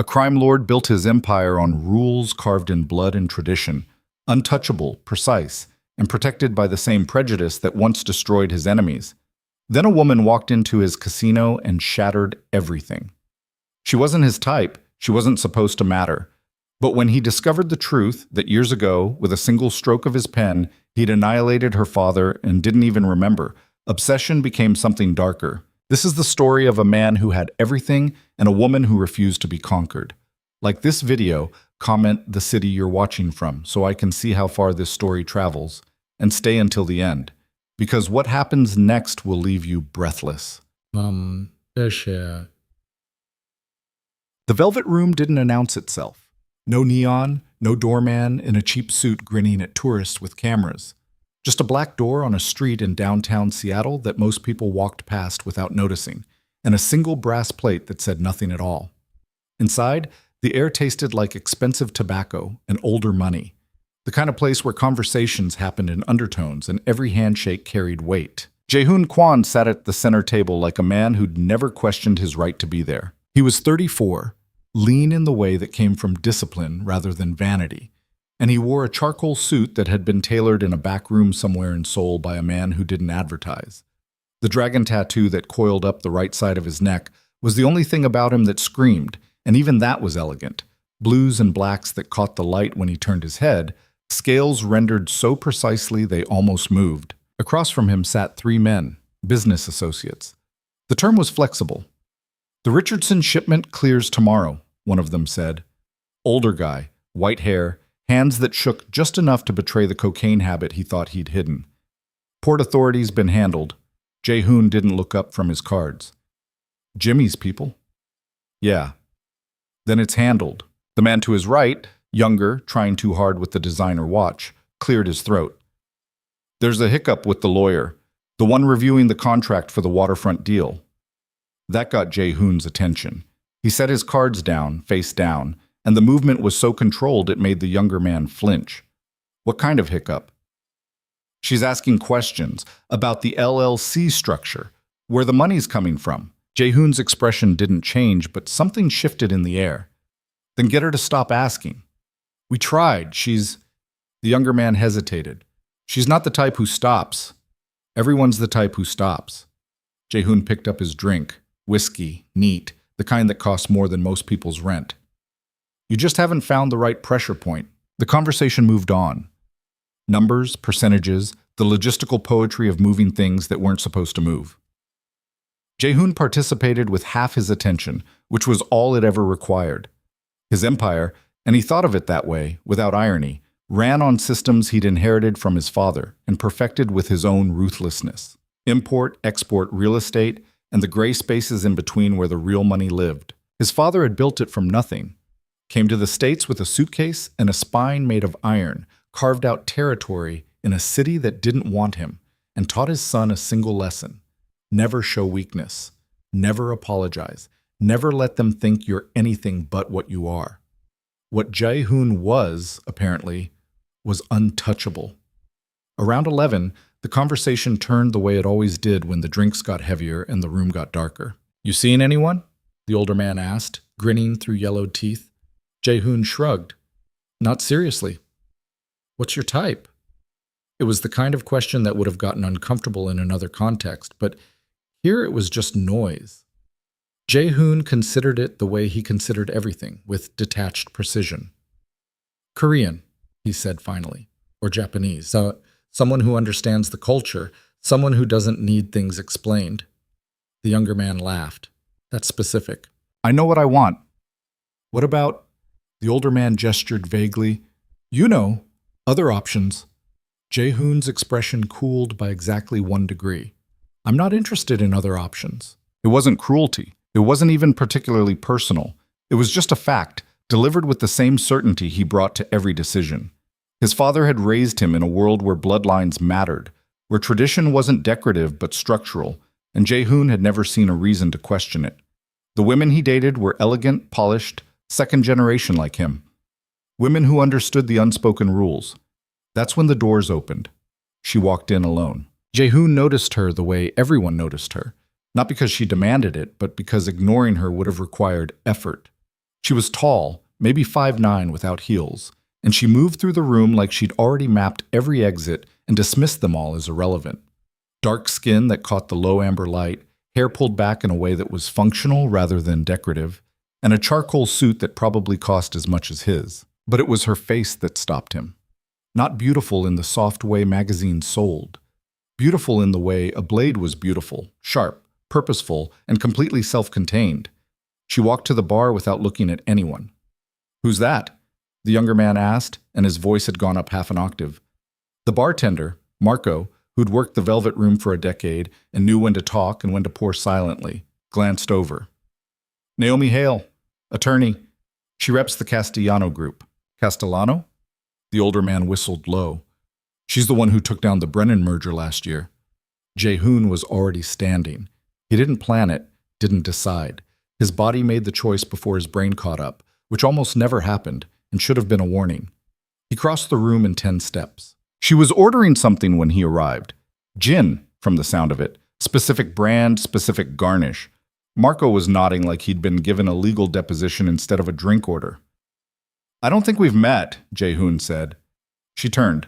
A crime lord built his empire on rules carved in blood and tradition, untouchable, precise, and protected by the same prejudice that once destroyed his enemies. Then a woman walked into his casino and shattered everything. She wasn't his type, she wasn't supposed to matter. But when he discovered the truth that years ago, with a single stroke of his pen, he'd annihilated her father and didn't even remember, obsession became something darker. This is the story of a man who had everything and a woman who refused to be conquered. Like this video, comment the city you're watching from so I can see how far this story travels, and stay until the end, because what happens next will leave you breathless. 这是 The Velvet Room didn't announce itself. No neon, no doorman in a cheap suit grinning at tourists with cameras. Just a black door on a street in downtown Seattle that most people walked past without noticing, and a single brass plate that said nothing at all. Inside, the air tasted like expensive tobacco and older money, the kind of place where conversations happened in undertones and every handshake carried weight. Jae-hoon Kwon sat at the center table like a man who'd never questioned his right to be there. He was 34, lean in the way that came from discipline rather than vanity, and he wore a charcoal suit that had been tailored in a back room somewhere in Seoul by a man who didn't advertise. The dragon tattoo that coiled up the right side of his neck was the only thing about him that screamed, and even that was elegant. Blues and blacks that caught the light when he turned his head, scales rendered so precisely they almost moved. Across from him sat 3 men, business associates. The term was flexible. "The Richardson shipment clears tomorrow," one of them said. Older guy, white hair, hands that shook just enough to betray the cocaine habit he thought he'd hidden. "Port authority's been handled." Jae-hoon didn't look up from his cards. "Jimmy's people?" "Yeah." "Then it's handled." The man to his right, younger, trying too hard with the designer watch, cleared his throat. "There's a hiccup with the lawyer, the one reviewing the contract for the waterfront deal." That got Jae-hoon's attention. He set his cards down, face down, and the movement was so controlled it made the younger man flinch. "What kind of hiccup?" "She's asking questions about the LLC structure, where the money's coming from." Jae-hoon's expression didn't change, but something shifted in the air. "Then get her to stop asking." "We tried. She's—" The younger man hesitated. "She's not the type who stops. Everyone's the type who stops." Jae-hoon picked up his drink. Whiskey, neat, the kind that costs more than most people's rent. "You just haven't found the right pressure point." The conversation moved on. Numbers, percentages, the logistical poetry of moving things that weren't supposed to move. Jae-hoon participated with half his attention, which was all it ever required. His empire, and he thought of it that way, without irony, ran on systems he'd inherited from his father and perfected with his own ruthlessness. Import, export, real estate, and the gray spaces in between where the real money lived. His father had built it from nothing. Came to the States with a suitcase and a spine made of iron, carved out territory in a city that didn't want him, and taught his son a single lesson. Never show weakness. Never apologize. Never let them think you're anything but what you are. What Jae-hoon was, apparently, was untouchable. Around 11, the conversation turned the way it always did when the drinks got heavier and the room got darker. "You seeing anyone?" the older man asked, grinning through yellowed teeth. Jae-hoon shrugged. "Not seriously." "What's your type?" It was the kind of question that would have gotten uncomfortable in another context, but here it was just noise. Jae-hoon considered it the way he considered everything, with detached precision. "Korean," he said finally, "or Japanese. Someone who understands the culture, someone who doesn't need things explained." The younger man laughed. "That's specific." "I know what I want." "What about—" The older man gestured vaguely. "You know, other options." Jae-hoon's expression cooled by exactly 1 degree. "I'm not interested in other options." It wasn't cruelty. It wasn't even particularly personal. It was just a fact, delivered with the same certainty he brought to every decision. His father had raised him in a world where bloodlines mattered, where tradition wasn't decorative but structural, and Jae-hoon had never seen a reason to question it. The women he dated were elegant, polished, second generation like him. Women who understood the unspoken rules. That's when the doors opened. She walked in alone. Jae-hoon noticed her the way everyone noticed her, not because she demanded it, but because ignoring her would have required effort. She was tall, maybe 5'9" without heels, and she moved through the room like she'd already mapped every exit and dismissed them all as irrelevant. Dark skin that caught the low amber light, hair pulled back in a way that was functional rather than decorative, and a charcoal suit that probably cost as much as his. But it was her face that stopped him. Not beautiful in the soft way magazines sold. Beautiful in the way a blade was beautiful, sharp, purposeful, and completely self-contained. She walked to the bar without looking at anyone. "Who's that?" the younger man asked, and his voice had gone up half an octave. The bartender, Marco, who'd worked the Velvet Room for a decade and knew when to talk and when to pour silently, glanced over. "Naomi Hale, attorney. She reps the Castellano group." "Castellano?" The older man whistled low. "She's the one who took down the Brennan merger last year." Jae-hoon was already standing. He didn't plan it, didn't decide. His body made the choice before his brain caught up, which almost never happened and should have been a warning. He crossed the room in 10 steps. She was ordering something when he arrived. Gin, from the sound of it. Specific brand, specific garnish. Marco was nodding like he'd been given a legal deposition instead of a drink order. "I don't think we've met," Jae-hoon said. She turned,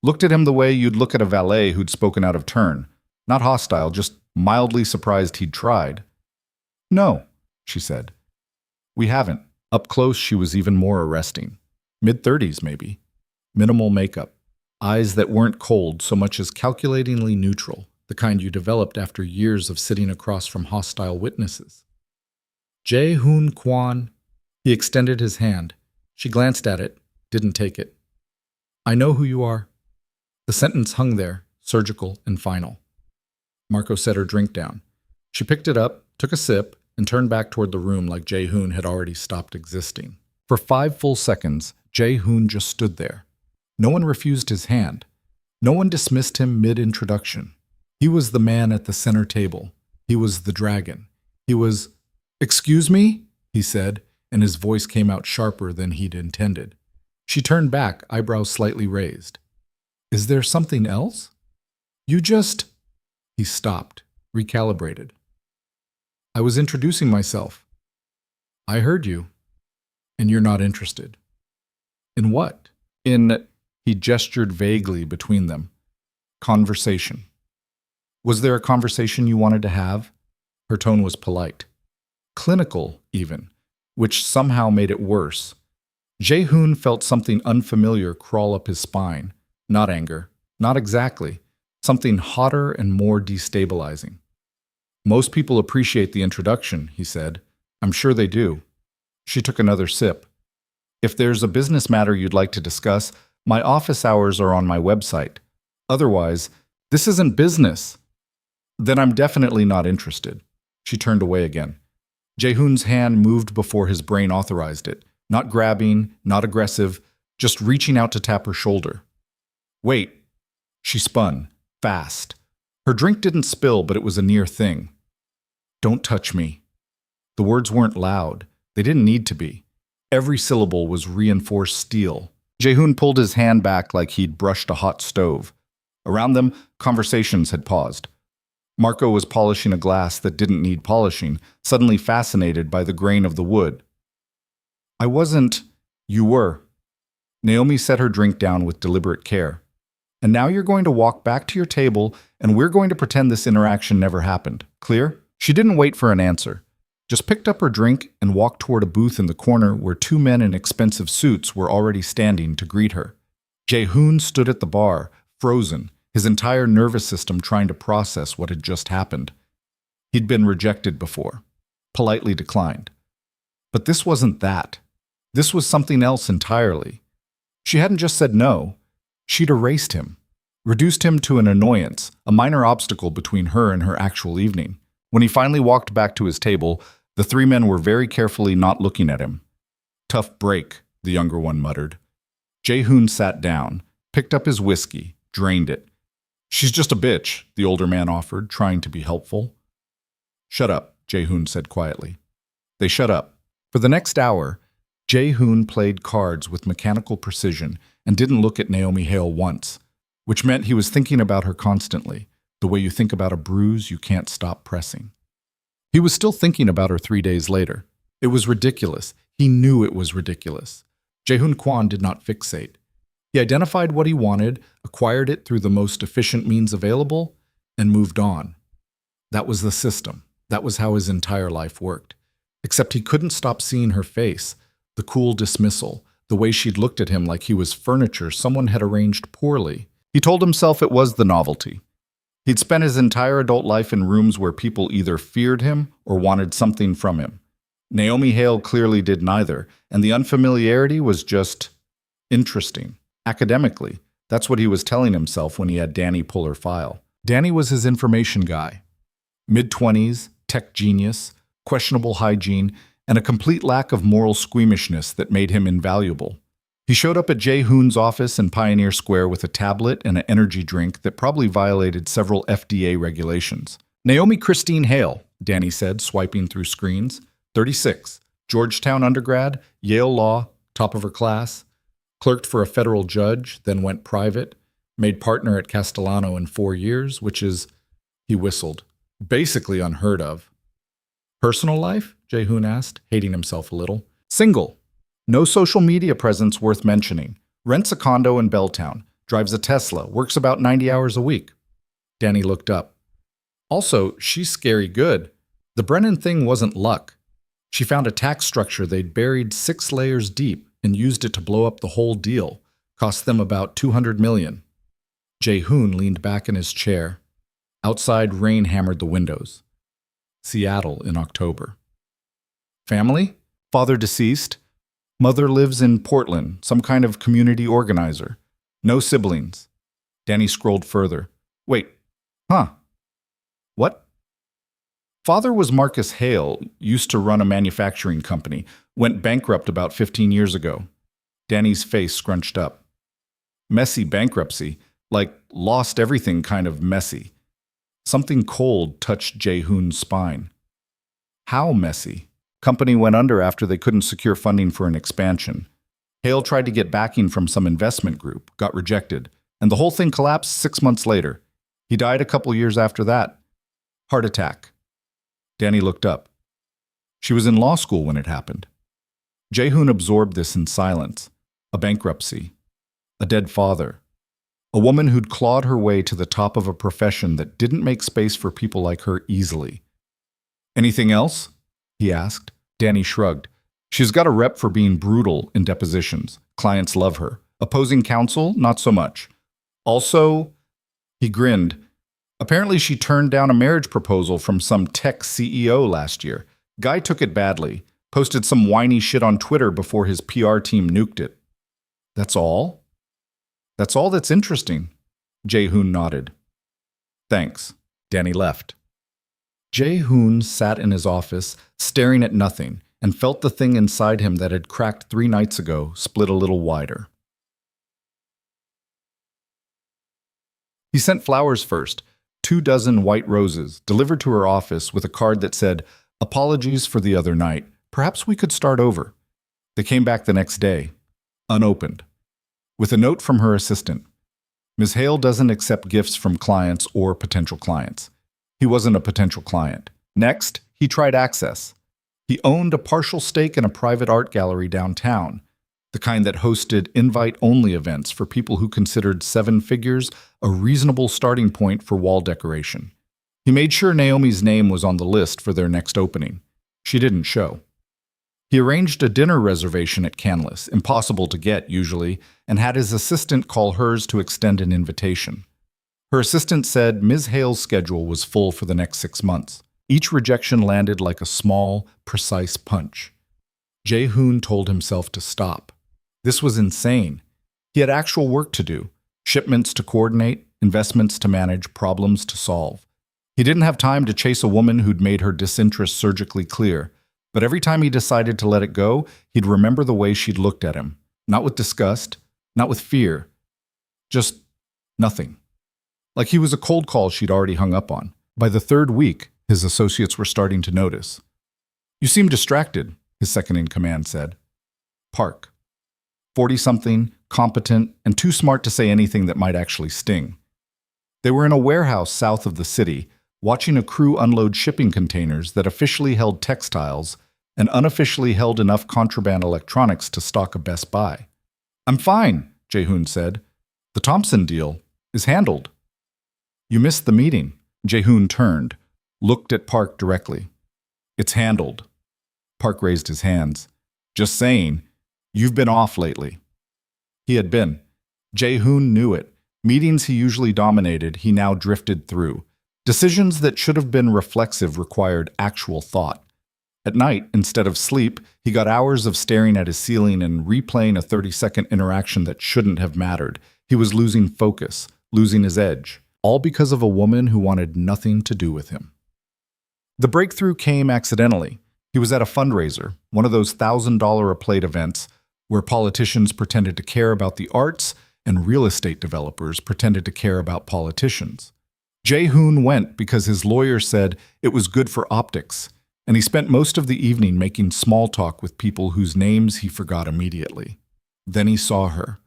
looked at him the way you'd look at a valet who'd spoken out of turn. Not hostile, just mildly surprised he'd tried. "No," she said. "We haven't." Up close, she was even more arresting. Mid-30s, maybe. Minimal makeup. Eyes that weren't cold so much as calculatingly neutral, the kind you developed after years of sitting across from hostile witnesses. "Jae-hoon Kwon." He extended his hand. She glanced at it, didn't take it. "I know who you are." The sentence hung there, surgical and final. Marco set her drink down. She picked it up, took a sip, and turned back toward the room like Jae-hoon had already stopped existing. For 5 full seconds, Jae-hoon just stood there. No one refused his hand. No one dismissed him mid-introduction. He was the man at the center table. He was the dragon. He was, "Excuse me?" he said, and his voice came out sharper than he'd intended. She turned back, eyebrows slightly raised. "Is there something else?" "You just—" He stopped, recalibrated. "I was introducing myself." "I heard you. And you're not interested." "In what?" "In—" He gestured vaguely between them. "Conversation." "Was there a conversation you wanted to have?" Her tone was polite. Clinical, even, which somehow made it worse. Jae-hoon felt something unfamiliar crawl up his spine. Not anger. Not exactly. Something hotter and more destabilizing. "Most people appreciate the introduction," he said. "I'm sure they do." She took another sip. "If there's a business matter you'd like to discuss, my office hours are on my website. Otherwise, this isn't business." "Then I'm definitely not interested." She turned away again. Jae-hoon's hand moved before his brain authorized it. Not grabbing, not aggressive, just reaching out to tap her shoulder. "Wait." She spun, fast. Her drink didn't spill, but it was a near thing. "Don't touch me." The words weren't loud. They didn't need to be. Every syllable was reinforced steel. Jae-hoon pulled his hand back like he'd brushed a hot stove. Around them, conversations had paused. Marco was polishing a glass that didn't need polishing, suddenly fascinated by the grain of the wood. "I wasn't—" "You were." Naomi set her drink down with deliberate care. "And now you're going to walk back to your table, and we're going to pretend this interaction never happened. Clear?" She didn't wait for an answer. Just picked up her drink and walked toward a booth in the corner where 2 men in expensive suits were already standing to greet her. Jae-hoon stood at the bar, frozen, his entire nervous system trying to process what had just happened. He'd been rejected before, politely declined. But this wasn't that. This was something else entirely. She hadn't just said no. She'd erased him, reduced him to an annoyance, a minor obstacle between her and her actual evening. When he finally walked back to his table, the 3 men were very carefully not looking at him. "Tough break," the younger one muttered. Jae-hoon sat down, picked up his whiskey, drained it. "She's just a bitch," the older man offered, trying to be helpful. "Shut up," Jae-hoon said quietly. They shut up. For the next hour, Jae-hoon played cards with mechanical precision and didn't look at Naomi Hale once, which meant he was thinking about her constantly, the way you think about a bruise you can't stop pressing. He was still thinking about her 3 days later. It was ridiculous. He knew it was ridiculous. Jae-hoon Kwon did not fixate. He identified what he wanted, acquired it through the most efficient means available, and moved on. That was the system. That was how his entire life worked. Except he couldn't stop seeing her face, the cool dismissal, the way she'd looked at him like he was furniture someone had arranged poorly. He told himself it was the novelty. He'd spent his entire adult life in rooms where people either feared him or wanted something from him. Naomi Hale clearly did neither, and the unfamiliarity was just interesting. Academically, that's what he was telling himself when he had Danny pull her file. Danny was his information guy. Mid-20s, tech genius, questionable hygiene, and a complete lack of moral squeamishness that made him invaluable. He showed up at Jae-hoon's office in Pioneer Square with a tablet and an energy drink that probably violated several FDA regulations. Naomi Christine Hale, Danny said, swiping through screens. 36, Georgetown undergrad, Yale Law, top of her class, clerked for a federal judge, then went private, made partner at Castellano in 4 years, which is, he whistled, basically unheard of. Personal life? Jae-hoon asked, hating himself a little. Single. No social media presence worth mentioning. Rents a condo in Belltown. Drives a Tesla. Works about 90 hours a week. Danny looked up. Also, she's scary good. The Brennan thing wasn't luck. She found a tax structure they'd buried 6 layers deep and used it to blow up the whole deal. Cost them about $200 million. Jae-hoon leaned back in his chair. Outside, rain hammered the windows. Seattle in October. Family? Father deceased. Mother lives in Portland, some kind of community organizer. No siblings. Danny scrolled further. Wait. Huh. What? Father was Marcus Hale, used to run a manufacturing company, went bankrupt about 15 years ago. Danny's face scrunched up. Messy bankruptcy, like lost everything kind of messy. Something cold touched Jae-hoon's spine. How messy? Company went under after they couldn't secure funding for an expansion. Hale tried to get backing from some investment group, got rejected, and the whole thing collapsed 6 months later. He died a couple years after that. Heart attack. Danny looked up. She was in law school when it happened. Jae-hoon absorbed this in silence. A bankruptcy. A dead father. A woman who'd clawed her way to the top of a profession that didn't make space for people like her easily. Anything else? He asked. Danny shrugged. She's got a rep for being brutal in depositions. Clients love her. Opposing counsel, not so much. Also, he grinned. Apparently she turned down a marriage proposal from some tech CEO last year. Guy took it badly. Posted some whiny shit on Twitter before his PR team nuked it. That's all? That's all that's interesting. Jae-hoon nodded. Thanks. Danny left. Jae-hoon sat in his office, staring at nothing, and felt the thing inside him that had cracked 3 nights ago split a little wider. He sent flowers first, 24 white roses, delivered to her office with a card that said, "Apologies for the other night. Perhaps we could start over." They came back the next day, unopened, with a note from her assistant. Ms. Hale doesn't accept gifts from clients or potential clients. He wasn't a potential client. Next, he tried access. He owned a partial stake in a private art gallery downtown, the kind that hosted invite-only events for people who considered 7 figures a reasonable starting point for wall decoration. He made sure Naomi's name was on the list for their next opening. She didn't show. He arranged a dinner reservation at Canlis, impossible to get usually, and had his assistant call hers to extend an invitation. Her assistant said Ms. Hale's schedule was full for the next 6 months. Each rejection landed like a small, precise punch. Jae-hoon told himself to stop. This was insane. He had actual work to do, shipments to coordinate, investments to manage, problems to solve. He didn't have time to chase a woman who'd made her disinterest surgically clear, but every time he decided to let it go, he'd remember the way she'd looked at him. Not with disgust, not with fear, just nothing. Like he was a cold call she'd already hung up on. By the 3rd week, his associates were starting to notice. "You seem distracted," his second-in-command said. Park. 40-something, competent, and too smart to say anything that might actually sting. They were in a warehouse south of the city, watching a crew unload shipping containers that officially held textiles, and unofficially held enough contraband electronics to stock a Best Buy. "I'm fine," Jae-hoon said. "The Thompson deal is handled." "You missed the meeting." Jae-hoon turned, looked at Park directly. "It's handled." Park raised his hands. "Just saying, you've been off lately." He had been. Jae-hoon knew it. Meetings he usually dominated, he now drifted through. Decisions that should have been reflexive required actual thought. At night, instead of sleep, he got hours of staring at his ceiling and replaying a 30-second interaction that shouldn't have mattered. He was losing focus, losing his edge, all because of a woman who wanted nothing to do with him. The breakthrough came accidentally. He was at a fundraiser, one of those $1,000-a-plate events where politicians pretended to care about the arts and real estate developers pretended to care about politicians. Jae-hoon went because his lawyer said it was good for optics, and he spent most of the evening making small talk with people whose names he forgot immediately. Then he saw her.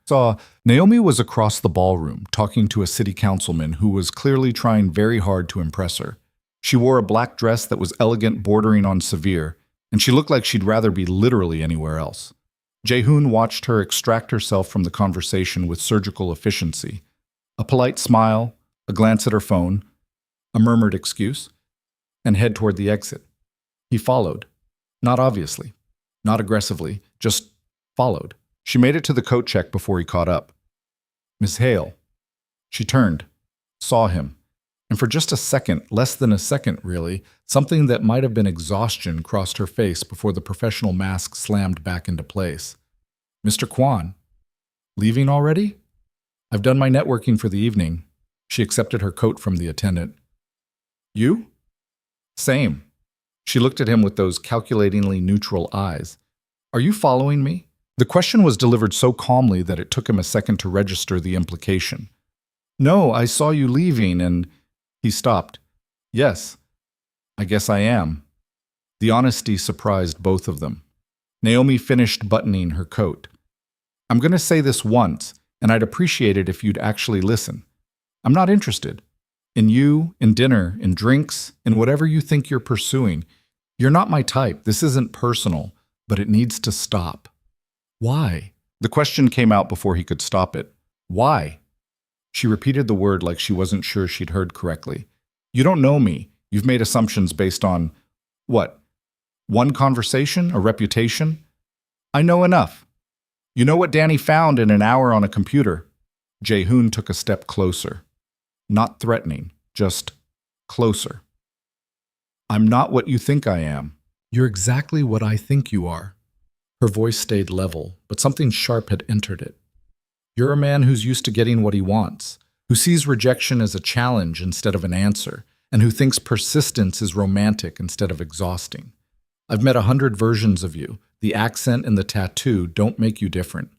Naomi was across the ballroom, talking to a city councilman who was clearly trying very hard to impress her. She wore a black dress that was elegant, bordering on severe, and she looked like she'd rather be literally anywhere else. Jae-hoon watched her extract herself from the conversation with surgical efficiency. A polite smile, a glance at her phone, a murmured excuse, and head toward the exit. He followed. Not obviously, not aggressively, just followed. She made it to the coat check before he caught up. "Miss Hale." She turned, saw him, and for just a second, less than a second really, something that might have been exhaustion crossed her face before the professional mask slammed back into place. "Mr. Kwan, leaving already?" "I've done my networking for the evening." She accepted her coat from the attendant. "You?" "Same." She looked at him with those calculatingly neutral eyes. "Are you following me?" The question was delivered so calmly that it took him a second to register the implication. "No, I saw you leaving and—" He stopped. "Yes, I guess I am." The honesty surprised both of them. Naomi finished buttoning her coat. "I'm going to say this once, and I'd appreciate it if you'd actually listen. I'm not interested. In you, in dinner, in drinks, in whatever you think you're pursuing. You're not my type. This isn't personal, but it needs to stop." "Why?" The question came out before he could stop it. "Why?" She repeated the word like she wasn't sure she'd heard correctly. "You don't know me. You've made assumptions based on, what? One conversation? A reputation? I know enough. You know what Danny found in an hour on a computer." Jae-hoon took a step closer. Not threatening, just closer. "I'm not what you think I am." "You're exactly what I think you are." Her voice stayed level, but something sharp had entered it. "You're a man who's used to getting what he wants, who sees rejection as a challenge instead of an answer, and who thinks persistence is romantic instead of exhausting. I've met 100 versions of you. The accent and the tattoo don't make you different."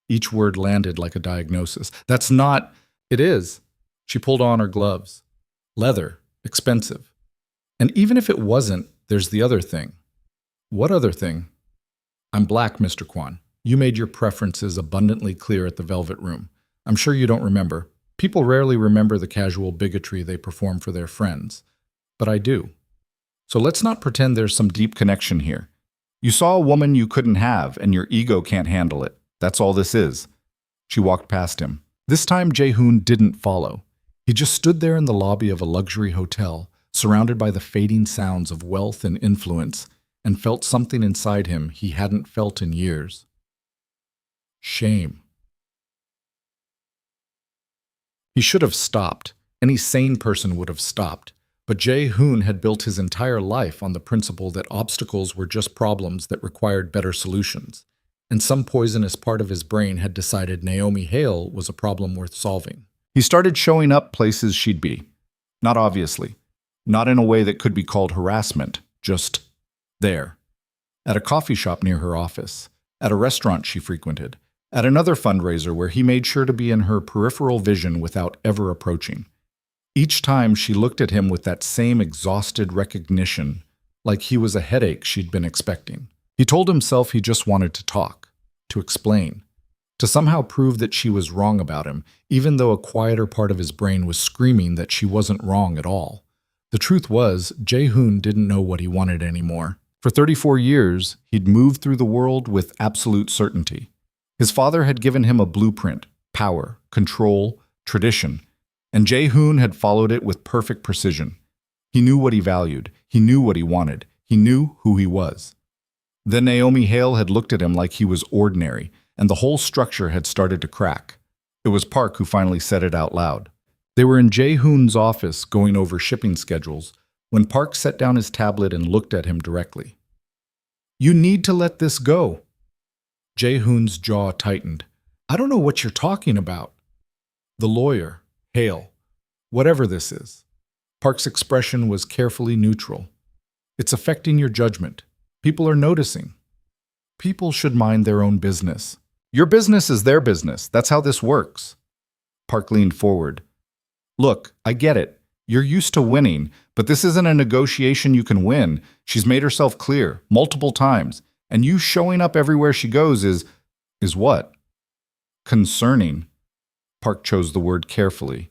Each word landed like a diagnosis. "That's not—" "It is." She pulled on her gloves. "Leather, expensive. And even if it wasn't, there's the other thing." "What other thing?" "I'm black, Mr. Kwan. You made your preferences abundantly clear at the Velvet Room. I'm sure you don't remember. People rarely remember the casual bigotry they perform for their friends. But I do. So let's not pretend there's some deep connection here. You saw a woman you couldn't have, and your ego can't handle it. That's all this is." She walked past him. This time Jae-hoon didn't follow. He just stood there in the lobby of a luxury hotel, surrounded by the fading sounds of wealth and influence, and felt something inside him he hadn't felt in years. Shame. He should have stopped. Any sane person would have stopped. But Jae-hoon had built his entire life on the principle that obstacles were just problems that required better solutions, and some poisonous part of his brain had decided Naomi Hale was a problem worth solving. He started showing up places she'd be. Not obviously. Not in a way that could be called harassment, just there. At a coffee shop near her office, at a restaurant she frequented, at another fundraiser where he made sure to be in her peripheral vision without ever approaching. Each time she looked at him with that same exhausted recognition, like he was a headache she'd been expecting. He told himself he just wanted to talk, to explain, to somehow prove that she was wrong about him, even though a quieter part of his brain was screaming that she wasn't wrong at all. The truth was, Jae-hoon didn't know what he wanted anymore. For 34 years, he'd moved through the world with absolute certainty. His father had given him a blueprint: power, control, tradition, and Jae-hoon had followed it with perfect precision. He knew what he valued, he knew what he wanted, he knew who he was. Then Naomi Hale had looked at him like he was ordinary, and the whole structure had started to crack. It was Park who finally said it out loud. They were in Jae-hoon's office going over shipping schedules when Park set down his tablet and looked at him directly. "You need to let this go." Jae-hoon's jaw tightened. "I don't know what you're talking about." "The lawyer, Hale, whatever this is." Park's expression was carefully neutral. "It's affecting your judgment. People are noticing." "People should mind their own business." "Your business is their business. That's how this works." Park leaned forward. "Look, I get it. You're used to winning, but this isn't a negotiation you can win. She's made herself clear, multiple times, and you showing up everywhere she goes is what?" "Concerning." Park chose the word carefully.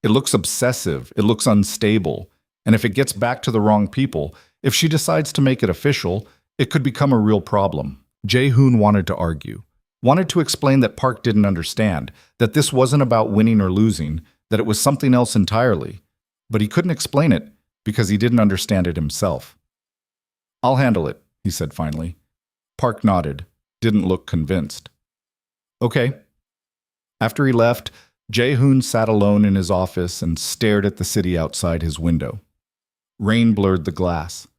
"It looks obsessive, it looks unstable, and if it gets back to the wrong people, if she decides to make it official, it could become a real problem." Jae-hoon wanted to argue, wanted to explain that Park didn't understand, that this wasn't about winning or losing, that it was something else entirely. But he couldn't explain it because he didn't understand it himself. "I'll handle it," he said finally. Park nodded, didn't look convinced. "Okay." After he left, Jae-hoon sat alone in his office and stared at the city outside his window. Rain blurred the glass.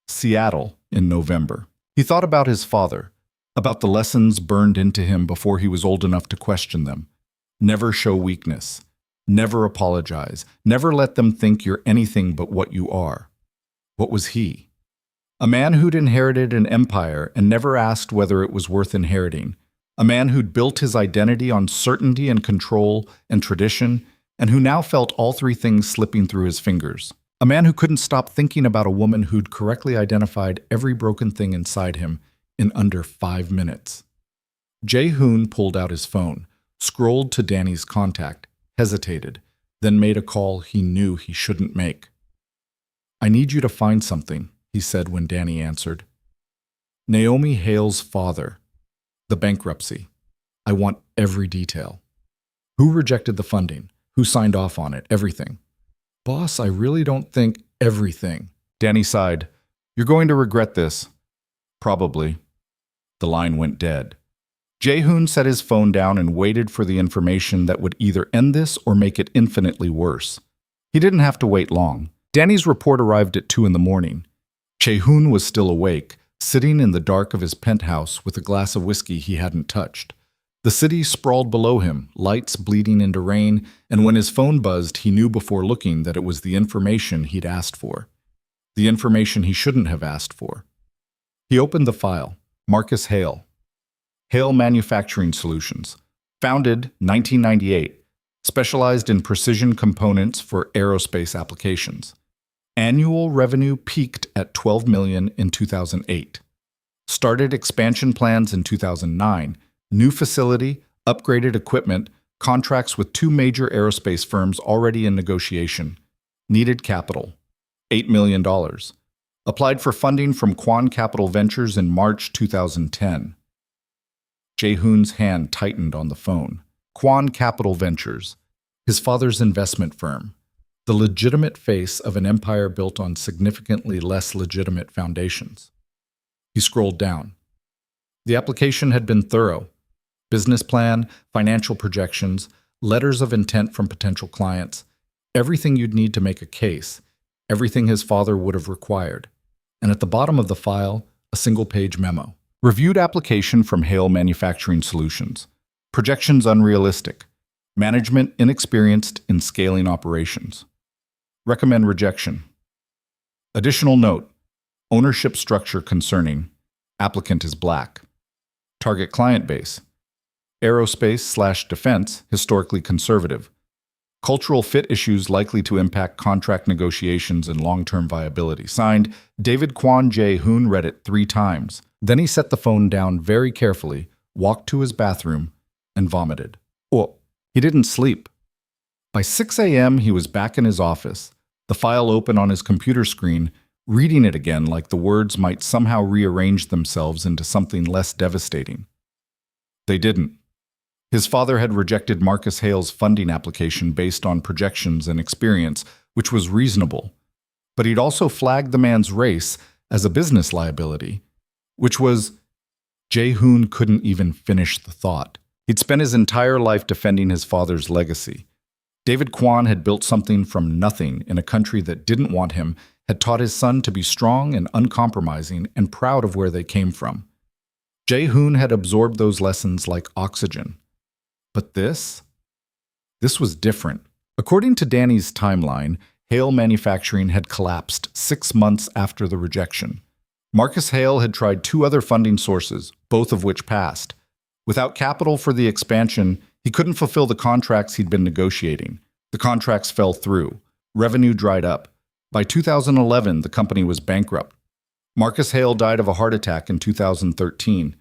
Seattle in November. He thought about his father, about the lessons burned into him before he was old enough to question them. Never show weakness. Never apologize. Never let them think you're anything but what you are. What was he? A man who'd inherited an empire and never asked whether it was worth inheriting. A man who'd built his identity on certainty and control and tradition, and who now felt all three things slipping through his fingers. A man who couldn't stop thinking about a woman who'd correctly identified every broken thing inside him in under 5 minutes. Jae-hoon pulled out his phone, scrolled to Danny's contact, hesitated, then made a call he knew he shouldn't make. "I need you to find something," he said when Danny answered. "Naomi Hale's father. The bankruptcy. I want every detail. Who rejected the funding? Who signed off on it? Everything." "Boss, I really don't think everything." Danny sighed. "You're going to regret this." "Probably." The line went dead. Jae-hoon set his phone down and waited for the information that would either end this or make it infinitely worse. He didn't have to wait long. Danny's report arrived at 2 in the morning. Jae-hoon was still awake, sitting in the dark of his penthouse with a glass of whiskey he hadn't touched. The city sprawled below him, lights bleeding into rain, and when his phone buzzed, he knew before looking that it was the information he'd asked for. The information he shouldn't have asked for. He opened the file. Marcus Hale. Hale Manufacturing Solutions. Founded 1998. Specialized in precision components for aerospace applications. Annual revenue peaked at $12 million in 2008. Started expansion plans in 2009. New facility, upgraded equipment, contracts with 2 major aerospace firms already in negotiation. Needed capital. $8 million. Applied for funding from Kwon Capital Ventures in March 2010. Jae-hoon's hand tightened on the phone. Kwon Capital Ventures, his father's investment firm, the legitimate face of an empire built on significantly less legitimate foundations. He scrolled down. The application had been thorough. Business plan, financial projections, letters of intent from potential clients, everything you'd need to make a case, everything his father would have required. And at the bottom of the file, a single-page memo. Reviewed application from Hale Manufacturing Solutions. Projections unrealistic. Management inexperienced in scaling operations. Recommend rejection. Additional note. Ownership structure concerning. Applicant is black. Target client base. Aerospace/defense, historically conservative. Cultural fit issues likely to impact contract negotiations and long-term viability. Signed, David Kwon. Jae-hoon read it 3 times. Then he set the phone down very carefully, walked to his bathroom, and vomited. Oh, he didn't sleep. By 6 a.m., he was back in his office, the file open on his computer screen, reading it again like the words might somehow rearrange themselves into something less devastating. They didn't. His father had rejected Marcus Hale's funding application based on projections and experience, which was reasonable. But he'd also flagged the man's race as a business liability, which was... Jae-hoon couldn't even finish the thought. He'd spent his entire life defending his father's legacy. David Kwan had built something from nothing in a country that didn't want him, had taught his son to be strong and uncompromising and proud of where they came from. Jae-hoon had absorbed those lessons like oxygen. But this was different. According to Danny's timeline, Hale Manufacturing had collapsed 6 months after the rejection. Marcus Hale had tried 2 other funding sources, both of which passed. Without capital for the expansion, he couldn't fulfill the contracts he'd been negotiating. The contracts fell through. Revenue dried up. By 2011, the company was bankrupt. Marcus Hale died of a heart attack in 2013.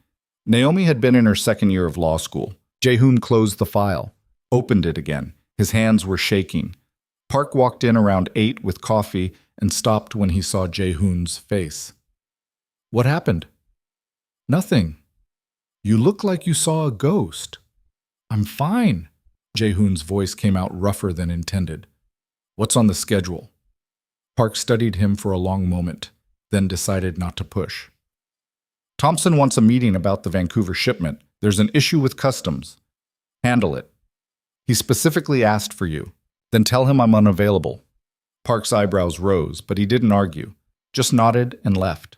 Naomi had been in her 2nd year of law school. Jae-hoon closed the file, opened it again. His hands were shaking. Park walked in around 8 with coffee and stopped when he saw Jae-hoon's face. What happened? Nothing. You look like you saw a ghost. I'm fine. Jae-hoon's voice came out rougher than intended. What's on the schedule? Park studied him for a long moment, then decided not to push. Thompson wants a meeting about the Vancouver shipment. There's an issue with customs. Handle it. He specifically asked for you. Then tell him I'm unavailable. Park's eyebrows rose, but he didn't argue, just nodded and left.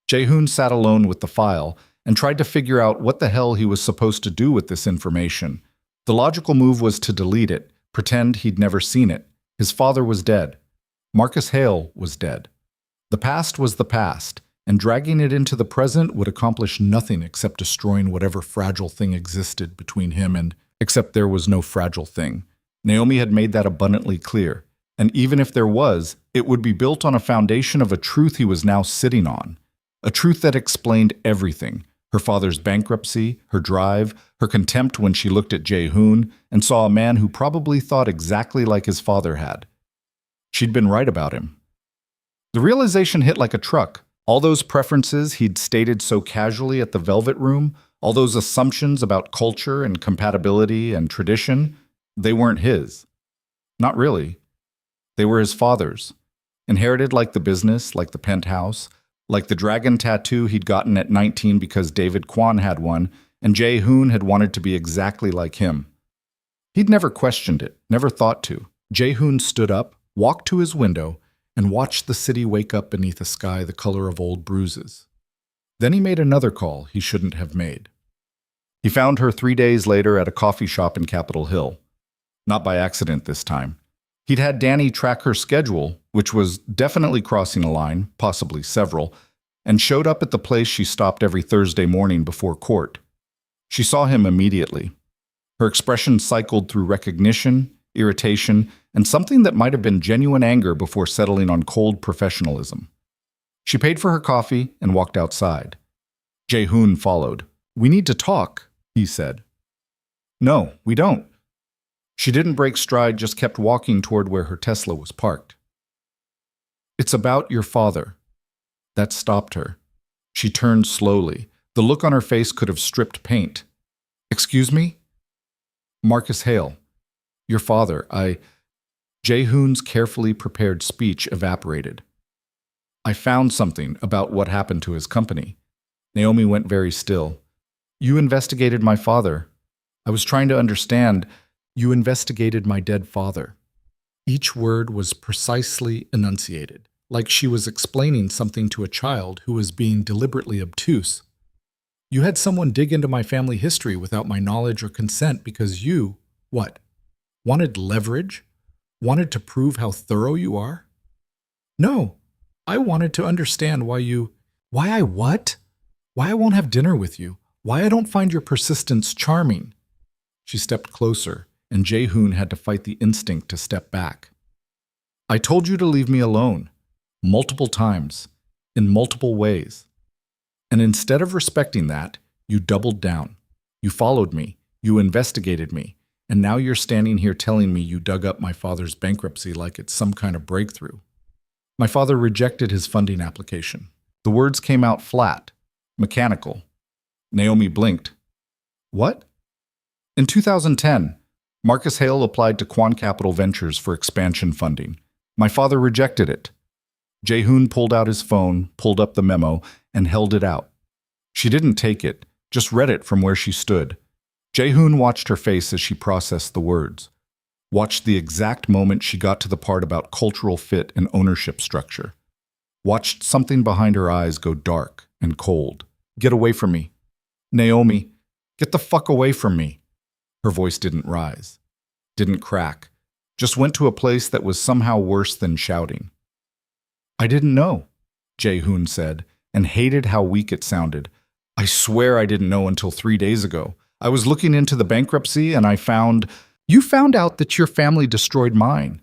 Jae-hoon sat alone with the file and tried to figure out what the hell he was supposed to do with this information. The logical move was to delete it, pretend he'd never seen it. His father was dead. Marcus Hale was dead. The past was the past, and dragging it into the present would accomplish nothing except destroying whatever fragile thing existed between him and... Except there was no fragile thing. Naomi had made that abundantly clear, and even if there was, it would be built on a foundation of a truth he was now sitting on. A truth that explained everything. Her father's bankruptcy, her drive, her contempt when she looked at Jae-hoon and saw a man who probably thought exactly like his father had. She'd been right about him. The realization hit like a truck. All those preferences he'd stated so casually at the Velvet Room, all those assumptions about culture and compatibility and tradition, they weren't his. Not really. They were his father's. Inherited like the business, like the penthouse, like the dragon tattoo he'd gotten at 19 because David Kwan had one, and Jae-hoon had wanted to be exactly like him. He'd never questioned it, never thought to. Jae-hoon stood up, walked to his window, and watched the city wake up beneath a sky the color of old bruises. Then he made another call he shouldn't have made. He found her 3 days later at a coffee shop in Capitol Hill. Not by accident this time. He'd had Danny track her schedule, which was definitely crossing a line, possibly several, and showed up at the place she stopped every Thursday morning before court. She saw him immediately. Her expression cycled through recognition, irritation, and something that might have been genuine anger before settling on cold professionalism. She paid for her coffee and walked outside. Jae-hoon followed. "We need to talk," he said. "No, we don't." She didn't break stride, just kept walking toward where her Tesla was parked. "It's about your father." That stopped her. She turned slowly. The look on her face could have stripped paint. "Excuse me?" "Marcus Hale. Your father, Jae-hoon's carefully prepared speech evaporated. "I found something about what happened to his company." Naomi went very still. "You investigated my father. I was trying to understand. You investigated my dead father." Each word was precisely enunciated, like she was explaining something to a child who was being deliberately obtuse. "You had someone dig into my family history without my knowledge or consent because you, what, wanted leverage? Wanted to prove how thorough you are?" "No, I wanted to understand why you... Why I what? Why I won't have dinner with you? Why I don't find your persistence charming?" She stepped closer, and Jae-hoon had to fight the instinct to step back. "I told you to leave me alone. Multiple times. In multiple ways. And instead of respecting that, you doubled down. You followed me. You investigated me. And now you're standing here telling me you dug up my father's bankruptcy like it's some kind of breakthrough. My father rejected his funding application. The words came out flat, mechanical. Naomi blinked. What? In 2010, Marcus Hale applied to Quan Capital Ventures for expansion funding. My father rejected it. Jae-hoon pulled out his phone, pulled up the memo, and held it out. She didn't take it, just read it from where she stood. Jae-hoon watched her face as she processed the words. Watched the exact moment she got to the part about cultural fit and ownership structure. Watched something behind her eyes go dark and cold. Get away from me. Naomi, get the fuck away from me. Her voice didn't rise, didn't crack, just went to a place that was somehow worse than shouting. I didn't know, Jae-hoon said, and hated how weak it sounded. I swear I didn't know until 3 days ago. I was looking into the bankruptcy and I found... You found out that your family destroyed mine.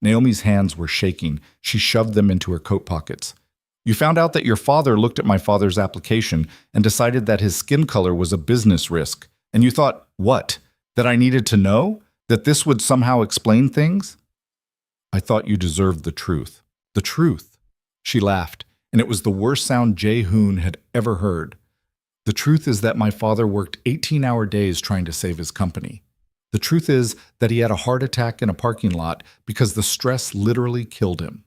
Naomi's hands were shaking. She shoved them into her coat pockets. You found out that your father looked at my father's application and decided that his skin color was a business risk. And you thought, what? That I needed to know? That this would somehow explain things? I thought you deserved the truth. The truth. She laughed, and it was the worst sound Jae-hoon had ever heard. The truth is that my father worked 18-hour days trying to save his company. The truth is that he had a heart attack in a parking lot because the stress literally killed him.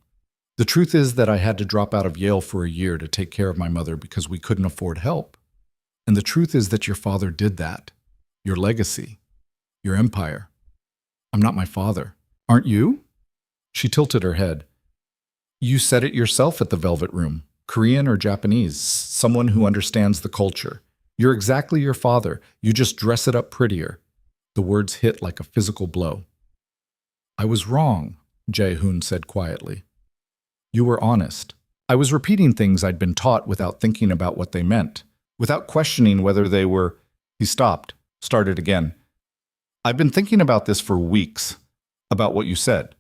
The truth is that I had to drop out of Yale for a year to take care of my mother because we couldn't afford help. And the truth is that your father did that. Your legacy. Your empire. I'm not my father. Aren't you? She tilted her head. You said it yourself at the Velvet Room. Korean or Japanese. Someone who understands the culture. You're exactly your father. You just dress it up prettier. The words hit like a physical blow. I was wrong, Jae-hoon said quietly. You were honest. I was repeating things I'd been taught without thinking about what they meant, without questioning whether they were... He stopped, started again. I've been thinking about this for weeks, about what you said,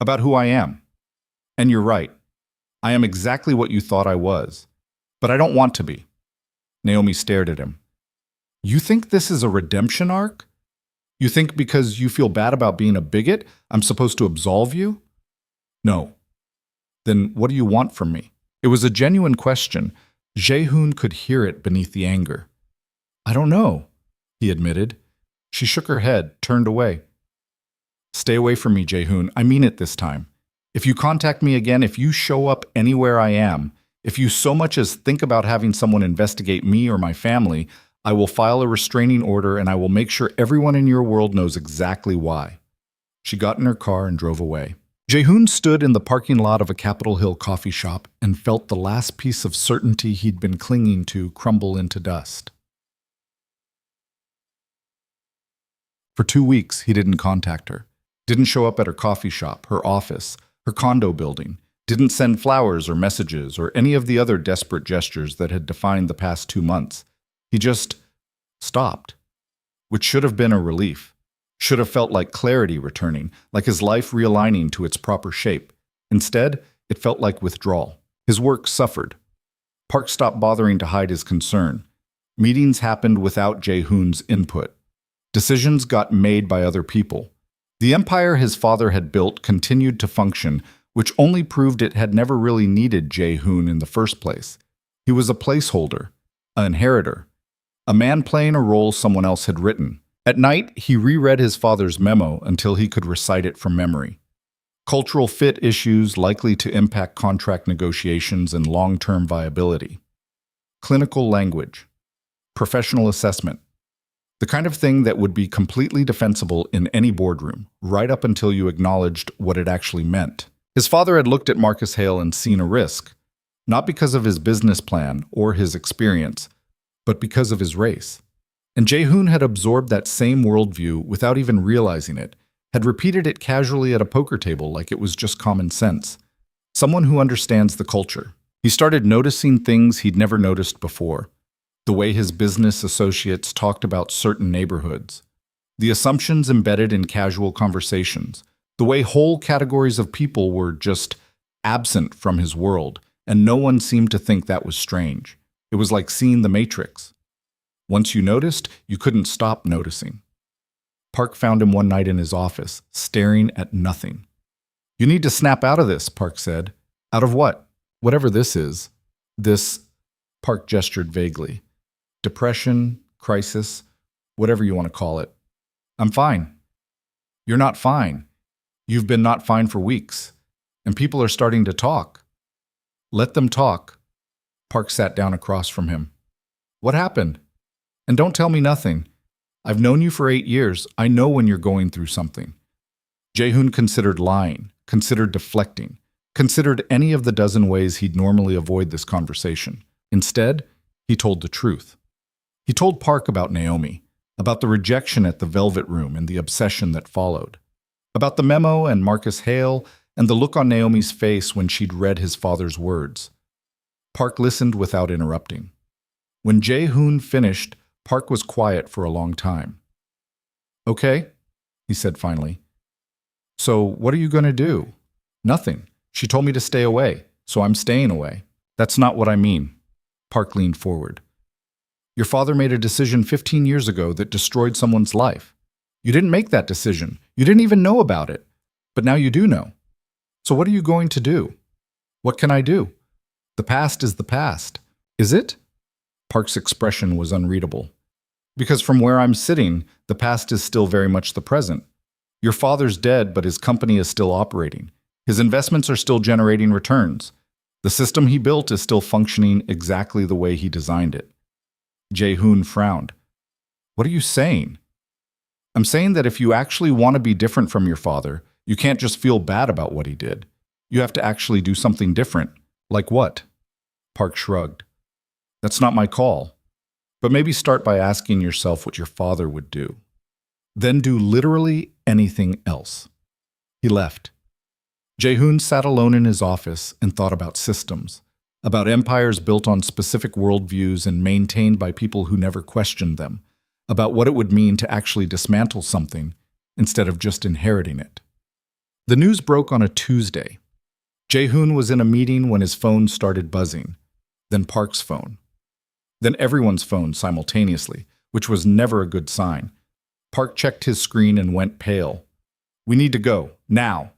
about who I am. And you're right. I am exactly what you thought I was, but I don't want to be. Naomi stared at him. You think this is a redemption arc? You think because you feel bad about being a bigot, I'm supposed to absolve you? No. Then what do you want from me? It was a genuine question. Jae-hoon could hear it beneath the anger. I don't know, he admitted. She shook her head, turned away. Stay away from me, Jae-hoon. I mean it this time. If you contact me again, if you show up anywhere I am, if you so much as think about having someone investigate me or my family, I will file a restraining order and I will make sure everyone in your world knows exactly why. She got in her car and drove away. Jae-hoon stood in the parking lot of a Capitol Hill coffee shop and felt the last piece of certainty he'd been clinging to crumble into dust. For 2 weeks, he didn't contact her. Didn't show up at her coffee shop, her office, her condo building. Didn't send flowers or messages or any of the other desperate gestures that had defined the past 2 months. He just stopped, which should have been a relief, should have felt like clarity returning, like his life realigning to its proper shape. Instead, it felt like withdrawal. His work suffered. Park stopped bothering to hide his concern. Meetings happened without Jae-hoon's input. Decisions got made by other people. The empire his father had built continued to function, which only proved it had never really needed Jae-hoon in the first place. He was a placeholder, an inheritor, a man playing a role someone else had written. At night, he reread his father's memo until he could recite it from memory. Cultural fit issues likely to impact contract negotiations and long-term viability. Clinical language. Professional assessment. The kind of thing that would be completely defensible in any boardroom, right up until you acknowledged what it actually meant. His father had looked at Marcus Hale and seen a risk, not because of his business plan or his experience, but because of his race. And Jae-hoon had absorbed that same worldview without even realizing it, had repeated it casually at a poker table like it was just common sense. Someone who understands the culture. He started noticing things he'd never noticed before. The way his business associates talked about certain neighborhoods. The assumptions embedded in casual conversations. The way whole categories of people were just absent from his world, and no one seemed to think that was strange. It was like seeing the Matrix. Once you noticed, you couldn't stop noticing. Park found him one night in his office, staring at nothing. You need to snap out of this, Park said. Out of what? Whatever this is. This, Park gestured vaguely. Depression, crisis, whatever you want to call it. I'm fine. You're not fine. You've been not fine for weeks. And people are starting to talk. Let them talk. Park sat down across from him. What happened? And don't tell me nothing. I've known you for 8 years. I know when you're going through something. Jae-hoon considered lying, considered deflecting, considered any of the dozen ways he'd normally avoid this conversation. Instead, he told the truth. He told Park about Naomi, about the rejection at the Velvet Room and the obsession that followed, about the memo and Marcus Hale and the look on Naomi's face when she'd read his father's words. Park listened without interrupting. When Jae-hoon finished, Park was quiet for a long time. Okay, he said finally. So what are you going to do? Nothing. She told me to stay away, so I'm staying away. That's not what I mean. Park leaned forward. Your father made a decision 15 years ago that destroyed someone's life. You didn't make that decision. You didn't even know about it. But now you do know. So what are you going to do? What can I do? The past is the past. Is it? Park's expression was unreadable. Because from where I'm sitting, the past is still very much the present. Your father's dead, but his company is still operating. His investments are still generating returns. The system he built is still functioning exactly the way he designed it. Jae-hoon frowned. What are you saying? I'm saying that if you actually want to be different from your father, you can't just feel bad about what he did. You have to actually do something different. Like what? Park shrugged. That's not my call. But maybe start by asking yourself what your father would do. Then do literally anything else. He left. Jae-hoon sat alone in his office and thought about systems, about empires built on specific worldviews and maintained by people who never questioned them, about what it would mean to actually dismantle something instead of just inheriting it. The news broke on a Tuesday. Jae-hoon was in a meeting when his phone started buzzing, then Park's phone, then everyone's phone simultaneously, which was never a good sign. Park checked his screen and went pale. We need to go, now.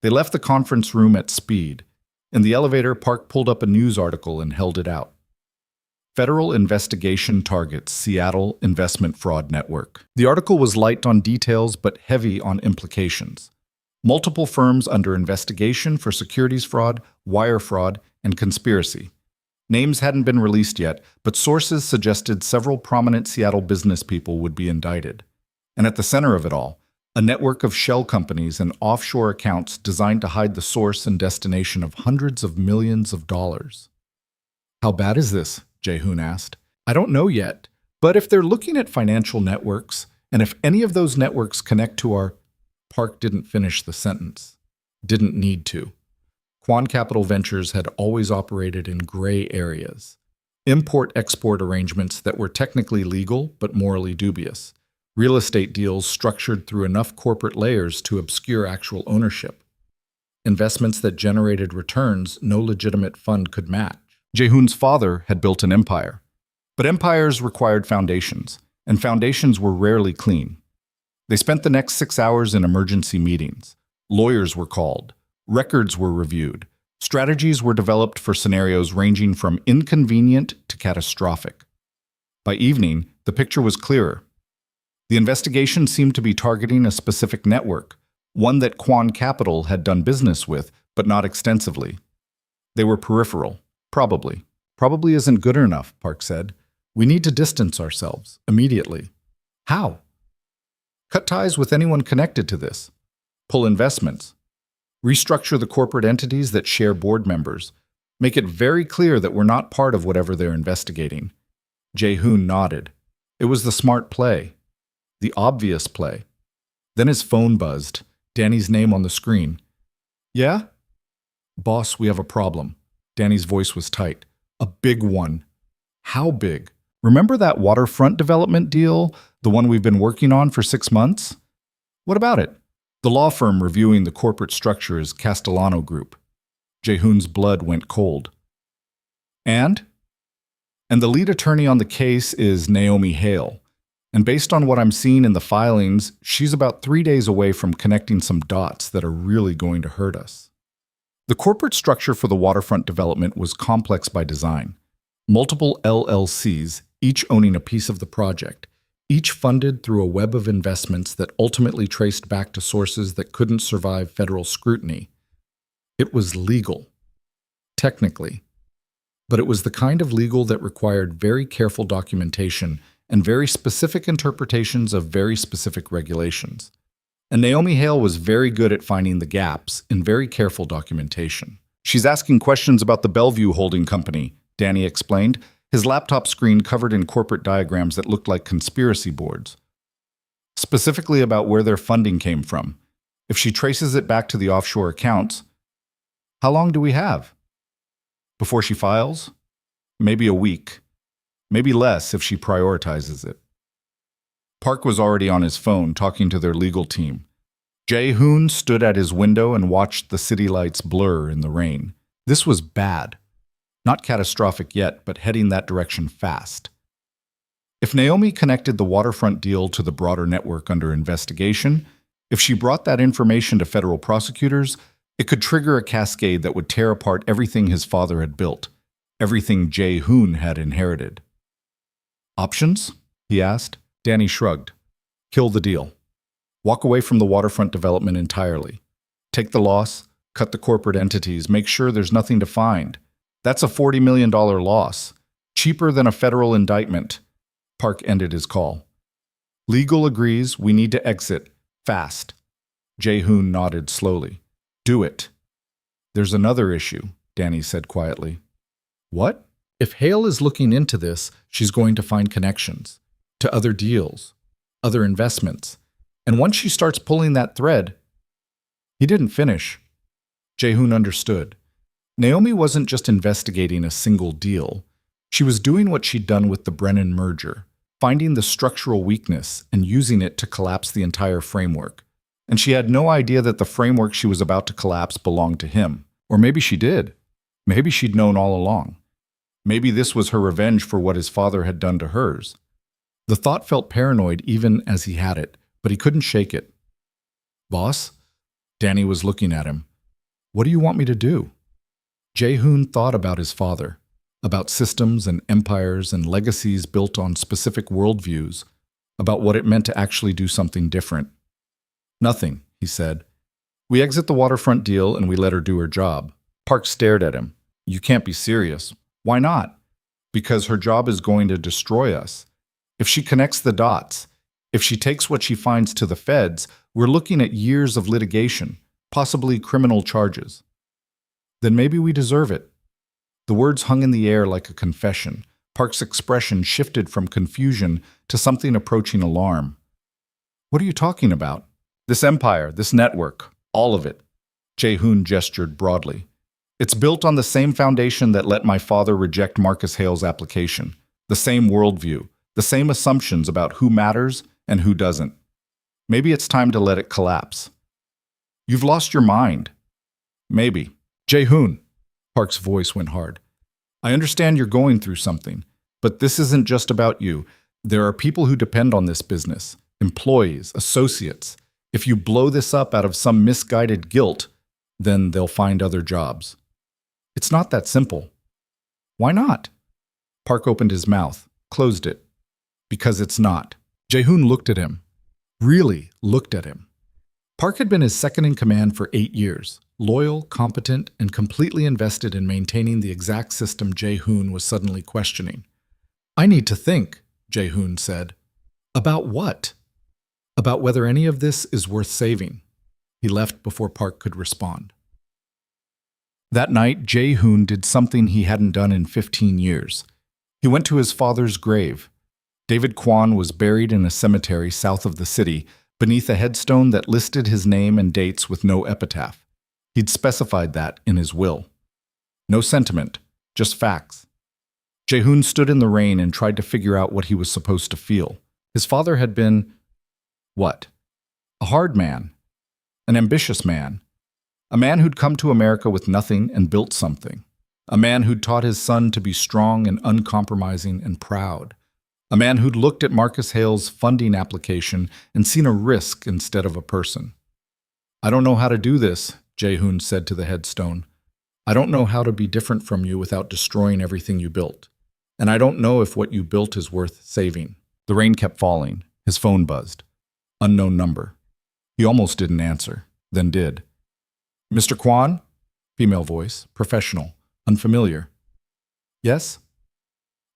They left the conference room at speed. In the elevator, Park pulled up a news article and held it out. Federal investigation targets Seattle investment fraud network. The article was light on details but heavy on implications. Multiple firms under investigation for securities fraud, wire fraud, and conspiracy. Names hadn't been released yet, but sources suggested several prominent Seattle business people would be indicted. And at the center of it all, a network of shell companies and offshore accounts designed to hide the source and destination of hundreds of millions of dollars. How bad is this? Jae-hoon asked. I don't know yet, but if they're looking at financial networks, and if any of those networks connect to our... Park didn't finish the sentence. Didn't need to. Kwon Capital Ventures had always operated in gray areas. Import-export arrangements that were technically legal but morally dubious. Real estate deals structured through enough corporate layers to obscure actual ownership. Investments that generated returns no legitimate fund could match. Jae-hoon's father had built an empire. But empires required foundations, and foundations were rarely clean. They spent the next 6 hours in emergency meetings. Lawyers were called. Records were reviewed. Strategies were developed for scenarios ranging from inconvenient to catastrophic. By evening, the picture was clearer. The investigation seemed to be targeting a specific network, one that Kwon Capital had done business with, but not extensively. They were peripheral. Probably. Probably isn't good enough, Park said. We need to distance ourselves, immediately. How? Cut ties with anyone connected to this. Pull investments. Restructure the corporate entities that share board members. Make it very clear that we're not part of whatever they're investigating. Jae-hoon nodded. It was the smart play. The obvious play. Then his phone buzzed, Danny's name on the screen. Yeah? Boss, we have a problem. Danny's voice was tight. A big one. How big? Remember that waterfront development deal, the one we've been working on for 6 months? What about it? The law firm reviewing the corporate structure is Castellano Group. Jae-hoon's blood went cold. And the lead attorney on the case is Naomi Hale. And based on what I'm seeing in the filings, she's about 3 days away from connecting some dots that are really going to hurt us. The corporate structure for the waterfront development was complex by design. Multiple LLCs, each owning a piece of the project, each funded through a web of investments that ultimately traced back to sources that couldn't survive federal scrutiny. It was legal, technically, but it was the kind of legal that required very careful documentation and very specific interpretations of very specific regulations. And Naomi Hale was very good at finding the gaps in very careful documentation. "She's asking questions about the Bellevue Holding Company," Danny explained, his laptop screen covered in corporate diagrams that looked like conspiracy boards. "Specifically about where their funding came from. If she traces it back to the offshore accounts, how long do we have? Before she files? Maybe a week. Maybe less if she prioritizes it." Park was already on his phone talking to their legal team. Jae-hoon stood at his window and watched the city lights blur in the rain. This was bad. Not catastrophic yet, but heading that direction fast. If Naomi connected the waterfront deal to the broader network under investigation, if she brought that information to federal prosecutors, it could trigger a cascade that would tear apart everything his father had built, everything Jae-hoon had inherited. "Options?" he asked. Danny shrugged. "Kill the deal. Walk away from the waterfront development entirely. Take the loss, cut the corporate entities, make sure there's nothing to find. That's a $40 million loss. Cheaper than a federal indictment." Park ended his call. "Legal agrees we need to exit. Fast." Jae-hoon nodded slowly. "Do it." "There's another issue," Danny said quietly. "What?" "If Hale is looking into this, she's going to find connections to other deals, other investments. And once she starts pulling that thread..." He didn't finish. Jae-hoon understood. Naomi wasn't just investigating a single deal. She was doing what she'd done with the Brennan merger, finding the structural weakness and using it to collapse the entire framework. And she had no idea that the framework she was about to collapse belonged to him. Or maybe she did. Maybe she'd known all along. Maybe this was her revenge for what his father had done to hers. The thought felt paranoid even as he had it, but he couldn't shake it. "Boss?" Danny was looking at him. "What do you want me to do?" Jae-hoon thought about his father, about systems and empires and legacies built on specific worldviews, about what it meant to actually do something different. "Nothing," he said. "We exit the waterfront deal and we let her do her job." Park stared at him. "You can't be serious." "Why not?" "Because her job is going to destroy us. If she connects the dots, if she takes what she finds to the feds, we're looking at years of litigation, possibly criminal charges." "Then maybe we deserve it." The words hung in the air like a confession. Park's expression shifted from confusion to something approaching alarm. "What are you talking about?" "This empire, this network, all of it." Jae-hoon gestured broadly. "It's built on the same foundation that let my father reject Marcus Hale's application, the same worldview, the same assumptions about who matters and who doesn't. Maybe it's time to let it collapse." "You've lost your mind." "Maybe." "Jae-hoon," Park's voice went hard. "I understand you're going through something, but this isn't just about you. There are people who depend on this business, employees, associates. If you blow this up out of some misguided guilt, then they'll find other jobs." "It's not that simple." "Why not?" Park opened his mouth, closed it. "Because it's not." Jae-hoon looked at him. Really looked at him. Park had been his second-in-command for 8 years, loyal, competent, and completely invested in maintaining the exact system Jae-hoon was suddenly questioning. "I need to think," Jae-hoon said. "About what?" "About whether any of this is worth saving." He left before Park could respond. That night, Jae-hoon did something he hadn't done in 15 years. He went to his father's grave. David Kwan was buried in a cemetery south of the city, beneath a headstone that listed his name and dates with no epitaph. He'd specified that in his will. No sentiment, just facts. Jae-hoon stood in the rain and tried to figure out what he was supposed to feel. His father had been... what? A hard man. An ambitious man. A man who'd come to America with nothing and built something. A man who'd taught his son to be strong and uncompromising and proud. A man who'd looked at Marcus Hale's funding application and seen a risk instead of a person. "I don't know how to do this," Jae-hoon said to the headstone. I don't know how to be different from you without destroying everything you built. And I don't know if what you built is worth saving. The rain kept falling. His phone buzzed. Unknown number. He almost didn't answer, then did. Mr. Kwan? Female voice, professional, unfamiliar. Yes?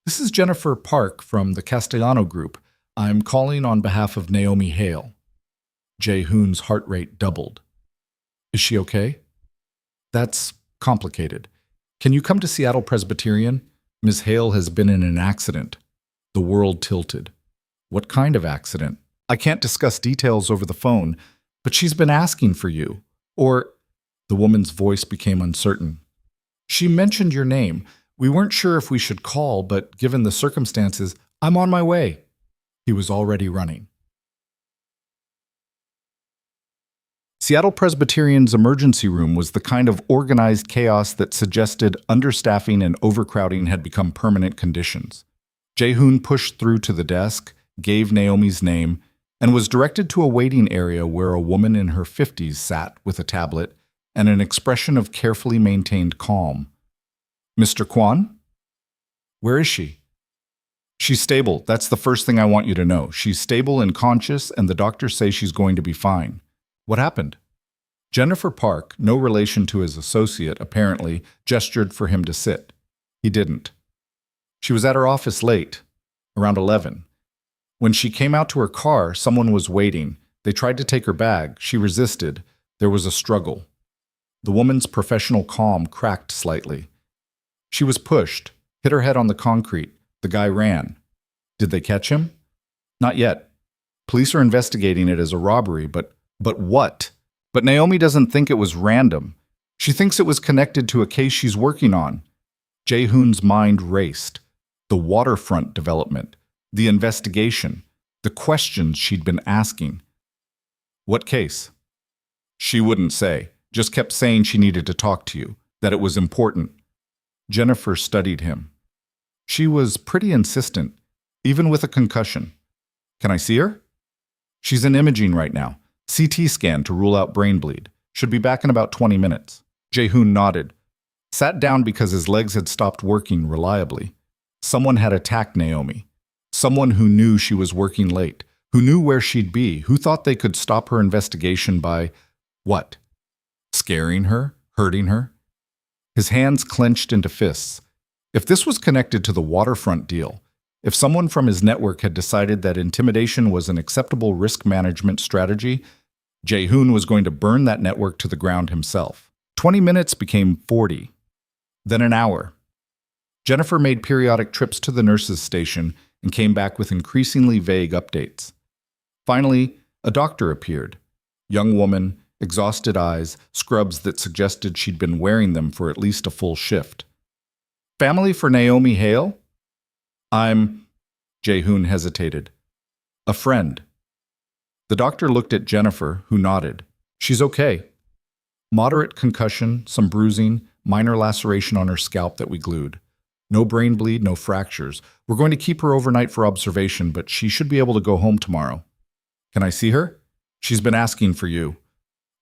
This is Jennifer Park from the Castellano Group. I'm calling on behalf of Naomi Hale. Jae-hoon's heart rate doubled. Is she okay? That's complicated. Can you come to Seattle Presbyterian? Ms. Hale has been in an accident. The world tilted. What kind of accident? I can't discuss details over the phone, but she's been asking for you. Or, the woman's voice became uncertain. She mentioned your name. We weren't sure if we should call, but given the circumstances, I'm on my way. He was already running. Seattle Presbyterian's emergency room was the kind of organized chaos that suggested understaffing and overcrowding had become permanent conditions. Jae-hoon pushed through to the desk, gave Naomi's name, and was directed to a waiting area where a woman in her 50s sat with a tablet and an expression of carefully maintained calm. Mr. Kwan? Where is she? She's stable. That's the first thing I want you to know. She's stable and conscious, and the doctors say she's going to be fine. What happened? Jennifer Park, no relation to his associate, apparently, gestured for him to sit. He didn't. She was at her office late, around 11. When she came out to her car, someone was waiting. They tried to take her bag. She resisted. There was a struggle. The woman's professional calm cracked slightly. She was pushed, hit her head on the concrete. The guy ran. Did they catch him? Not yet. Police are investigating it as a robbery, but what? But Naomi doesn't think it was random. She thinks it was connected to a case she's working on. Jae-hoon's mind raced. The waterfront development, the investigation, the questions she'd been asking. What case? She wouldn't say, just kept saying she needed to talk to you, that it was important. Jennifer studied him. She was pretty insistent, even with a concussion. Can I see her? She's in imaging right now. CT scan to rule out brain bleed. Should be back in about 20 minutes. Jae-hoon nodded. Sat down because his legs had stopped working reliably. Someone had attacked Naomi. Someone who knew she was working late, who knew where she'd be, who thought they could stop her investigation by, what? Scaring her? Hurting her? His hands clenched into fists. If this was connected to the waterfront deal, if someone from his network had decided that intimidation was an acceptable risk management strategy, Jae-hoon was going to burn that network to the ground himself. 20 minutes became 40, then an hour. Jennifer made periodic trips to the nurses' station and came back with increasingly vague updates. Finally, a doctor appeared. Young woman, exhausted eyes, scrubs that suggested she'd been wearing them for at least a full shift. Family for Naomi Hale? Jae-hoon hesitated. A friend. The doctor looked at Jennifer, who nodded. She's okay. Moderate concussion, some bruising, minor laceration on her scalp that we glued. No brain bleed, no fractures. We're going to keep her overnight for observation, but she should be able to go home tomorrow. Can I see her? She's been asking for you.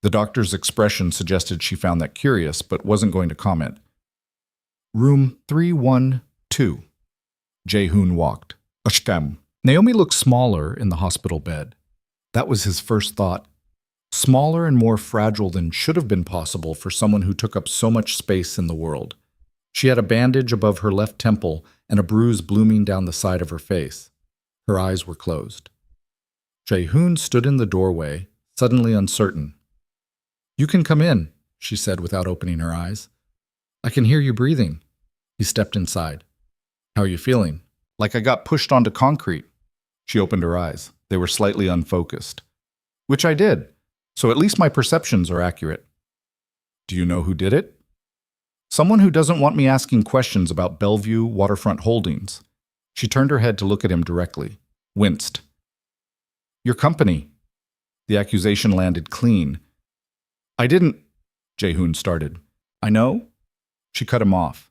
The doctor's expression suggested she found that curious, but wasn't going to comment. Room 312. Jae-hoon walked. Ashtam. Naomi looked smaller in the hospital bed. That was his first thought. Smaller and more fragile than should have been possible for someone who took up so much space in the world. She had a bandage above her left temple and a bruise blooming down the side of her face. Her eyes were closed. Jae-hoon stood in the doorway, suddenly uncertain. You can come in, she said without opening her eyes. I can hear you breathing. He stepped inside. How are you feeling? Like I got pushed onto concrete. She opened her eyes. They were slightly unfocused. Which I did, so at least my perceptions are accurate. Do you know who did it? Someone who doesn't want me asking questions about Bellevue Waterfront Holdings. She turned her head to look at him directly, winced. Your company. The accusation landed clean. I didn't, Jae-hoon started. I know? She cut him off.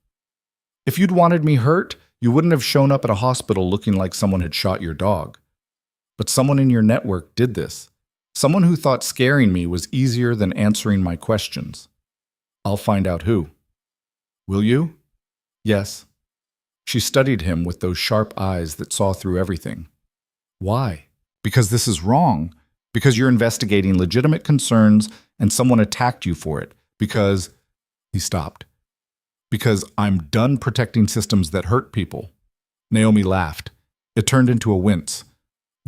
If you'd wanted me hurt, you wouldn't have shown up at a hospital looking like someone had shot your dog. But someone in your network did this. Someone who thought scaring me was easier than answering my questions. I'll find out who. Will you? Yes. She studied him with those sharp eyes that saw through everything. Why? Because this is wrong. Because you're investigating legitimate concerns and someone attacked you for it. Because… He stopped. Because I'm done protecting systems that hurt people. Naomi laughed. It turned into a wince.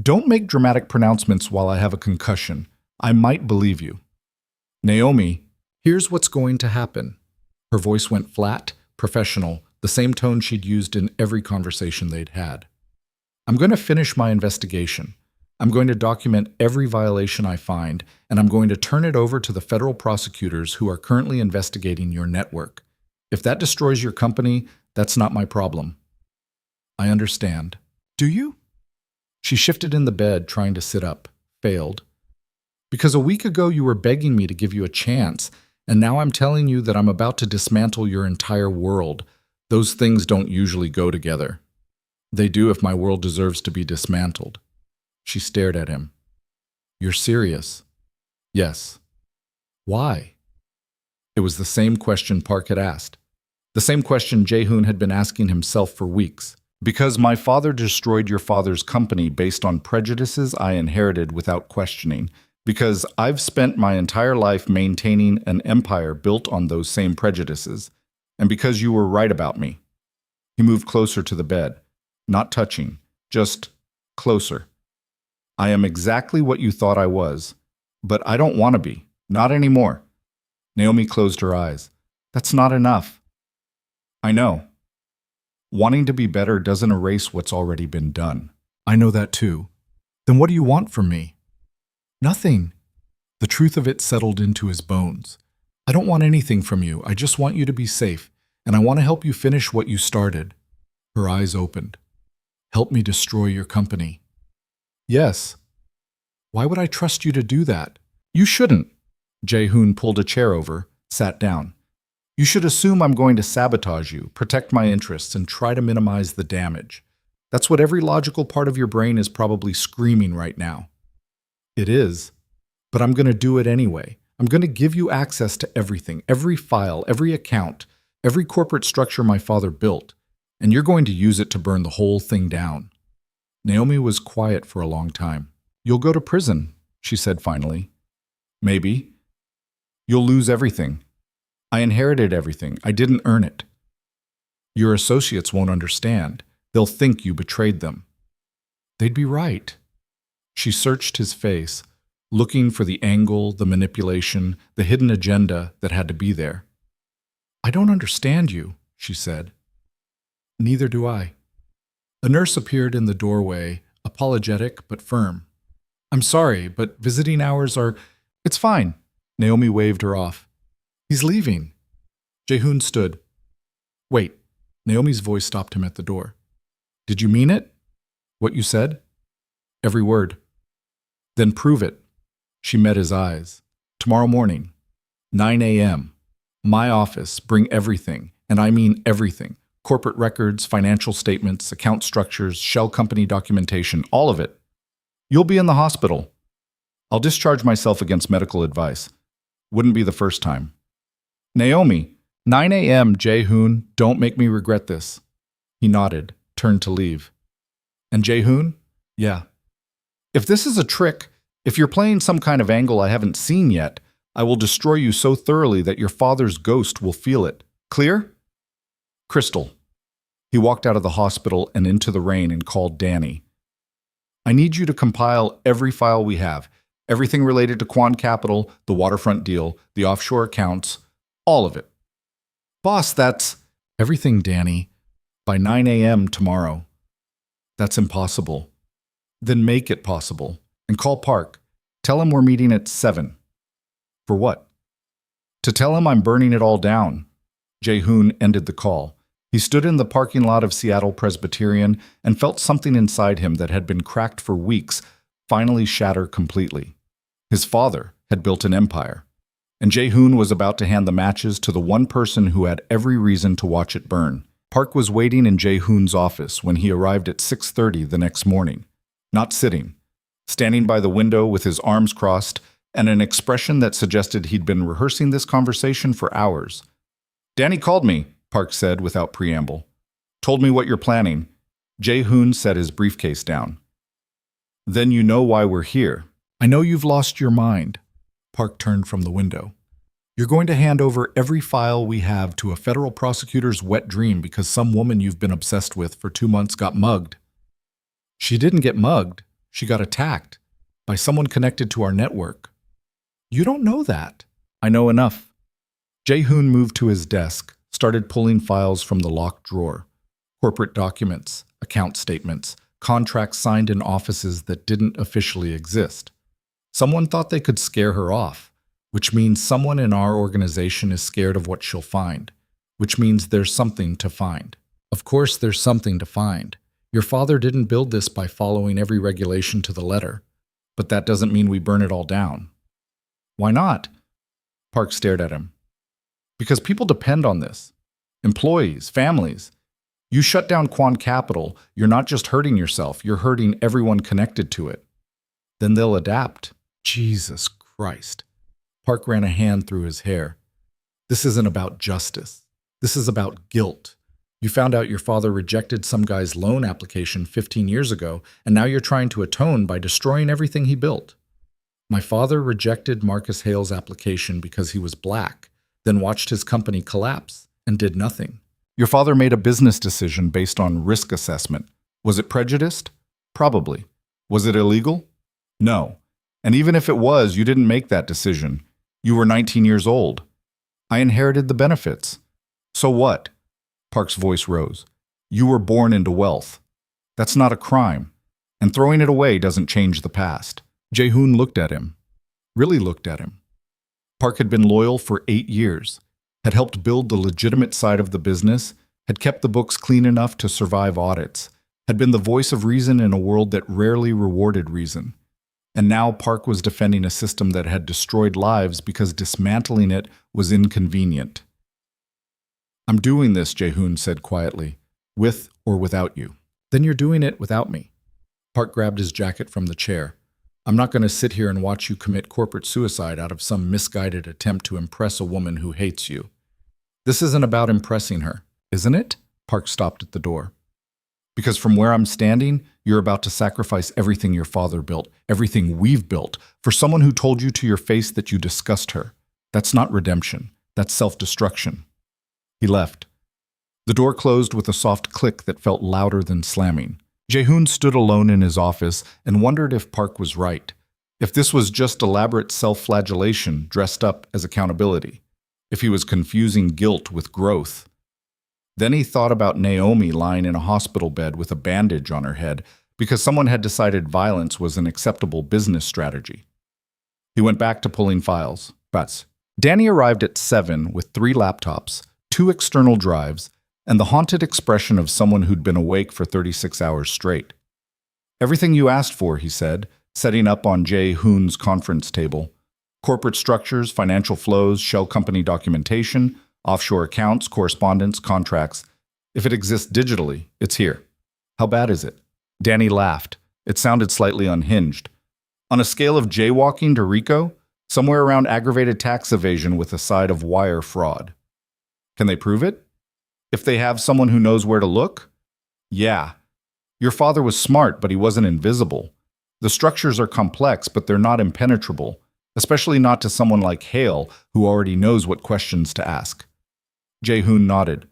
Don't make dramatic pronouncements while I have a concussion. I might believe you. Naomi, here's what's going to happen. Her voice went flat, professional, the same tone she'd used in every conversation they'd had. I'm going to finish my investigation. I'm going to document every violation I find, and I'm going to turn it over to the federal prosecutors who are currently investigating your network. If that destroys your company, that's not my problem. I understand. Do you? She shifted in the bed, trying to sit up. Failed. Because a week ago you were begging me to give you a chance, and now I'm telling you that I'm about to dismantle your entire world. Those things don't usually go together. They do if my world deserves to be dismantled. She stared at him. You're serious? Yes. Why? It was the same question Park had asked. The same question Jae-hoon had been asking himself for weeks. Because my father destroyed your father's company based on prejudices I inherited without questioning. Because I've spent my entire life maintaining an empire built on those same prejudices. And because you were right about me. He moved closer to the bed. Not touching, just closer. I am exactly what you thought I was. But I don't want to be. Not anymore. Naomi closed her eyes. That's not enough. I know. Wanting to be better doesn't erase what's already been done. I know that too. Then what do you want from me? Nothing. The truth of it settled into his bones. I don't want anything from you. I just want you to be safe, and I want to help you finish what you started. Her eyes opened. Help me destroy your company. Yes. Why would I trust you to do that? You shouldn't. Jae-hoon pulled a chair over, sat down. You should assume I'm going to sabotage you, protect my interests, and try to minimize the damage. That's what every logical part of your brain is probably screaming right now. It is. But I'm going to do it anyway. I'm going to give you access to everything, every file, every account, every corporate structure my father built, and you're going to use it to burn the whole thing down. Naomi was quiet for a long time. You'll go to prison, she said finally. Maybe. You'll lose everything. I inherited everything. I didn't earn it. Your associates won't understand. They'll think you betrayed them. They'd be right. She searched his face, looking for the angle, the manipulation, the hidden agenda that had to be there. I don't understand you, she said. Neither do I. A nurse appeared in the doorway, apologetic but firm. I'm sorry, but visiting hours are… It's fine. Naomi waved her off. He's leaving. Jae-hoon stood. Wait. Naomi's voice stopped him at the door. Did you mean it? What you said? Every word. Then prove it. She met his eyes. Tomorrow morning, 9 a.m. My office, bring everything, and I mean everything. Corporate records, financial statements, account structures, shell company documentation, all of it. You'll be in the hospital. I'll discharge myself against medical advice. Wouldn't be the first time. Naomi, 9 a.m., Jae-hoon, don't make me regret this. He nodded, turned to leave. And Jae-hoon? Yeah. If this is a trick, if you're playing some kind of angle I haven't seen yet, I will destroy you so thoroughly that your father's ghost will feel it. Clear? Crystal. He walked out of the hospital and into the rain and called Danny. I need you to compile every file we have, everything related to Quan Capital, the waterfront deal, the offshore accounts, all of it. Boss, that's… Everything, Danny. By 9 a.m. tomorrow. That's impossible. Then make it possible. And call Park. Tell him we're meeting at 7. For what? To tell him I'm burning it all down. Jae-hoon ended the call. He stood in the parking lot of Seattle Presbyterian and felt something inside him that had been cracked for weeks finally shatter completely. His father had built an empire, and Jae-hoon was about to hand the matches to the one person who had every reason to watch it burn. Park was waiting in Jae-hoon's office when he arrived at 6:30 the next morning, not sitting, standing by the window with his arms crossed and an expression that suggested he'd been rehearsing this conversation for hours. Danny called me, Park said without preamble. Told me what you're planning. Jae-hoon set his briefcase down. Then you know why we're here. I know you've lost your mind. Park turned from the window. You're going to hand over every file we have to a federal prosecutor's wet dream because some woman you've been obsessed with for 2 months got mugged. She didn't get mugged. She got attacked by someone connected to our network. You don't know that. I know enough. Jae-hoon moved to his desk, started pulling files from the locked drawer. Corporate documents, account statements, contracts signed in offices that didn't officially exist. Someone thought they could scare her off, which means someone in our organization is scared of what she'll find, which means there's something to find. Of course, there's something to find. Your father didn't build this by following every regulation to the letter, but that doesn't mean we burn it all down. Why not? Park stared at him. Because people depend on this. Employees, families. You shut down Quan Capital, you're not just hurting yourself, you're hurting everyone connected to it. Then they'll adapt. Jesus Christ. Park ran a hand through his hair. This isn't about justice. This is about guilt. You found out your father rejected some guy's loan application 15 years ago, and now you're trying to atone by destroying everything he built. My father rejected Marcus Hale's application because he was black, then watched his company collapse and did nothing. Your father made a business decision based on risk assessment. Was it prejudiced? Probably. Was it illegal? No. And even if it was, you didn't make that decision. You were 19 years old. I inherited the benefits. So what? Park's voice rose. You were born into wealth. That's not a crime. And throwing it away doesn't change the past. Jae-hoon looked at him. Really looked at him. Park had been loyal for 8 years, had helped build the legitimate side of the business, had kept the books clean enough to survive audits, had been the voice of reason in a world that rarely rewarded reason. And now Park was defending a system that had destroyed lives because dismantling it was inconvenient. I'm doing this, Jae-hoon said quietly, with or without you. Then you're doing it without me. Park grabbed his jacket from the chair. I'm not going to sit here and watch you commit corporate suicide out of some misguided attempt to impress a woman who hates you. This isn't about impressing her, isn't it? Park stopped at the door. Because from where I'm standing, you're about to sacrifice everything your father built, everything we've built, for someone who told you to your face that you discussed her. That's not redemption. That's self-destruction. He left. The door closed with a soft click that felt louder than slamming. Jae-hoon stood alone in his office and wondered if Park was right, if this was just elaborate self-flagellation dressed up as accountability, if he was confusing guilt with growth. Then he thought about Naomi lying in a hospital bed with a bandage on her head because someone had decided violence was an acceptable business strategy. He went back to pulling files. Danny arrived at 7 with 3 laptops, 2 external drives, and the haunted expression of someone who'd been awake for 36 hours straight. Everything you asked for, he said, setting up on Jae-hoon's conference table. Corporate structures, financial flows, shell company documentation, offshore accounts, correspondence, contracts. If it exists digitally, it's here. How bad is it? Danny laughed. It sounded slightly unhinged. On a scale of jaywalking to RICO, somewhere around aggravated tax evasion with a side of wire fraud. Can they prove it? If they have someone who knows where to look? Yeah. Your father was smart, but he wasn't invisible. The structures are complex, but they're not impenetrable, especially not to someone like Hale, who already knows what questions to ask. Jae-hoon nodded.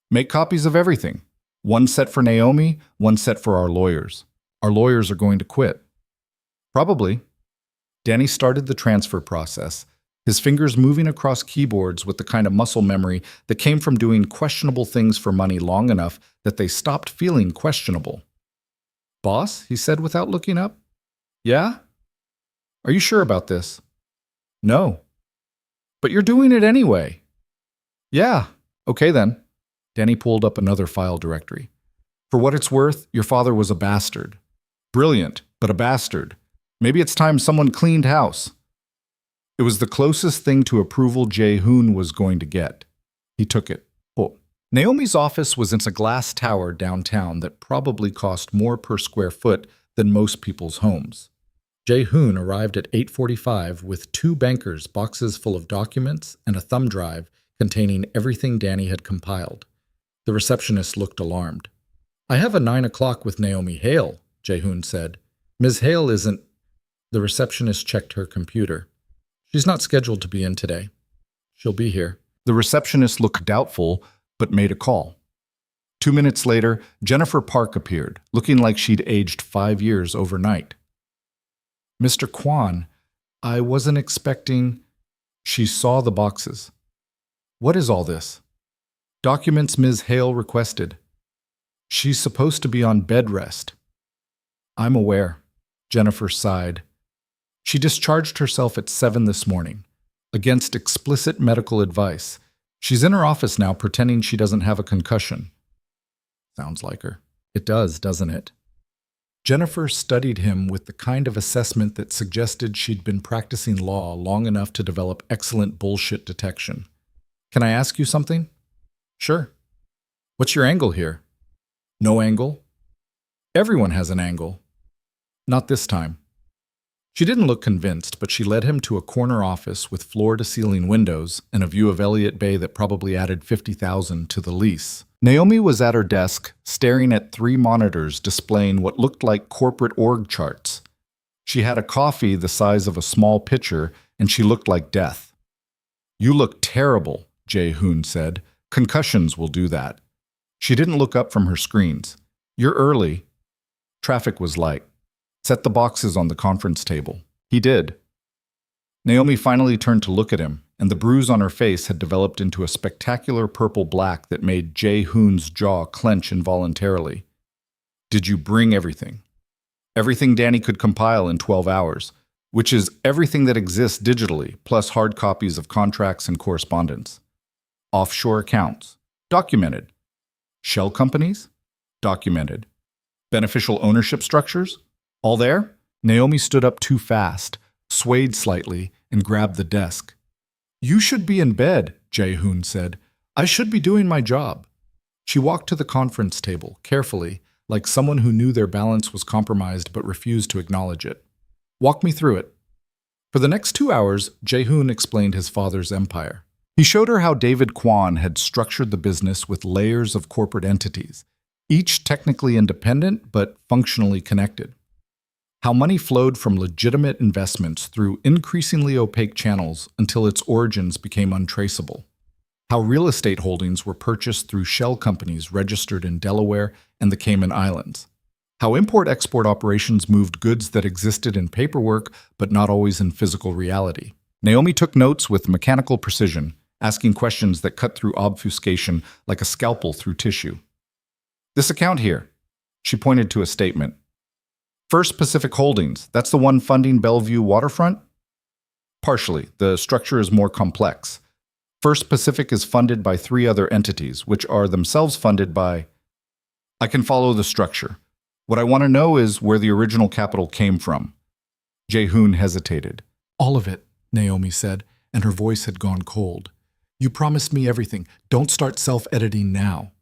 Make copies of everything. 1 set for Naomi, 1 set for our lawyers. Our lawyers are going to quit. Probably. Danny started the transfer process, his fingers moving across keyboards with the kind of muscle memory that came from doing questionable things for money long enough that they stopped feeling questionable. Boss, he said without looking up. Yeah? Are you sure about this? No. But you're doing it anyway. Yeah. Okay then. Danny pulled up another file directory. For what it's worth, your father was a bastard. Brilliant, but a bastard. Maybe it's time someone cleaned house. It was the closest thing to approval Jae-hoon was going to get. He took it. Oh. Naomi's office was in a glass tower downtown that probably cost more per square foot than most people's homes. Jae-hoon arrived at 8:45 with 2 bankers' boxes full of documents and a thumb drive containing everything Danny had compiled. The receptionist looked alarmed. "I have a 9 o'clock with Naomi Hale," Jae-hoon said. "Ms. Hale isn't—" The receptionist checked her computer. "She's not scheduled to be in today. She'll be here." The receptionist looked doubtful, but made a call. 2 minutes later, Jennifer Park appeared, looking like she'd aged 5 years overnight. "Mr. Kwan, I wasn't expecting—" She saw the boxes. "What is all this?" "Documents Ms. Hale requested. She's supposed to be on bed rest." "I'm aware," Jennifer sighed. "She discharged herself at 7 this morning, against explicit medical advice. She's in her office now pretending she doesn't have a concussion." "Sounds like her." "It does, doesn't it?" Jennifer studied him with the kind of assessment that suggested she'd been practicing law long enough to develop excellent bullshit detection. "Can I ask you something?" "Sure." "What's your angle here?" "No angle." "Everyone has an angle." "Not this time." She didn't look convinced, but she led him to a corner office with floor-to-ceiling windows and a view of Elliott Bay that probably added $50,000 to the lease. Naomi was at her desk, staring at 3 monitors displaying what looked like corporate org charts. She had a coffee the size of a small pitcher, and she looked like death. "You look terrible," Jae-hoon said. "Concussions will do that." She didn't look up from her screens. "You're early." Traffic was light. "Set the boxes on the conference table." He did. Naomi finally turned to look at him, and the bruise on her face had developed into a spectacular purple black that made Jae-hoon's jaw clench involuntarily. "Did you bring everything?" "Everything Danny could compile in 12 hours, which is everything that exists digitally, plus hard copies of contracts and correspondence. Offshore accounts. Documented. Shell companies? Documented. Beneficial ownership structures? All there?" Naomi stood up too fast, swayed slightly, and grabbed the desk. "You should be in bed," Jae-hoon said. "I should be doing my job." She walked to the conference table, carefully, like someone who knew their balance was compromised but refused to acknowledge it. "Walk me through it." For the next 2 hours, Jae-hoon explained his father's empire. He showed her how David Kwan had structured the business with layers of corporate entities, each technically independent but functionally connected. How money flowed from legitimate investments through increasingly opaque channels until its origins became untraceable. How real estate holdings were purchased through shell companies registered in Delaware and the Cayman Islands. How import-export operations moved goods that existed in paperwork but not always in physical reality. Naomi took notes with mechanical precision, asking questions that cut through obfuscation like a scalpel through tissue. "This account here," she pointed to a statement. "First Pacific Holdings, that's the one funding Bellevue Waterfront?" "Partially. The structure is more complex. First Pacific is funded by 3 other entities, which are themselves funded by—" "I can follow the structure. What I want to know is where the original capital came from." Jae-hoon hesitated. "All of it," Naomi said, and her voice had gone cold. "You promised me everything. Don't start self-editing now."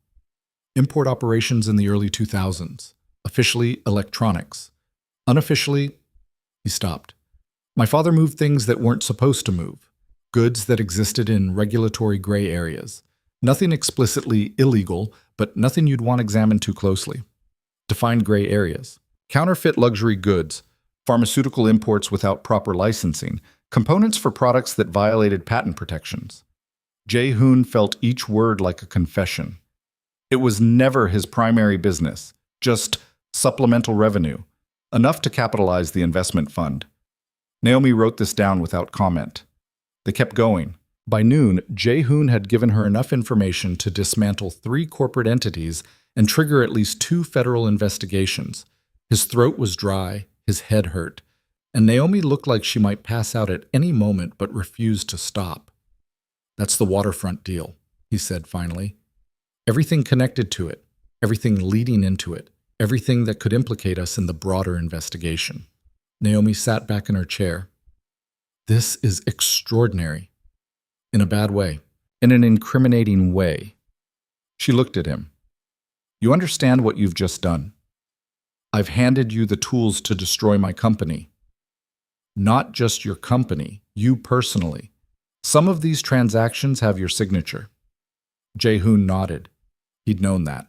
"Import operations in the early 2000s. Officially, electronics. Unofficially," he stopped. "My father moved things that weren't supposed to move. Goods that existed in regulatory gray areas. Nothing explicitly illegal, but nothing you'd want examined too closely. Define gray areas. Counterfeit luxury goods, pharmaceutical imports without proper licensing, components for products that violated patent protections." Jae-hoon felt each word like a confession. It was never his primary business, just supplemental revenue, enough to capitalize the investment fund. Naomi wrote this down without comment. They kept going. By noon, Jae-hoon had given her enough information to dismantle 3 corporate entities and trigger at least 2 federal investigations. His throat was dry, his head hurt, and Naomi looked like she might pass out at any moment but refused to stop. "That's the waterfront deal," he said finally. "Everything connected to it, everything leading into it, everything that could implicate us in the broader investigation." Naomi sat back in her chair. "This is extraordinary." In a bad way. In an incriminating way. She looked at him. "You understand what you've just done? I've handed you the tools to destroy my company. Not just your company, you personally. Some of these transactions have your signature. Jae-hoon nodded. He'd known that.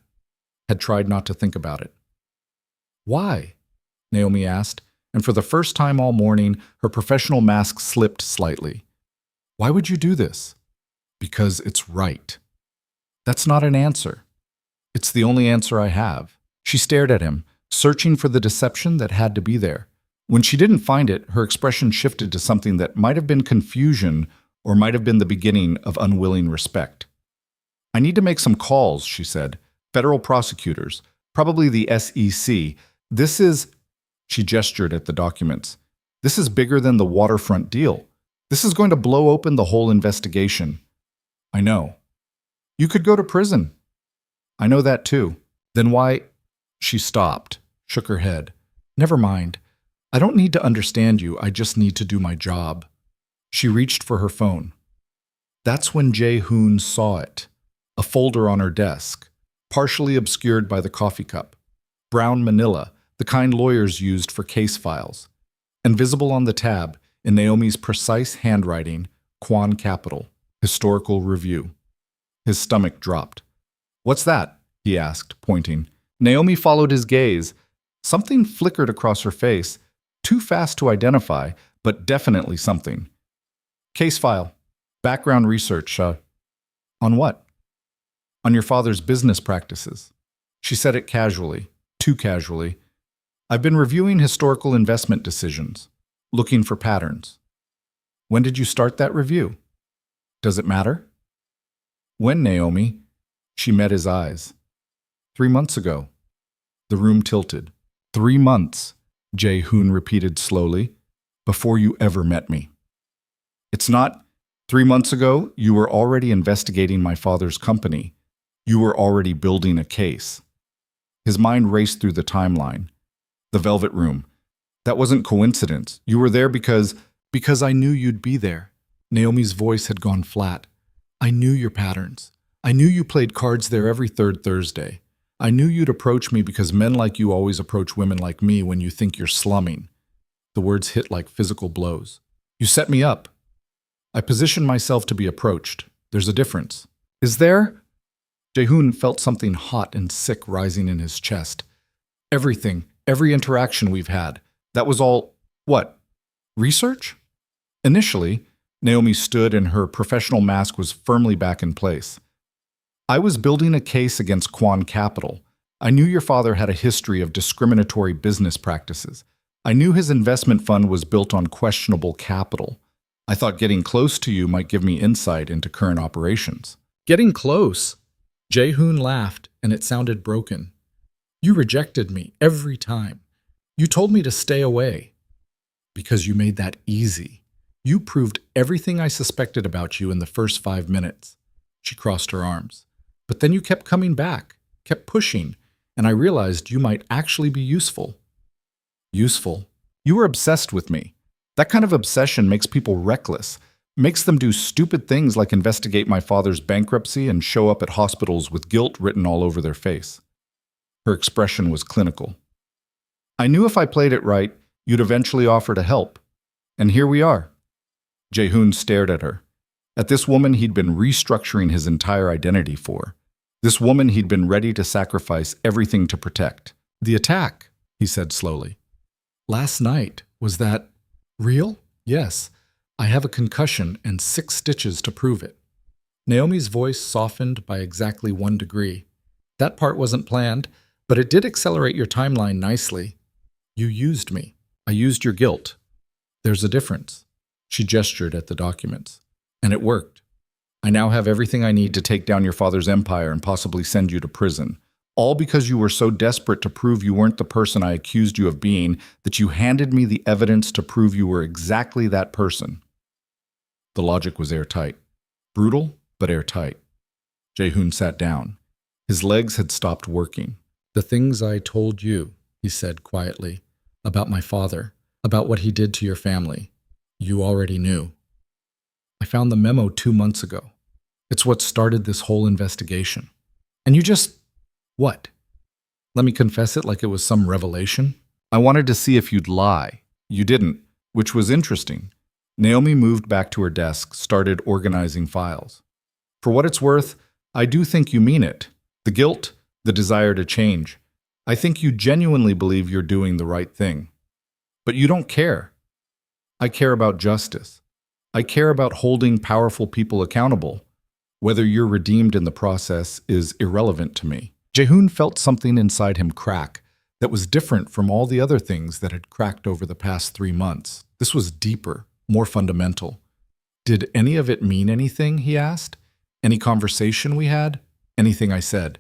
Had tried not to think about it. Why? Naomi asked, and for the first time all morning, her professional mask slipped slightly. Why would you do this? Because it's right. That's not an answer. It's the only answer I have. She stared at him, searching for the deception that had to be there. When she didn't find it, her expression shifted to something that might have been confusion or might have been the beginning of unwilling respect. I need to make some calls, she said. Federal prosecutors, probably the SEC. This is, she gestured at the documents. This is bigger than the waterfront deal. This is going to blow open the whole investigation. I know. You could go to prison. I know that too. Then why? She stopped, shook her head. Never mind. I don't need to understand you. I just need to do my job. She reached for her phone. That's when Jae-hoon saw it. A folder on her desk, partially obscured by the coffee cup. Brown manila, the kind lawyers used for case files. And visible on the tab, in Naomi's precise handwriting, Kwon Capital, Historical Review. His stomach dropped. What's that? He asked, pointing. Naomi followed his gaze. Something flickered across her face, too fast to identify, but definitely something. Case file. Background research. On what? On your father's business practices. She said it casually, too casually. I've been reviewing historical investment decisions, looking for patterns. When did you start that review? Does it matter? When, Naomi? She met his eyes. 3 months ago. The room tilted. 3 months, Jae-hoon repeated slowly, before you ever met me. It's not 3 months ago, you were already investigating my father's company. You were already building a case. His mind raced through the timeline. The velvet room. That wasn't coincidence. You were there because I knew you'd be there. Naomi's voice had gone flat. I knew your patterns. I knew you played cards there every third Thursday. I knew you'd approach me because men like you always approach women like me when you think you're slumming. The words hit like physical blows. You set me up. I positioned myself to be approached. There's a difference. Is there? Jae-hoon felt something hot and sick rising in his chest. Everything, every interaction we've had, that was all, what? Research? Initially, Naomi stood and her professional mask was firmly back in place. I was building a case against Kwon Capital. I knew your father had a history of discriminatory business practices. I knew his investment fund was built on questionable capital. I thought getting close to you might give me insight into current operations. Getting close? Jae-hoon laughed, and it sounded broken. You rejected me every time. You told me to stay away. Because you made that easy. You proved everything I suspected about you in the first 5 minutes. She crossed her arms. But then you kept coming back, kept pushing, and I realized you might actually be useful. Useful? You were obsessed with me. That kind of obsession makes people reckless, makes them do stupid things like investigate my father's bankruptcy and show up at hospitals with guilt written all over their face. Her expression was clinical. I knew if I played it right, you'd eventually offer to help. And here we are. Jae-hoon stared at her. At this woman he'd been restructuring his entire identity for. This woman he'd been ready to sacrifice everything to protect. The attack, he said slowly. Last night, was that real? Yes. I have a concussion and 6 stitches to prove it. Naomi's voice softened by exactly 1 degree. That part wasn't planned, but it did accelerate your timeline nicely. You used me. I used your guilt. There's a difference. She gestured at the documents. And it worked. I now have everything I need to take down your father's empire and possibly send you to prison. All because you were so desperate to prove you weren't the person I accused you of being that you handed me the evidence to prove you were exactly that person. The logic was airtight. Brutal, but airtight. Jae-hoon sat down. His legs had stopped working. The things I told you, he said quietly, about my father, about what he did to your family, you already knew. I found the memo 2 months ago. It's what started this whole investigation. And you just... what? Let me confess it like it was some revelation. I wanted to see if you'd lie. You didn't, which was interesting. Naomi moved back to her desk, started organizing files. For what it's worth, I do think you mean it. The guilt, the desire to change. I think you genuinely believe you're doing the right thing. But you don't care. I care about justice. I care about holding powerful people accountable. Whether you're redeemed in the process is irrelevant to me. Jaehoon felt something inside him crack that was different from all the other things that had cracked over the past 3 months. This was deeper, more fundamental. Did any of it mean anything, he asked? Any conversation we had? Anything I said?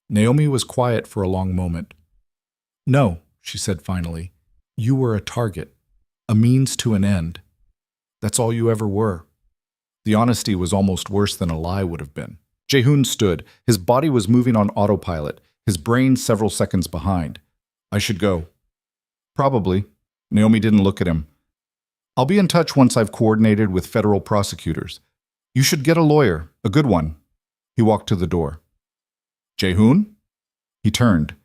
Naomi was quiet for a long moment. No, she said finally. You were a target, a means to an end. That's all you ever were. The honesty was almost worse than a lie would have been. Jaehoon stood. His body was moving on autopilot, his brain several seconds behind. I should go. Probably. Naomi didn't look at him. I'll be in touch once I've coordinated with federal prosecutors. You should get a lawyer, a good one. He walked to the door. Jaehoon? He turned.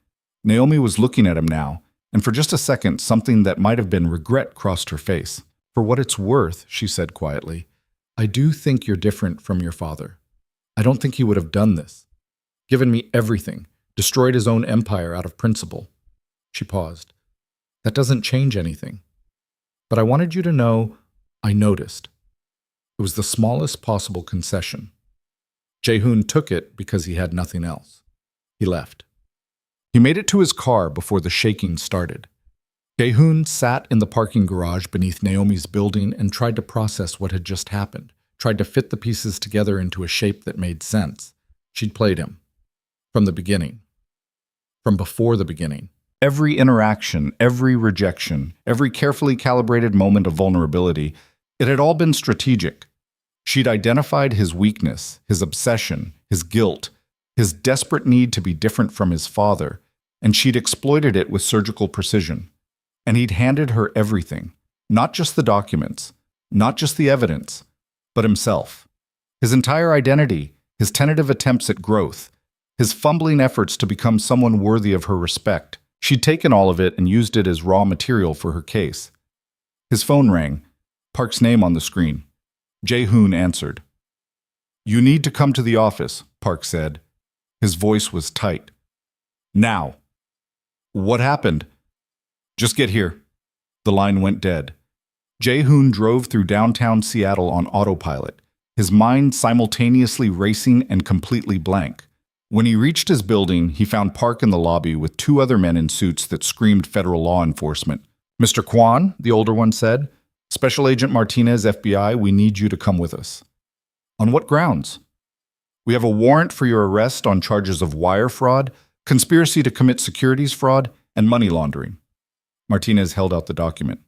Naomi was looking at him now, and for just a second, something that might have been regret crossed her face. For what it's worth, she said quietly, I do think you're different from your father. I don't think he would have done this. Given me everything, destroyed his own empire out of principle. She paused. That doesn't change anything. But I wanted you to know I noticed. It was the smallest possible concession. Jaehoon took it because he had nothing else. He left. He made it to his car before the shaking started. Jaehoon sat in the parking garage beneath Naomi's building and tried to process what had just happened, tried to fit the pieces together into a shape that made sense. She'd played him. From the beginning. From before the beginning. Every interaction, every rejection, every carefully calibrated moment of vulnerability, it had all been strategic. She'd identified his weakness, his obsession, his guilt, his desperate need to be different from his father, and she'd exploited it with surgical precision. And he'd handed her everything, not just the documents, not just the evidence, but himself. His entire identity, his tentative attempts at growth, his fumbling efforts to become someone worthy of her respect. She'd taken all of it and used it as raw material for her case. His phone rang, Park's name on the screen. Jaehoon answered. You need to come to the office, Park said. His voice was tight. Now. What happened? Just get here. The line went dead. Jaehoon drove through downtown Seattle on autopilot, his mind simultaneously racing and completely blank. When he reached his building, he found Park in the lobby with 2 other men in suits that screamed federal law enforcement. Mr. Kwan, the older one said, Special Agent Martinez, FBI, we need you to come with us. On what grounds? We have a warrant for your arrest on charges of wire fraud, conspiracy to commit securities fraud, and money laundering. Martinez held out the document.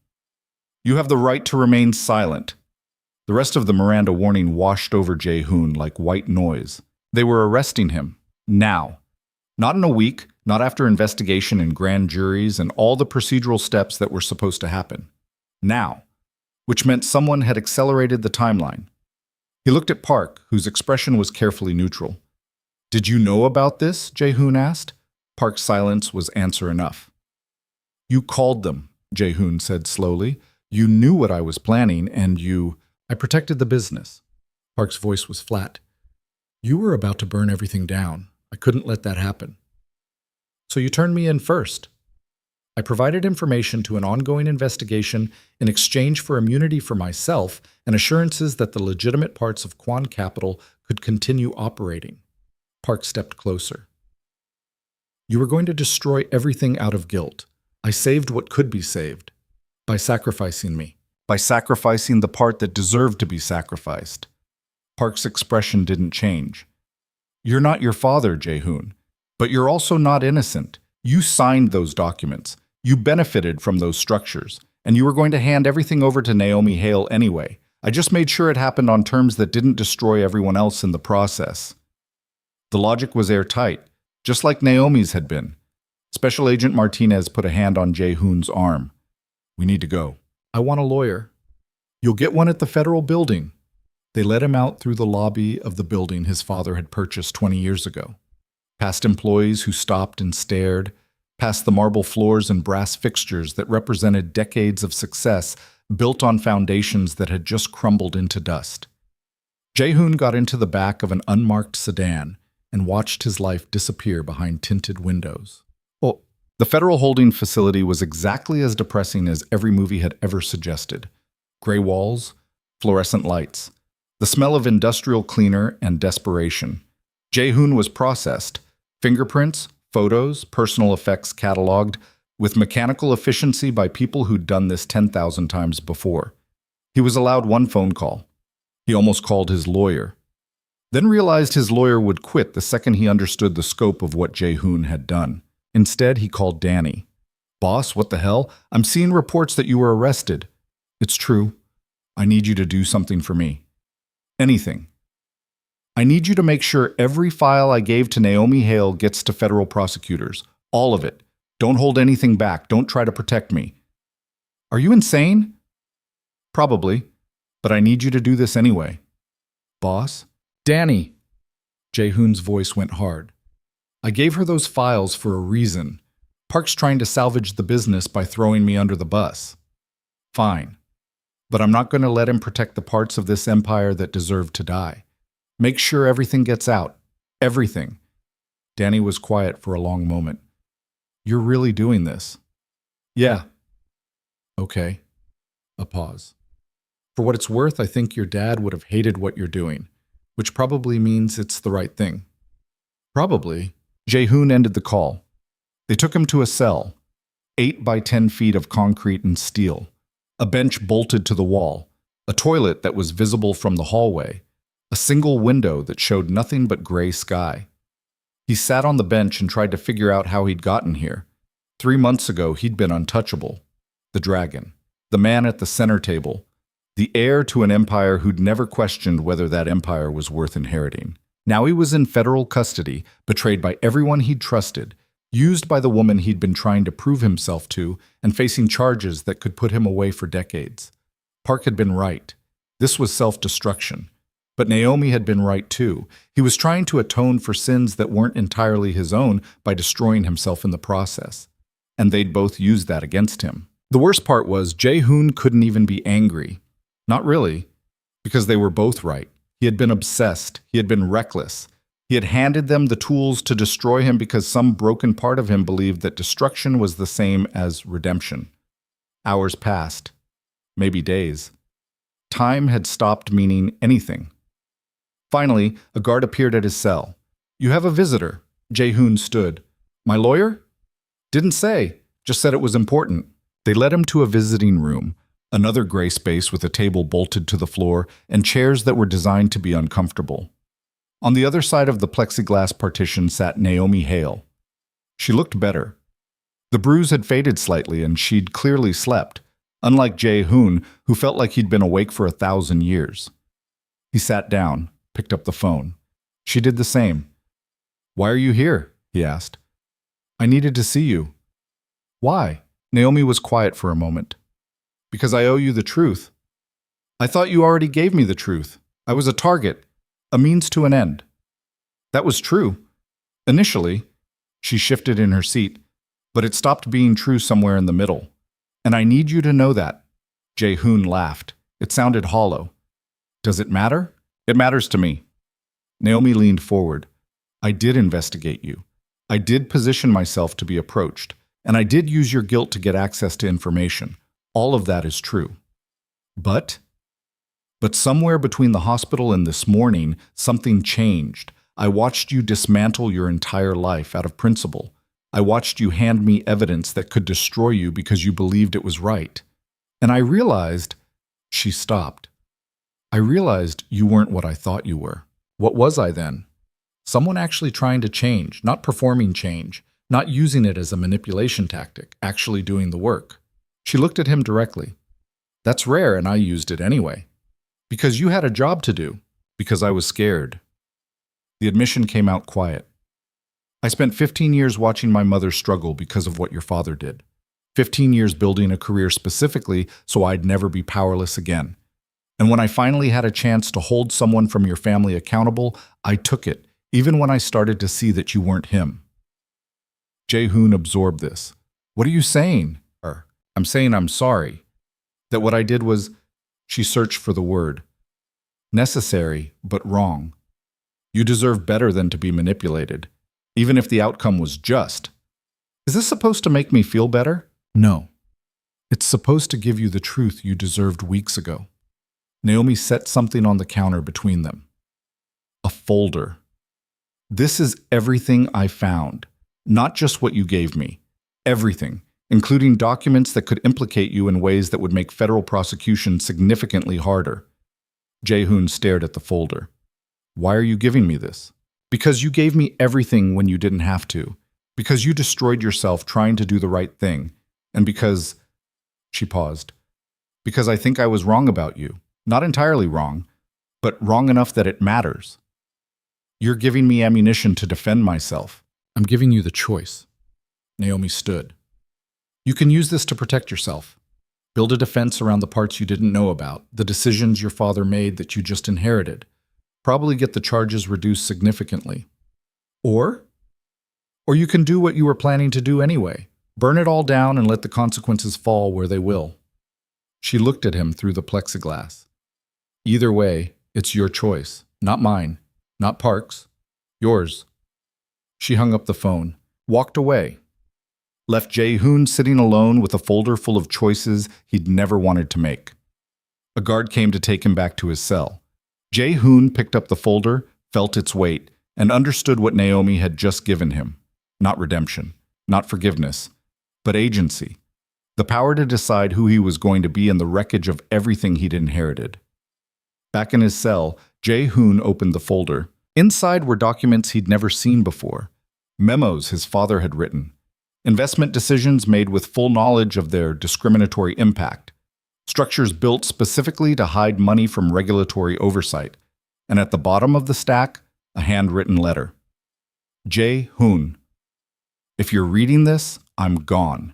You have the right to remain silent. The rest of the Miranda warning washed over Jaehoon like white noise. They were arresting him. Now. Not in a week, not after investigation and grand juries and all the procedural steps that were supposed to happen. Now. Which meant someone had accelerated the timeline. He looked at Park, whose expression was carefully neutral. Did you know about this? Jaehoon asked. Park's silence was answer enough. You called them, Jaehoon said slowly. You knew what I was planning, and I protected the business. Park's voice was flat. You were about to burn everything down. I couldn't let that happen. So you turned me in first. I provided information to an ongoing investigation in exchange for immunity for myself and assurances that the legitimate parts of Kwan Capital could continue operating. Park stepped closer. You were going to destroy everything out of guilt. I saved what could be saved. By sacrificing me. By sacrificing the part that deserved to be sacrificed. Park's expression didn't change. You're not your father, Jaehoon. But you're also not innocent. You signed those documents. You benefited from those structures. And you were going to hand everything over to Naomi Hale anyway. I just made sure it happened on terms that didn't destroy everyone else in the process. The logic was airtight, just like Naomi's had been. Special Agent Martinez put a hand on Jaehoon's arm. We need to go. I want a lawyer. You'll get one at the federal building. They led him out through the lobby of the building his father had purchased 20 years ago. Past employees who stopped and stared, past the marble floors and brass fixtures that represented decades of success built on foundations that had just crumbled into dust. Jae-hoon got into the back of an unmarked sedan and watched his life disappear behind tinted windows. Well, the federal holding facility was exactly as depressing as every movie had ever suggested. Gray walls, fluorescent lights, the smell of industrial cleaner and desperation. Jae-hoon was processed. Fingerprints, photos, personal effects cataloged with mechanical efficiency by people who'd done this 10,000 times before. He was allowed one phone call. He almost called his lawyer, then realized his lawyer would quit the second he understood the scope of what Jae-hoon had done. Instead, he called Danny. "Boss, what the hell? I'm seeing reports that you were arrested." "It's true. I need you to do something for me. Anything. I need you to make sure every file I gave to Naomi Hale gets to federal prosecutors. All of it. Don't hold anything back. Don't try to protect me." "Are you insane?" "Probably, but I need you to do this anyway." "Boss?" "Danny." Jae-hoon's voice went hard. "I gave her those files for a reason. Park's trying to salvage the business by throwing me under the bus. Fine. But I'm not going to let him protect the parts of this empire that deserve to die. Make sure everything gets out. Everything." Danny was quiet for a long moment. "You're really doing this?" "Yeah." "Okay." A pause. "For what it's worth, I think your dad would have hated what you're doing, which probably means it's the right thing." "Probably." Jae-hoon ended the call. They took him to a cell, 8 by 10 feet of concrete and steel, a bench bolted to the wall, a toilet that was visible from the hallway, a single window that showed nothing but gray sky. He sat on the bench and tried to figure out how he'd gotten here. 3 months ago, he'd been untouchable. The dragon. The man at the center table. The heir to an empire who'd never questioned whether that empire was worth inheriting. Now he was in federal custody, betrayed by everyone he'd trusted, used by the woman he'd been trying to prove himself to, and facing charges that could put him away for decades. Park had been right. This was self-destruction. But Naomi had been right too. He was trying to atone for sins that weren't entirely his own by destroying himself in the process. And they'd both used that against him. The worst part was Jae-hoon couldn't even be angry. Not really, because they were both right. He had been obsessed. He had been reckless. He had handed them the tools to destroy him because some broken part of him believed that destruction was the same as redemption. Hours passed. Maybe days. Time had stopped meaning anything. Finally, a guard appeared at his cell. "You have a visitor." Jae-hoon stood. "My lawyer?" "Didn't say. Just said it was important." They led him to a visiting room, another gray space with a table bolted to the floor and chairs that were designed to be uncomfortable. On the other side of the plexiglass partition sat Naomi Hale. She looked better. The bruise had faded slightly and she'd clearly slept, unlike Jae-hoon, who felt like he'd been awake for 1,000 years. He sat down, picked up the phone. She did the same. "Why are you here?" he asked. "I needed to see you." "Why?" Naomi was quiet for a moment. "Because I owe you the truth." "I thought you already gave me the truth. I was a target, a means to an end." "That was true. Initially." She shifted in her seat, "but it stopped being true somewhere in the middle. And I need you to know that." Jae-hoon laughed. It sounded hollow. "Does it matter?" "It matters to me." Naomi leaned forward. "I did investigate you. I did position myself to be approached. And I did use your guilt to get access to information. All of that is true. But somewhere between the hospital and this morning, something changed. I watched you dismantle your entire life out of principle. I watched you hand me evidence that could destroy you because you believed it was right. And I realized," she stopped. "I realized you weren't what I thought you were. What was I then? Someone actually trying to change, not performing change, not using it as a manipulation tactic, actually doing the work." She looked at him directly. "That's rare, and I used it anyway. Because you had a job to do. Because I was scared." The admission came out quiet. "I spent 15 years watching my mother struggle because of what your father did. 15 years building a career specifically so I'd never be powerless again. And when I finally had a chance to hold someone from your family accountable, I took it, even when I started to see that you weren't him." Jae-hoon absorbed this. "What are you saying?" "I'm saying I'm sorry. That what I did was, she searched for the word, necessary but wrong. You deserve better than to be manipulated, even if the outcome was just. Is this supposed to make me feel better? No. It's supposed to give you the truth you deserved weeks ago. Naomi set something on the counter between them. A folder. This is everything I found, not just what you gave me. Everything, including documents that could implicate you in ways that would make federal prosecution significantly harder. Jae-hoon stared at the folder. Why are you giving me this? Because you gave me everything when you didn't have to. Because you destroyed yourself trying to do the right thing. And because... She paused. Because I think I was wrong about you. Not entirely wrong, but wrong enough that it matters. You're giving me ammunition to defend myself. I'm giving you the choice. Naomi stood. You can use this to protect yourself. Build a defense around the parts you didn't know about, the decisions your father made that you just inherited. Probably get the charges reduced significantly. Or you can do what you were planning to do anyway. Burn it all down and let the consequences fall where they will. She looked at him through the plexiglass. Either way, it's your choice, not mine, not Park's, yours. She hung up the phone, walked away, left Jae-hoon sitting alone with a folder full of choices he'd never wanted to make. A guard came to take him back to his cell. Jae-hoon picked up the folder, felt its weight, and understood what Naomi had just given him. Not redemption, not forgiveness, but agency. The power to decide who he was going to be in the wreckage of everything he'd inherited. Back in his cell, Jae-hoon opened the folder. Inside were documents he'd never seen before. Memos his father had written. Investment decisions made with full knowledge of their discriminatory impact. Structures built specifically to hide money from regulatory oversight. And at the bottom of the stack, a handwritten letter. Jae-hoon, if you're reading this, I'm gone.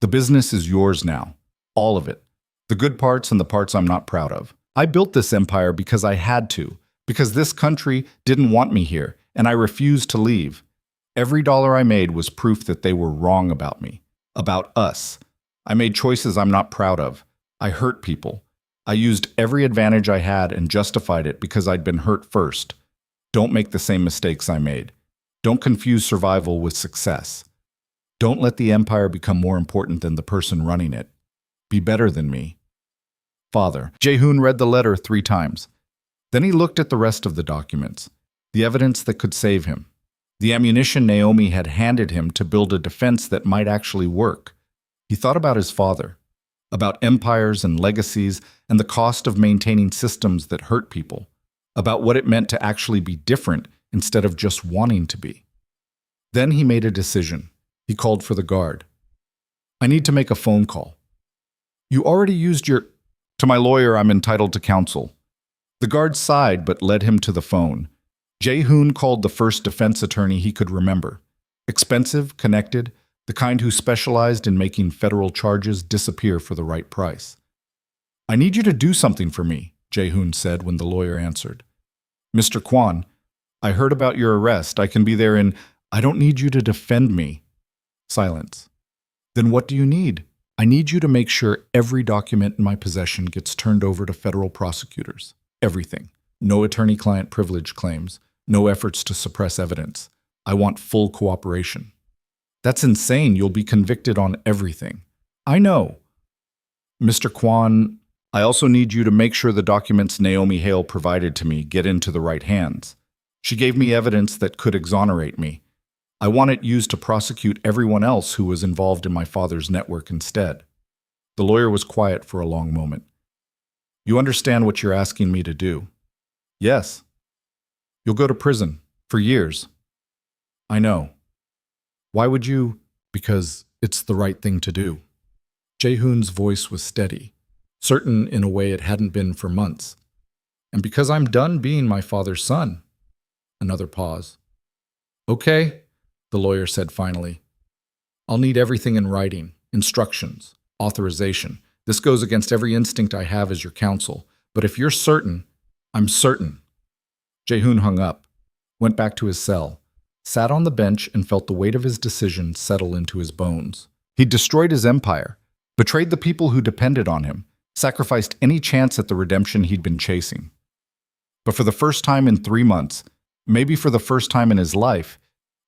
The business is yours now. All of it. The good parts and the parts I'm not proud of. I built this empire because I had to, because this country didn't want me here, and I refused to leave. Every dollar I made was proof that they were wrong about me, about us. I made choices I'm not proud of. I hurt people. I used every advantage I had and justified it because I'd been hurt first. Don't make the same mistakes I made. Don't confuse survival with success. Don't let the empire become more important than the person running it. Be better than me. Father. Jae-hoon read the letter 3 times. Then he looked at the rest of the documents, the evidence that could save him, the ammunition Naomi had handed him to build a defense that might actually work. He thought about his father, about empires and legacies and the cost of maintaining systems that hurt people, about what it meant to actually be different instead of just wanting to be. Then he made a decision. He called for the guard. I need to make a phone call. You already used your... To my lawyer, I'm entitled to counsel. The guard sighed but led him to the phone. Jae-hoon called the first defense attorney he could remember. Expensive, connected, the kind who specialized in making federal charges disappear for the right price. I need you to do something for me, Jae-hoon said when the lawyer answered. Mr. Kwon, I heard about your arrest. I can be there in... I don't need you to defend me. Silence. Then what do you need? I need you to make sure every document in my possession gets turned over to federal prosecutors. Everything. No attorney-client privilege claims. No efforts to suppress evidence. I want full cooperation. That's insane. You'll be convicted on everything. I know. Mr. Kwon, I also need you to make sure the documents Naomi Hale provided to me get into the right hands. She gave me evidence that could exonerate me. I want it used to prosecute everyone else who was involved in my father's network instead. The lawyer was quiet for a long moment. You understand what you're asking me to do? Yes. You'll go to prison for years. I know. Why would you? Because it's the right thing to do. Jae-hoon's voice was steady, certain in a way it hadn't been for months. And because I'm done being my father's son. Another pause. Okay, the lawyer said finally. I'll need everything in writing, instructions, authorization. This goes against every instinct I have as your counsel. But if you're certain, I'm certain. Jae-hoon hung up, went back to his cell, sat on the bench and felt the weight of his decision settle into his bones. He'd destroyed his empire, betrayed the people who depended on him, sacrificed any chance at the redemption he'd been chasing. But for the first time in 3 months, maybe for the first time in his life,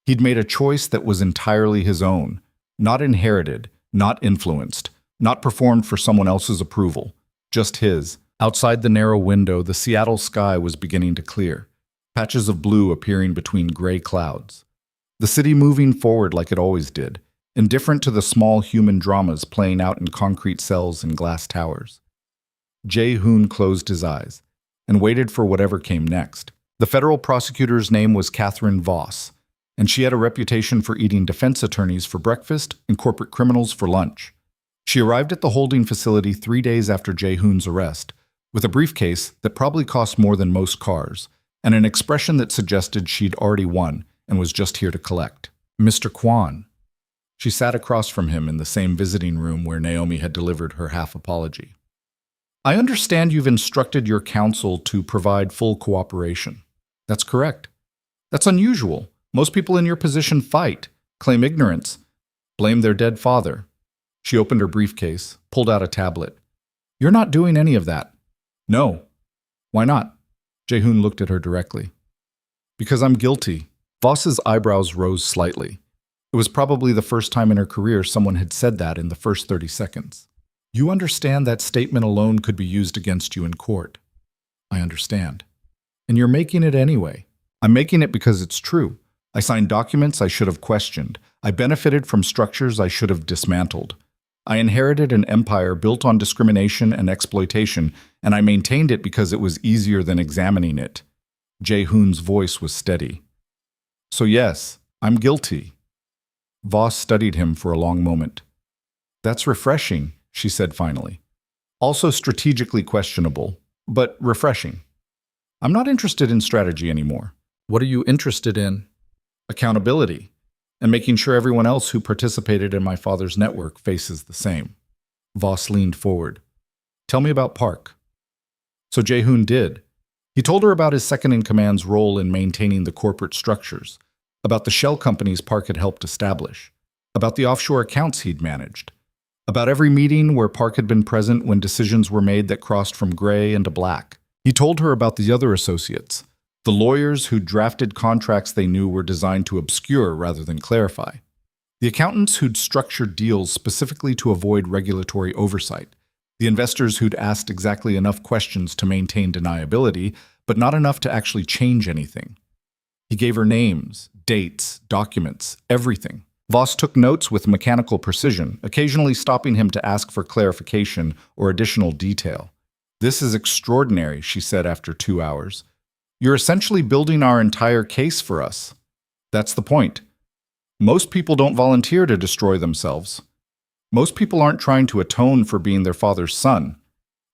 he'd made a choice that was entirely his own, not inherited, not influenced, not performed for someone else's approval, just his. Outside the narrow window, the Seattle sky was beginning to clear, patches of blue appearing between gray clouds. The city moving forward like it always did, indifferent to the small human dramas playing out in concrete cells and glass towers. Jae-hoon closed his eyes and waited for whatever came next. The federal prosecutor's name was Catherine Voss, and she had a reputation for eating defense attorneys for breakfast and corporate criminals for lunch. She arrived at the holding facility 3 days after Jae-hoon's arrest, with a briefcase that probably cost more than most cars, and an expression that suggested she'd already won and was just here to collect. Mr. Kwon. She sat across from him in the same visiting room where Naomi had delivered her half-apology. I understand you've instructed your counsel to provide full cooperation. That's correct. That's unusual. Most people in your position fight, claim ignorance, blame their dead father. She opened her briefcase, pulled out a tablet. You're not doing any of that. No. Why not? Jae-hoon looked at her directly. Because I'm guilty. Voss's eyebrows rose slightly. It was probably the first time in her career someone had said that in the first 30 seconds. You understand that statement alone could be used against you in court. I understand. And you're making it anyway. I'm making it because it's true. I signed documents I should have questioned. I benefited from structures I should have dismantled. I inherited an empire built on discrimination and exploitation, and I maintained it because it was easier than examining it. Jae-hoon's voice was steady. So yes, I'm guilty. Voss studied him for a long moment. That's refreshing, she said finally. Also strategically questionable, but refreshing. I'm not interested in strategy anymore. What are you interested in? Accountability, and making sure everyone else who participated in my father's network faces the same. Voss leaned forward. Tell me about Park. So Jae-hoon did. He told her about his second-in-command's role in maintaining the corporate structures, about the shell companies Park had helped establish, about the offshore accounts he'd managed, about every meeting where Park had been present when decisions were made that crossed from gray into black. He told her about the other associates, the lawyers who'd drafted contracts they knew were designed to obscure rather than clarify, the accountants who'd structured deals specifically to avoid regulatory oversight, the investors who'd asked exactly enough questions to maintain deniability, but not enough to actually change anything. He gave her names, dates, documents, everything. Voss took notes with mechanical precision, occasionally stopping him to ask for clarification or additional detail. This is extraordinary, she said after 2 hours. You're essentially building our entire case for us. That's the point. Most people don't volunteer to destroy themselves. Most people aren't trying to atone for being their father's son.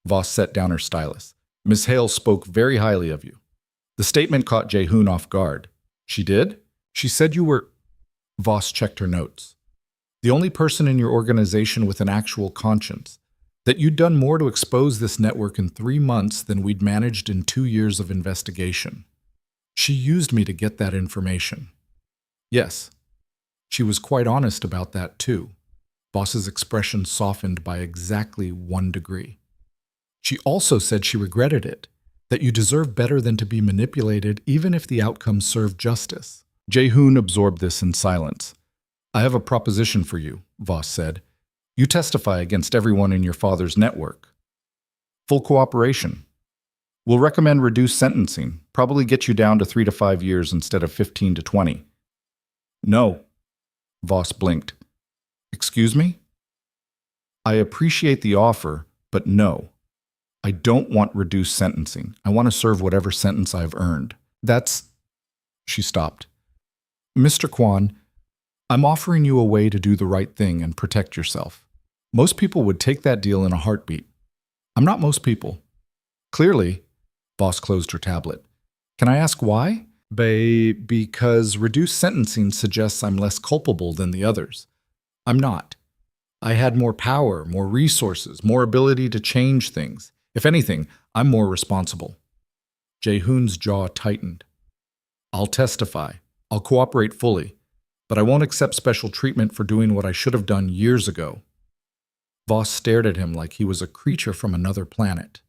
Voss set down her stylus. Miss Hale spoke very highly of you. The statement caught Jae-hoon off guard. She did? She said you were... Voss checked her notes. The only person in your organization with an actual conscience. That you'd done more to expose this network in 3 months than we'd managed in 2 years of investigation. She used me to get that information. Yes. She was quite honest about that, too. Voss's expression softened by exactly 1 degree. She also said she regretted it, that you deserve better than to be manipulated even if the outcome served justice. Jae-hoon absorbed this in silence. I have a proposition for you, Voss said. You testify against everyone in your father's network. Full cooperation. We'll recommend reduced sentencing, probably get you down to 3 to 5 years instead of 15 to 20. No. Voss blinked. Excuse me? I appreciate the offer, but no. I don't want reduced sentencing. I want to serve whatever sentence I've earned. That's... She stopped. Mr. Kwon, I'm offering you a way to do the right thing and protect yourself. Most people would take that deal in a heartbeat. I'm not most people. Clearly, Voss closed her tablet. Can I ask why? Because reduced sentencing suggests I'm less culpable than the others. I'm not. I had more power, more resources, more ability to change things. If anything, I'm more responsible. Jae-hoon's jaw tightened. I'll testify. I'll cooperate fully. But I won't accept special treatment for doing what I should have done years ago. Voss stared at him like he was a creature from another planet.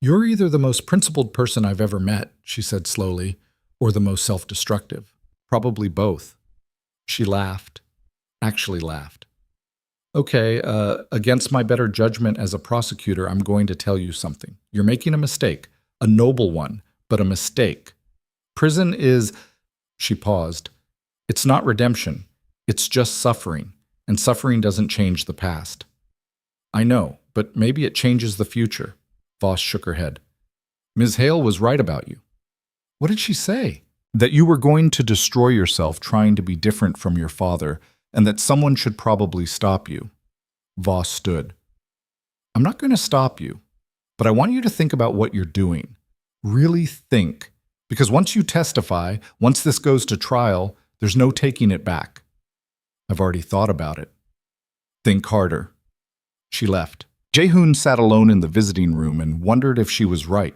"You're either the most principled person I've ever met," she said slowly, "or the most self-destructive. Probably both." She laughed. Actually laughed. "Okay, against my better judgment as a prosecutor, I'm going to tell you something. You're making a mistake. A noble one, but a mistake. Prison is—" She paused. "It's not redemption. It's just suffering, and suffering doesn't change the past." "I know, but maybe it changes the future." Voss shook her head. "Ms. Hale was right about you." "What did she say?" "That you were going to destroy yourself trying to be different from your father, and that someone should probably stop you." Voss stood. "I'm not going to stop you, but I want you to think about what you're doing. Really think. Because once you testify, once this goes to trial, there's no taking it back." "I've already thought about it." "Think harder." She left. Jae-hoon sat alone in the visiting room and wondered if she was right,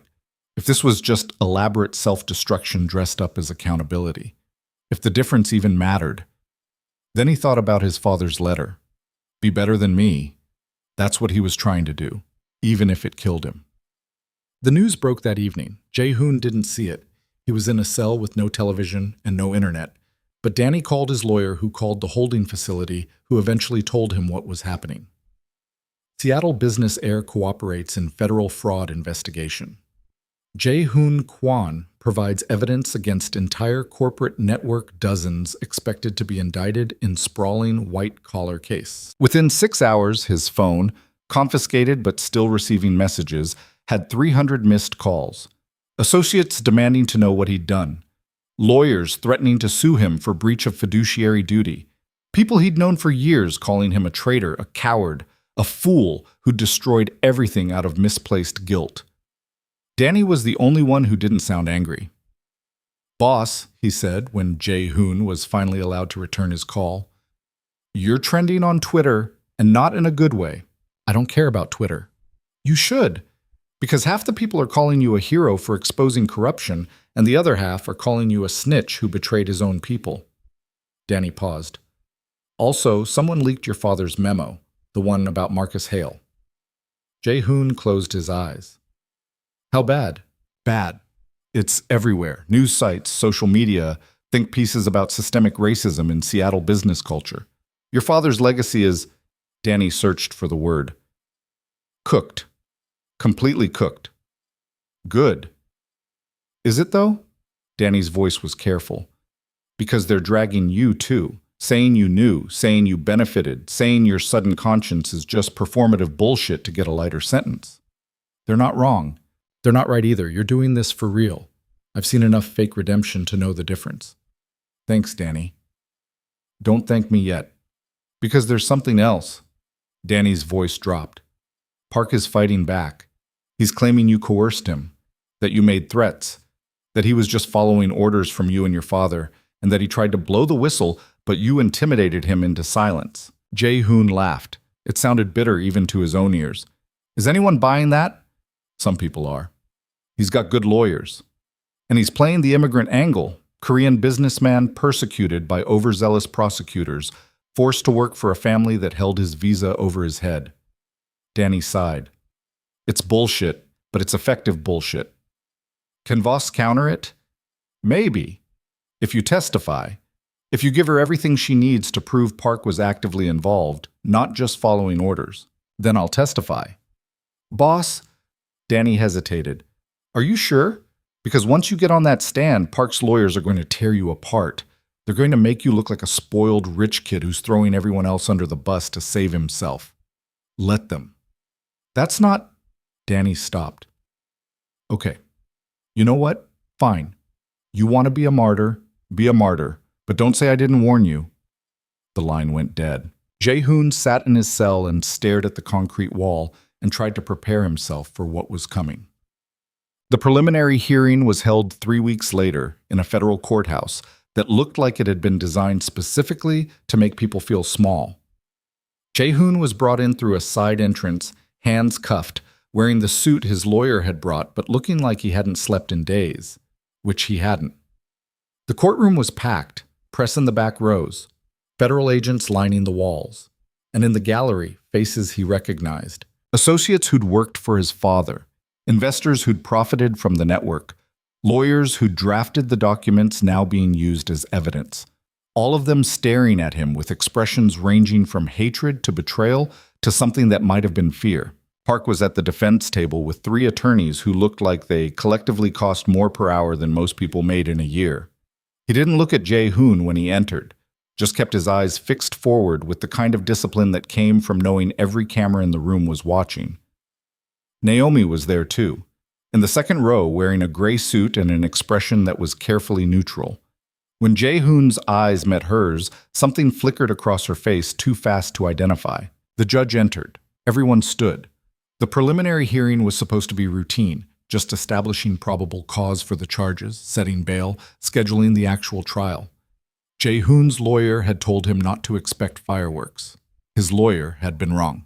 if this was just elaborate self-destruction dressed up as accountability, if the difference even mattered. Then he thought about his father's letter. Be better than me. That's what he was trying to do, even if it killed him. The news broke that evening. Jae-hoon didn't see it. He was in a cell with no television and no internet. But Danny called his lawyer, who called the holding facility, who eventually told him what was happening. Seattle Business Air cooperates in federal fraud investigation. Jae-hoon Kwon provides evidence against entire corporate network dozens expected to be indicted in sprawling white-collar case. Within 6 hours, his phone, confiscated but still receiving messages, had 300 missed calls. Associates demanding to know what he'd done. Lawyers threatening to sue him for breach of fiduciary duty. People he'd known for years calling him a traitor, a coward, a fool who destroyed everything out of misplaced guilt. Danny was the only one who didn't sound angry. "Boss," he said when Jae-hoon was finally allowed to return his call, "you're trending on Twitter, and not in a good way." "I don't care about Twitter." "You should, because half the people are calling you a hero for exposing corruption, and the other half are calling you a snitch who betrayed his own people." Danny paused. "Also, someone leaked your father's memo, the one about Marcus Hale." Jae-hoon closed his eyes. "How bad?" "Bad. It's everywhere. News sites, social media, think pieces about systemic racism in Seattle business culture. Your father's legacy is—" Danny searched for the word. "Cooked. Completely cooked." "Good. Is it, though?" Danny's voice was careful. "Because they're dragging you, too. Saying you knew, saying you benefited, saying your sudden conscience is just performative bullshit to get a lighter sentence. They're not wrong. They're not right either. You're doing this for real. I've seen enough fake redemption to know the difference." "Thanks, Danny." "Don't thank me yet. Because there's something else." Danny's voice dropped. "Park is fighting back. He's claiming you coerced him, that you made threats, that he was just following orders from you and your father, and that he tried to blow the whistle, but you intimidated him into silence." Jae-hoon laughed. It sounded bitter even to his own ears. "Is anyone buying that?" "Some people are. He's got good lawyers. And he's playing the immigrant angle, Korean businessman persecuted by overzealous prosecutors, forced to work for a family that held his visa over his head." Danny sighed. "It's bullshit, but it's effective bullshit. Can Voss counter it? Maybe. If you testify. If you give her everything she needs to prove Park was actively involved, not just following orders, then I'll testify." "Boss," Danny hesitated. "Are you sure? Because once you get on that stand, Park's lawyers are going to tear you apart. They're going to make you look like a spoiled rich kid who's throwing everyone else under the bus to save himself. Let them." "That's not—" Danny stopped. "Okay. You know what? Fine. You want to be a martyr, be a martyr. But don't say I didn't warn you." The line went dead. Jae-hoon sat in his cell and stared at the concrete wall and tried to prepare himself for what was coming. The preliminary hearing was held 3 weeks later in a federal courthouse that looked like it had been designed specifically to make people feel small. Jae-hoon was brought in through a side entrance, hands cuffed, wearing the suit his lawyer had brought but looking like he hadn't slept in days, which he hadn't. The courtroom was packed. Press in the back rows, federal agents lining the walls, and in the gallery, faces he recognized. Associates who'd worked for his father, investors who'd profited from the network, lawyers who'd drafted the documents now being used as evidence. All of them staring at him with expressions ranging from hatred to betrayal to something that might have been fear. Park was at the defense table with 3 attorneys who looked like they collectively cost more per hour than most people made in a year. He didn't look at Jae-hoon when he entered, just kept his eyes fixed forward with the kind of discipline that came from knowing every camera in the room was watching. Naomi was there too, in the second row wearing a gray suit and an expression that was carefully neutral. When Jae-hoon's eyes met hers, something flickered across her face too fast to identify. The judge entered. Everyone stood. The preliminary hearing was supposed to be routine, just establishing probable cause for the charges, setting bail, scheduling the actual trial. Jae-hoon's lawyer had told him not to expect fireworks. His lawyer had been wrong.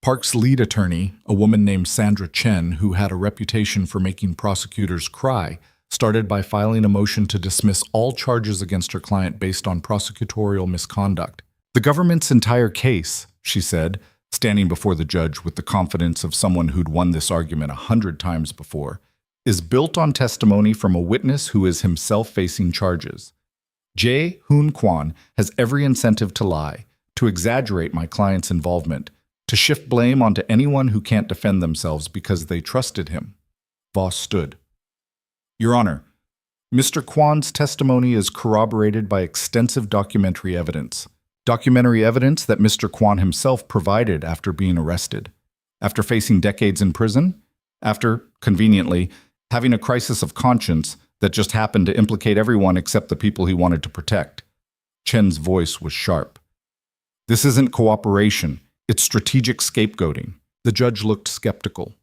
Park's lead attorney, a woman named Sandra Chen, who had a reputation for making prosecutors cry, started by filing a motion to dismiss all charges against her client based on prosecutorial misconduct. The government's entire case, she said, standing before the judge with the confidence of someone who'd won this argument 100 times before, is built on testimony from a witness who is himself facing charges. Jae-hoon Kwon has every incentive to lie, to exaggerate my client's involvement, to shift blame onto anyone who can't defend themselves because they trusted him. Voss stood. Your Honor, Mr. Kwon's testimony is corroborated by extensive documentary evidence. Documentary evidence that Mr. Kwon himself provided after being arrested, after facing decades in prison, after, conveniently, having a crisis of conscience that just happened to implicate everyone except the people he wanted to protect. Chen's voice was sharp. This isn't cooperation, it's strategic scapegoating. The judge looked skeptical.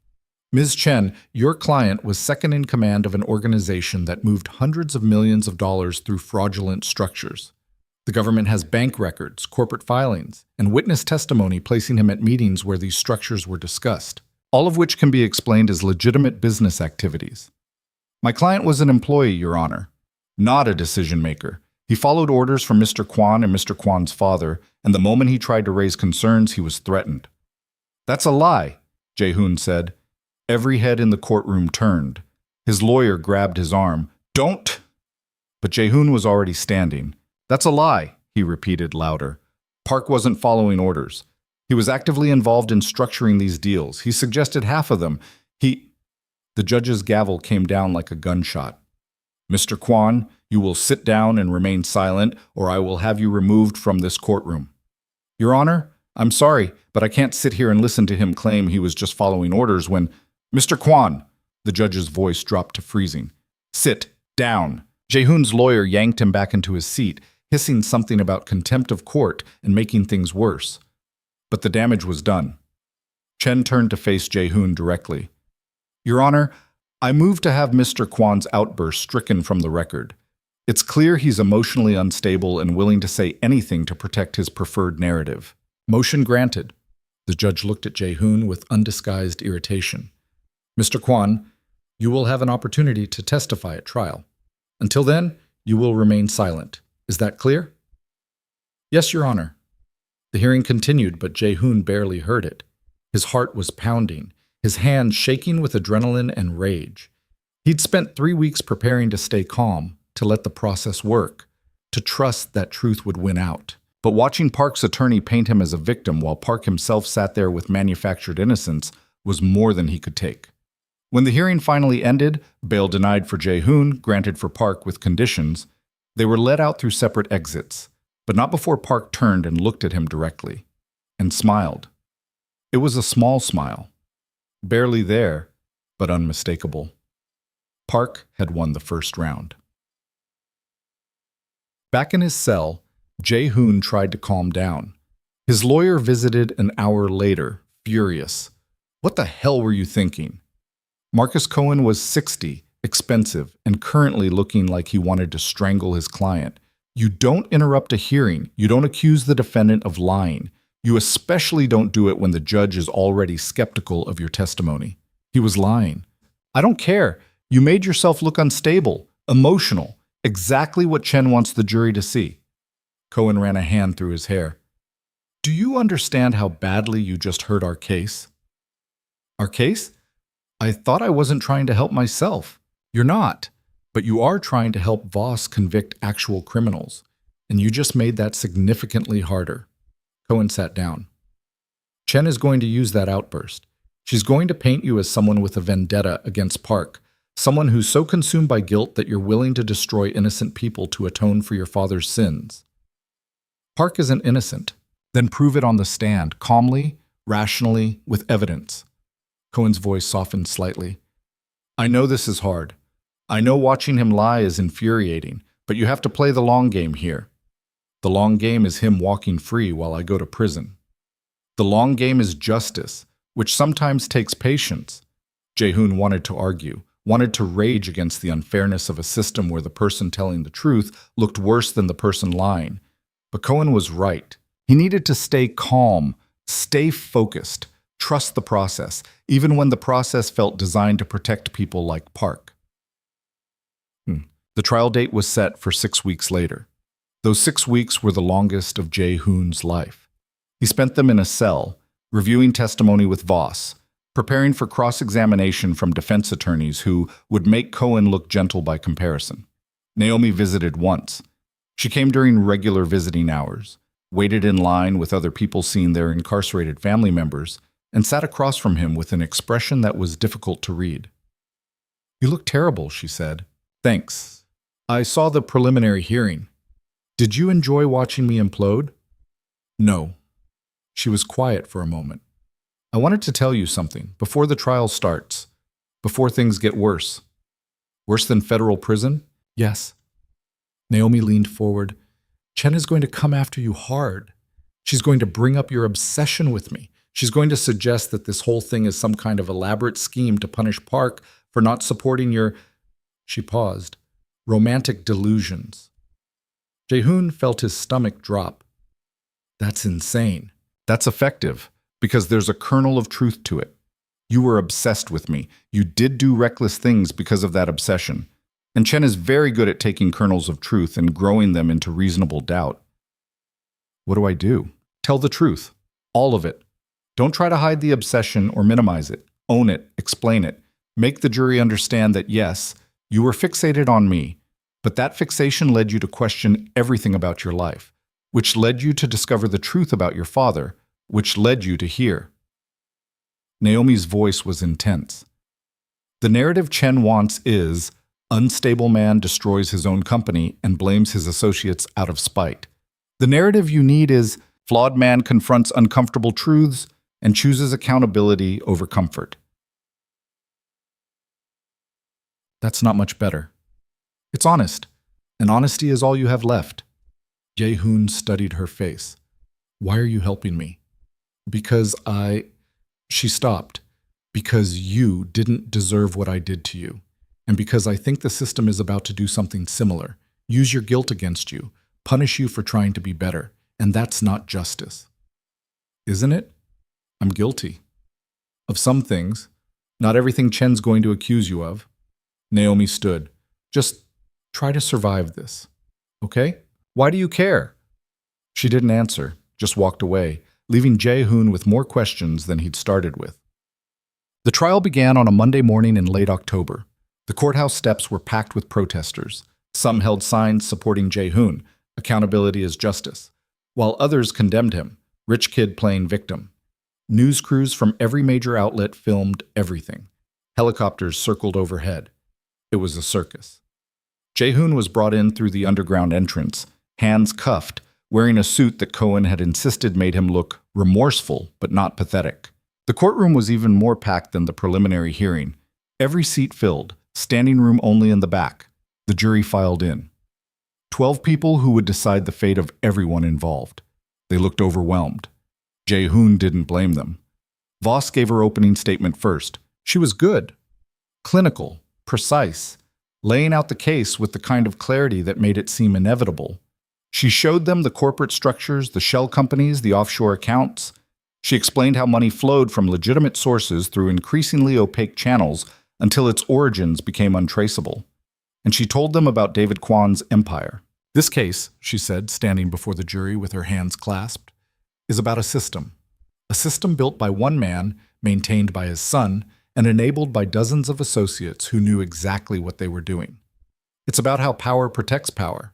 Ms. Chen, your client was second in command of an organization that moved hundreds of millions of dollars through fraudulent structures. The government has bank records, corporate filings, and witness testimony placing him at meetings where these structures were discussed, all of which can be explained as legitimate business activities. My client was an employee, Your Honor, not a decision-maker. He followed orders from Mr. Kwon and Mr. Kwon's father, and the moment he tried to raise concerns, he was threatened. That's a lie, Jae-hoon said. Every head in the courtroom turned. His lawyer grabbed his arm. Don't! But Jae-hoon was already standing. That's a lie, he repeated louder. Park wasn't following orders. He was actively involved in structuring these deals. He suggested half of them. The judge's gavel came down like a gunshot. Mr. Kwon, you will sit down and remain silent, or I will have you removed from this courtroom. Your Honor, I'm sorry, but I can't sit here and listen to him claim he was just following orders when… Mr. Kwon! The judge's voice dropped to freezing. Sit down. Jae-hoon's lawyer yanked him back into his seat, hissing something about contempt of court and making things worse. But the damage was done. Chen turned to face Jae-hoon directly. Your Honor, I move to have Mr. Kwon's outburst stricken from the record. It's clear he's emotionally unstable and willing to say anything to protect his preferred narrative. Motion granted. The judge looked at Jae-hoon with undisguised irritation. Mr. Kwon, you will have an opportunity to testify at trial. Until then, you will remain silent. Is that clear? Yes, Your Honor. The hearing continued, but Jae-hoon barely heard it. His heart was pounding, his hands shaking with adrenaline and rage. He'd spent 3 weeks preparing to stay calm, to let the process work, to trust that truth would win out. But watching Park's attorney paint him as a victim while Park himself sat there with manufactured innocence was more than he could take. When the hearing finally ended, bail denied for Jae-hoon, granted for Park with conditions, they were led out through separate exits, but not before Park turned and looked at him directly, and smiled. It was a small smile, barely there, but unmistakable. Park had won the first round. Back in his cell, Jae-hoon tried to calm down. His lawyer visited an hour later, furious. What the hell were you thinking? Marcus Cohen was 60, expensive, and currently looking like he wanted to strangle his client. You don't interrupt a hearing. You don't accuse the defendant of lying. You especially don't do it when the judge is already skeptical of your testimony. He was lying. I don't care. You made yourself look unstable, emotional, exactly what Chen wants the jury to see. Cohen ran a hand through his hair. Do you understand how badly you just hurt our case? Our case? I thought I wasn't trying to help myself. You're not, but you are trying to help Voss convict actual criminals, and you just made that significantly harder. Cohen sat down. Chen is going to use that outburst. She's going to paint you as someone with a vendetta against Park, someone who's so consumed by guilt that you're willing to destroy innocent people to atone for your father's sins. Park isn't innocent. Then prove it on the stand, calmly, rationally, with evidence. Cohen's voice softened slightly. I know this is hard. I know watching him lie is infuriating, but you have to play the long game here. The long game is him walking free while I go to prison. The long game is justice, which sometimes takes patience. Jae-hoon wanted to argue, wanted to rage against the unfairness of a system where the person telling the truth looked worse than the person lying. But Cohen was right. He needed to stay calm, stay focused, trust the process, even when the process felt designed to protect people like Park. The trial date was set for 6 weeks later. Those 6 weeks were the longest of Jae-hoon's life. He spent them in a cell, reviewing testimony with Voss, preparing for cross-examination from defense attorneys who would make Cohen look gentle by comparison. Naomi visited once. She came during regular visiting hours, waited in line with other people seeing their incarcerated family members, and sat across from him with an expression that was difficult to read. You look terrible, she said. Thanks. I saw the preliminary hearing. Did you enjoy watching me implode? No. She was quiet for a moment. I wanted to tell you something before the trial starts, before things get worse. Worse than federal prison? Yes. Naomi leaned forward. Chen is going to come after you hard. She's going to bring up your obsession with me. She's going to suggest that this whole thing is some kind of elaborate scheme to punish Park for not supporting your, she paused, romantic delusions. Jae-hoon felt his stomach drop. That's insane. That's effective, because there's a kernel of truth to it. You were obsessed with me. You did do reckless things because of that obsession. And Chen is very good at taking kernels of truth and growing them into reasonable doubt. What do I do? Tell the truth. All of it. Don't try to hide the obsession or minimize it. Own it. Explain it. Make the jury understand that yes, you were fixated on me, but that fixation led you to question everything about your life, which led you to discover the truth about your father, which led you to here. Naomi's voice was intense. The narrative Chen wants is, unstable man destroys his own company and blames his associates out of spite. The narrative you need is, flawed man confronts uncomfortable truths and chooses accountability over comfort. That's not much better. It's honest, and honesty is all you have left. Jae-hoon studied her face. Why are you helping me? Because She stopped. Because you didn't deserve what I did to you. And because I think the system is about to do something similar. Use your guilt against you. Punish you for trying to be better. And that's not justice. Isn't it? I'm guilty. Of some things. Not everything Chen's going to accuse you of. Naomi stood. Just try to survive this. Okay? Why do you care? She didn't answer, just walked away, leaving Jae-hoon with more questions than he'd started with. The trial began on a Monday morning in late October. The courthouse steps were packed with protesters. Some held signs supporting Jae-hoon, accountability is justice, while others condemned him, rich kid playing victim. News crews from every major outlet filmed everything. Helicopters circled overhead. It was a circus. Jae-hoon was brought in through the underground entrance, hands cuffed, wearing a suit that Cohen had insisted made him look remorseful but not pathetic. The courtroom was even more packed than the preliminary hearing. Every seat filled, standing room only in the back. The jury filed in. 12 people who would decide the fate of everyone involved. They looked overwhelmed. Jae-hoon didn't blame them. Voss gave her opening statement first. She was good. Clinical. Precise. Laying out the case with the kind of clarity that made it seem inevitable. She showed them the corporate structures, the shell companies, the offshore accounts. She explained how money flowed from legitimate sources through increasingly opaque channels until its origins became untraceable. And she told them about David Kwan's empire. This case, she said, standing before the jury with her hands clasped, is about a system built by one man, maintained by his son, and enabled by dozens of associates who knew exactly what they were doing. It's about how power protects power,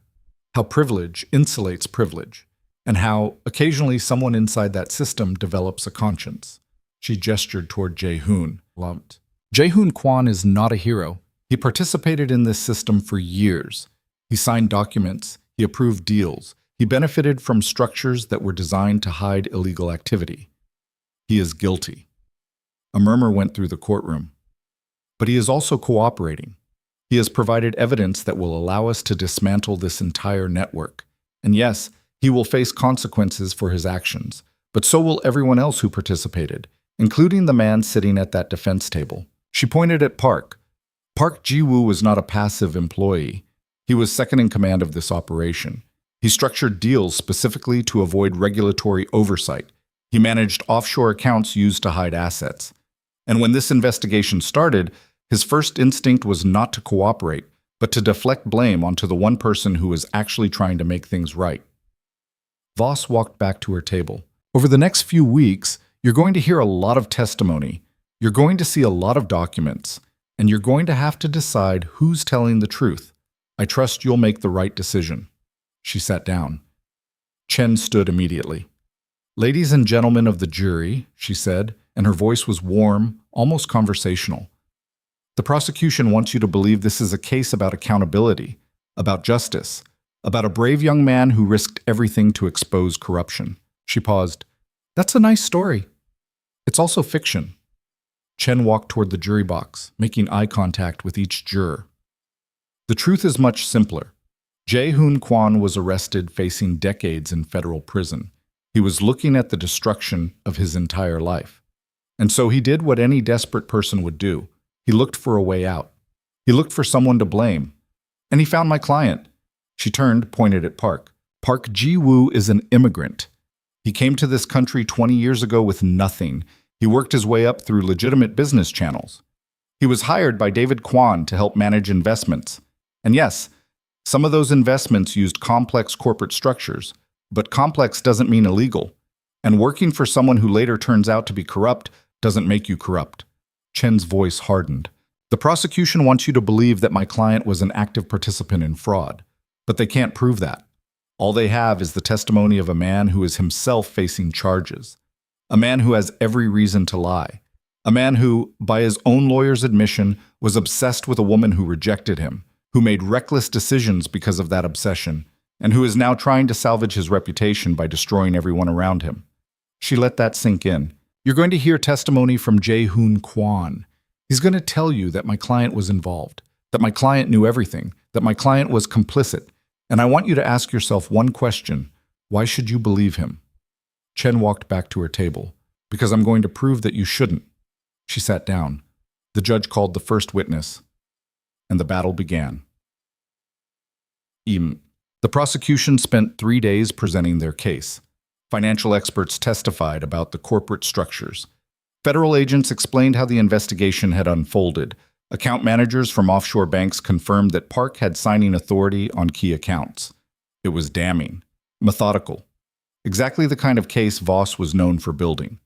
how privilege insulates privilege, and how occasionally someone inside that system develops a conscience. She gestured toward Jae-hoon, lumped. Jae-hoon Kwon is not a hero. He participated in this system for years. He signed documents, he approved deals, he benefited from structures that were designed to hide illegal activity. He is guilty. A murmur went through the courtroom. But he is also cooperating. He has provided evidence that will allow us to dismantle this entire network. And yes, he will face consequences for his actions, but so will everyone else who participated, including the man sitting at that defense table. She pointed at Park. Park Ji-woo was not a passive employee. He was second in command of this operation. He structured deals specifically to avoid regulatory oversight. He managed offshore accounts used to hide assets. And when this investigation started, his first instinct was not to cooperate, but to deflect blame onto the one person who was actually trying to make things right. Voss walked back to her table. Over the next few weeks, you're going to hear a lot of testimony. You're going to see a lot of documents, and you're going to have to decide who's telling the truth. I trust you'll make the right decision. She sat down. Chen stood immediately. Ladies and gentlemen of the jury, she said, and her voice was warm, almost conversational. The prosecution wants you to believe this is a case about accountability, about justice, about a brave young man who risked everything to expose corruption. She paused. That's a nice story. It's also fiction. Chen walked toward the jury box, making eye contact with each juror. The truth is much simpler. Jae-hoon Kwon was arrested facing decades in federal prison. He was looking at the destruction of his entire life. And so he did what any desperate person would do. He looked for a way out. He looked for someone to blame. And he found my client. She turned, pointed at Park. Park Ji-woo is an immigrant. He came to this country 20 years ago with nothing. He worked his way up through legitimate business channels. He was hired by David Kwon to help manage investments. And yes, some of those investments used complex corporate structures, but complex doesn't mean illegal. And working for someone who later turns out to be corrupt doesn't make you corrupt. Chen's voice hardened. The prosecution wants you to believe that my client was an active participant in fraud, but they can't prove that. All they have is the testimony of a man who is himself facing charges, a man who has every reason to lie, a man who, by his own lawyer's admission, was obsessed with a woman who rejected him, who made reckless decisions because of that obsession, and who is now trying to salvage his reputation by destroying everyone around him. She let that sink in. You're going to hear testimony from Jae-hoon Kwon. He's going to tell you that my client was involved, that my client knew everything, that my client was complicit. And I want you to ask yourself one question. Why should you believe him? Chen walked back to her table. Because I'm going to prove that you shouldn't. She sat down. The judge called the first witness. And the battle began. The prosecution spent 3 days presenting their case. Financial experts testified about the corporate structures. Federal agents explained how the investigation had unfolded. Account managers from offshore banks confirmed that Park had signing authority on key accounts. It was damning, methodical, exactly the kind of case Voss was known for building.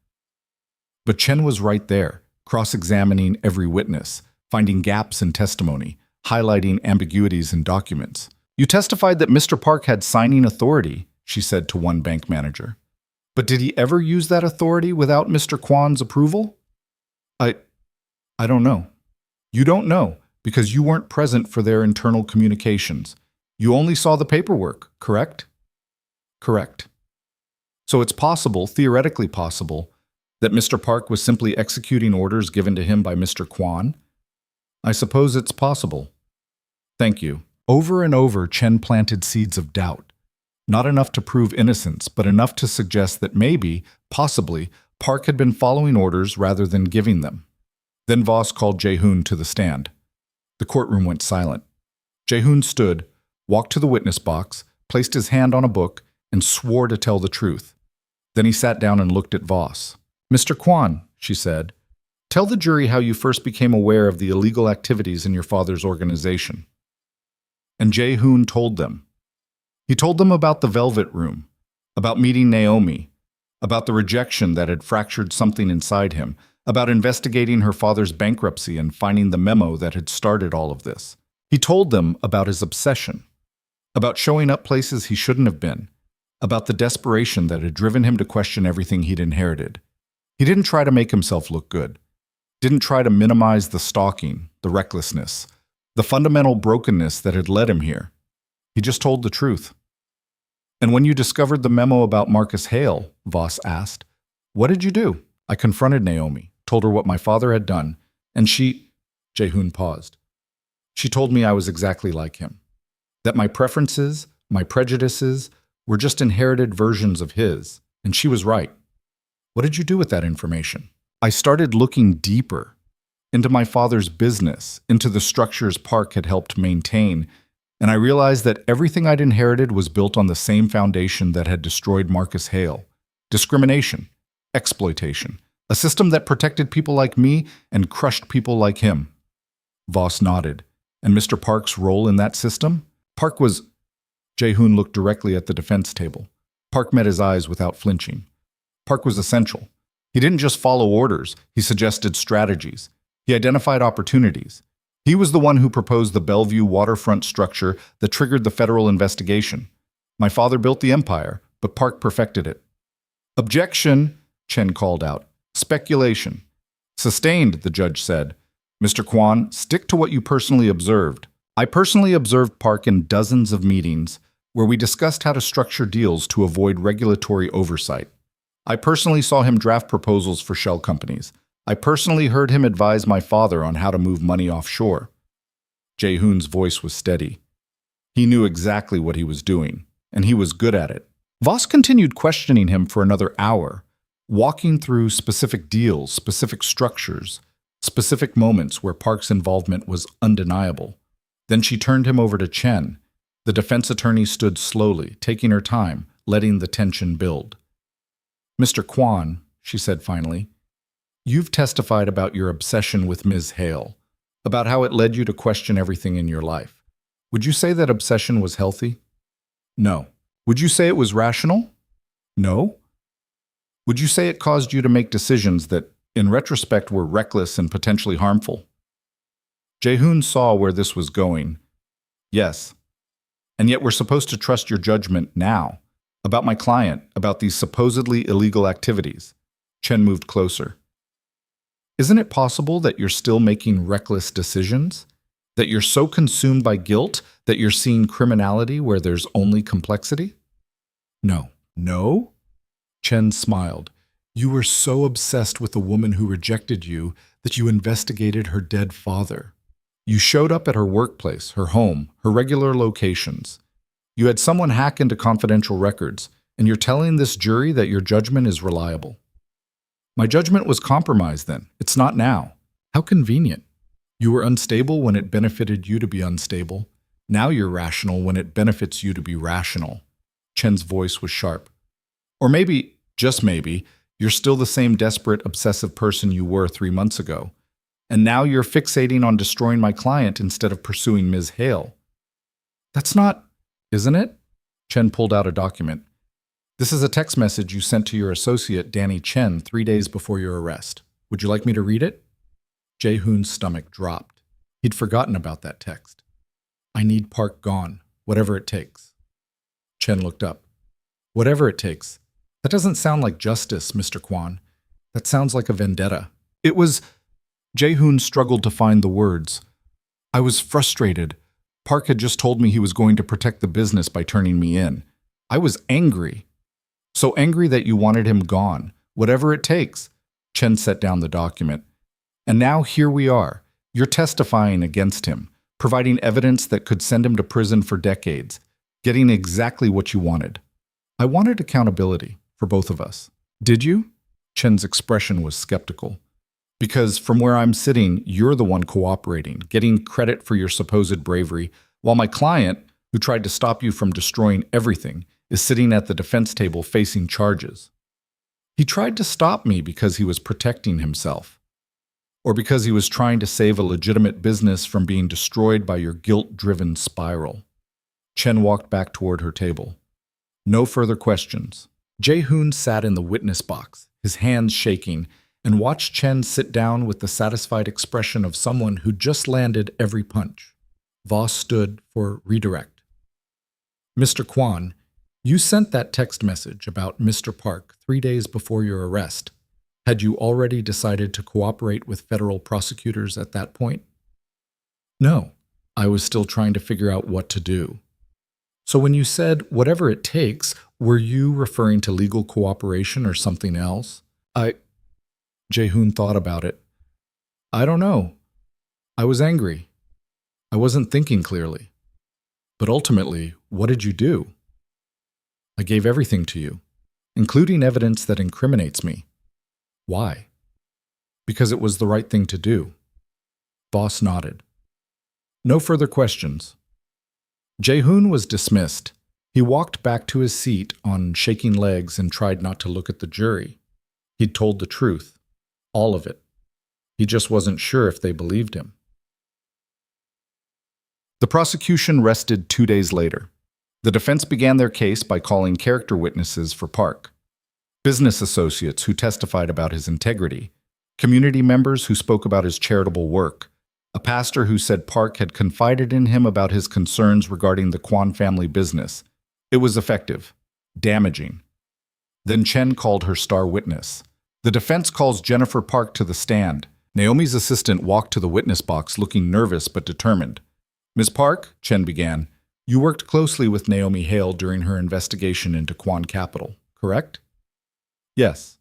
But Chen was right there, cross-examining every witness, finding gaps in testimony, highlighting ambiguities in documents. You testified that Mr. Park had signing authority, she said to one bank manager. But did he ever use that authority without Mr. Kwon's approval? I don't know. You don't know, because you weren't present for their internal communications. You only saw the paperwork, correct? Correct. So it's possible, theoretically possible, that Mr. Park was simply executing orders given to him by Mr. Kwon? I suppose it's possible. Thank you. Over and over, Chen planted seeds of doubt. Not enough to prove innocence, but enough to suggest that maybe, possibly, Park had been following orders rather than giving them. Then Voss called Jae-hoon to the stand. The courtroom went silent. Jae-hoon stood, walked to the witness box, placed his hand on a book, and swore to tell the truth. Then he sat down and looked at Voss. Mr. Kwon, she said, tell the jury how you first became aware of the illegal activities in your father's organization. And Jae-hoon told them. He told them about the Velvet Room, about meeting Naomi, about the rejection that had fractured something inside him, about investigating her father's bankruptcy and finding the memo that had started all of this. He told them about his obsession, about showing up places he shouldn't have been, about the desperation that had driven him to question everything he'd inherited. He didn't try to make himself look good, didn't try to minimize the stalking, the recklessness, the fundamental brokenness that had led him here. He just told the truth. "And when you discovered the memo about Marcus Hale," Voss asked, "what did you do?" "I confronted Naomi, told her what my father had done, and she—" Jae-hoon paused. "She told me I was exactly like him, that my preferences, my prejudices, were just inherited versions of his, and she was right." "What did you do with that information?" "I started looking deeper, into my father's business, into the structures Park had helped maintain, and I realized that everything I'd inherited was built on the same foundation that had destroyed Marcus Hale: discrimination, exploitation, a system that protected people like me and crushed people like him." Voss nodded. "And Mr. Park's role in that system?" "Park was—" Jae-hoon looked directly at the defense table. Park met his eyes without flinching. "Park was essential. He didn't just follow orders, he suggested strategies. He identified opportunities. He was the one who proposed the Bellevue waterfront structure that triggered the federal investigation. My father built the empire, but Park perfected it." "Objection," Chen called out. "Speculation." "Sustained," the judge said. "Mr. Kwon, stick to what you personally observed." "I personally observed Park in dozens of meetings where we discussed how to structure deals to avoid regulatory oversight. I personally saw him draft proposals for shell companies. I personally heard him advise my father on how to move money offshore." Jae-hoon's voice was steady. He knew exactly what he was doing, and he was good at it. Voss continued questioning him for another hour, walking through specific deals, specific structures, specific moments where Park's involvement was undeniable. Then she turned him over to Chen. The defense attorney stood slowly, taking her time, letting the tension build. "Mr. Kwon," she said finally, "you've testified about your obsession with Ms. Hale, about how it led you to question everything in your life. Would you say that obsession was healthy?" "No." "Would you say it was rational?" "No." "Would you say it caused you to make decisions that, in retrospect, were reckless and potentially harmful?" Jae-hoon saw where this was going. "Yes. And yet we're supposed to trust your judgment now, about my client, about these supposedly illegal activities." Chen moved closer. "Isn't it possible that you're still making reckless decisions? That you're so consumed by guilt that you're seeing criminality where there's only complexity?" "No." "No?" Chen smiled. "You were so obsessed with the woman who rejected you that you investigated her dead father. You showed up at her workplace, her home, her regular locations. You had someone hack into confidential records, and you're telling this jury that your judgment is reliable." "My judgment was compromised then. It's not now." "How convenient. You were unstable when it benefited you to be unstable. Now you're rational when it benefits you to be rational." Chen's voice was sharp. "Or maybe, just maybe, you're still the same desperate, obsessive person you were 3 months ago. And now you're fixating on destroying my client instead of pursuing Ms. Hale." "That's not—" "Isn't it?" Chen pulled out a document. "This is a text message you sent to your associate, Danny Chen, 3 days before your arrest. Would you like me to read it?" Jae-hoon's stomach dropped. He'd forgotten about that text. "I need Park gone, whatever it takes." Chen looked up. "Whatever it takes. That doesn't sound like justice, Mr. Kwon. That sounds like a vendetta." "It was—" Jae-hoon struggled to find the words. "I was frustrated. Park had just told me he was going to protect the business by turning me in. I was angry. So angry that you wanted him gone. Whatever it takes." Chen set down the document. "And now here we are. You're testifying against him, providing evidence that could send him to prison for decades, getting exactly what you wanted. I wanted accountability for both of us." "Did you?" Chen's expression was skeptical. "Because from where I'm sitting, you're the one cooperating, getting credit for your supposed bravery, while my client, who tried to stop you from destroying everything, is sitting at the defense table facing charges." "He tried to stop me because he was protecting himself, or because he was trying to save a legitimate business from being destroyed by your guilt-driven spiral." Chen walked back toward her table. "No further questions. Jae-hoon sat in the witness box, his hands shaking, and watched Chen sit down with the satisfied expression of someone who just landed every punch. Voss stood for redirect. Mr. Kwan, you sent that text message about Mr. Park 3 days before your arrest. Had you already decided to cooperate with federal prosecutors at that point? No, I was still trying to figure out what to do. So when you said, whatever it takes, were you referring to legal cooperation or something else? Jae-hoon thought about it. I don't know. I was angry. I wasn't thinking clearly. But ultimately, what did you do? I gave everything to you, including evidence that incriminates me. Why? Because it was the right thing to do. Voss nodded. No further questions. Jae-hoon was dismissed. He walked back to his seat on shaking legs and tried not to look at the jury. He'd told the truth. All of it. He just wasn't sure if they believed him. The prosecution rested 2 days later. The defense began their case by calling character witnesses for Park. Business associates who testified about his integrity, community members who spoke about his charitable work, a pastor who said Park had confided in him about his concerns regarding the Kwan family business. It was effective, damaging. Then Chen called her star witness. The defense calls Jennifer Park to the stand. Naomi's assistant walked to the witness box looking nervous but determined. Ms. Park, Chen began, you worked closely with Naomi Hale during her investigation into Kwan Capital, correct? Yes.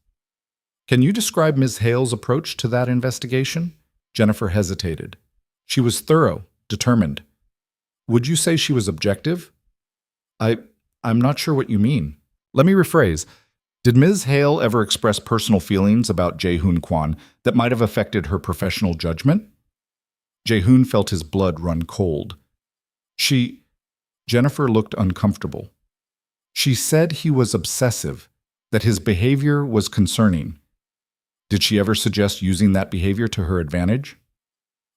Can you describe Ms. Hale's approach to that investigation? Jennifer hesitated. She was thorough, determined. Would you say she was objective? I'm not sure what you mean. Let me rephrase. Did Ms. Hale ever express personal feelings about Jae-hoon Kwan that might have affected her professional judgment? Jae-hoon felt his blood run cold. Jennifer looked uncomfortable. She said he was obsessive, that his behavior was concerning. Did she ever suggest using that behavior to her advantage?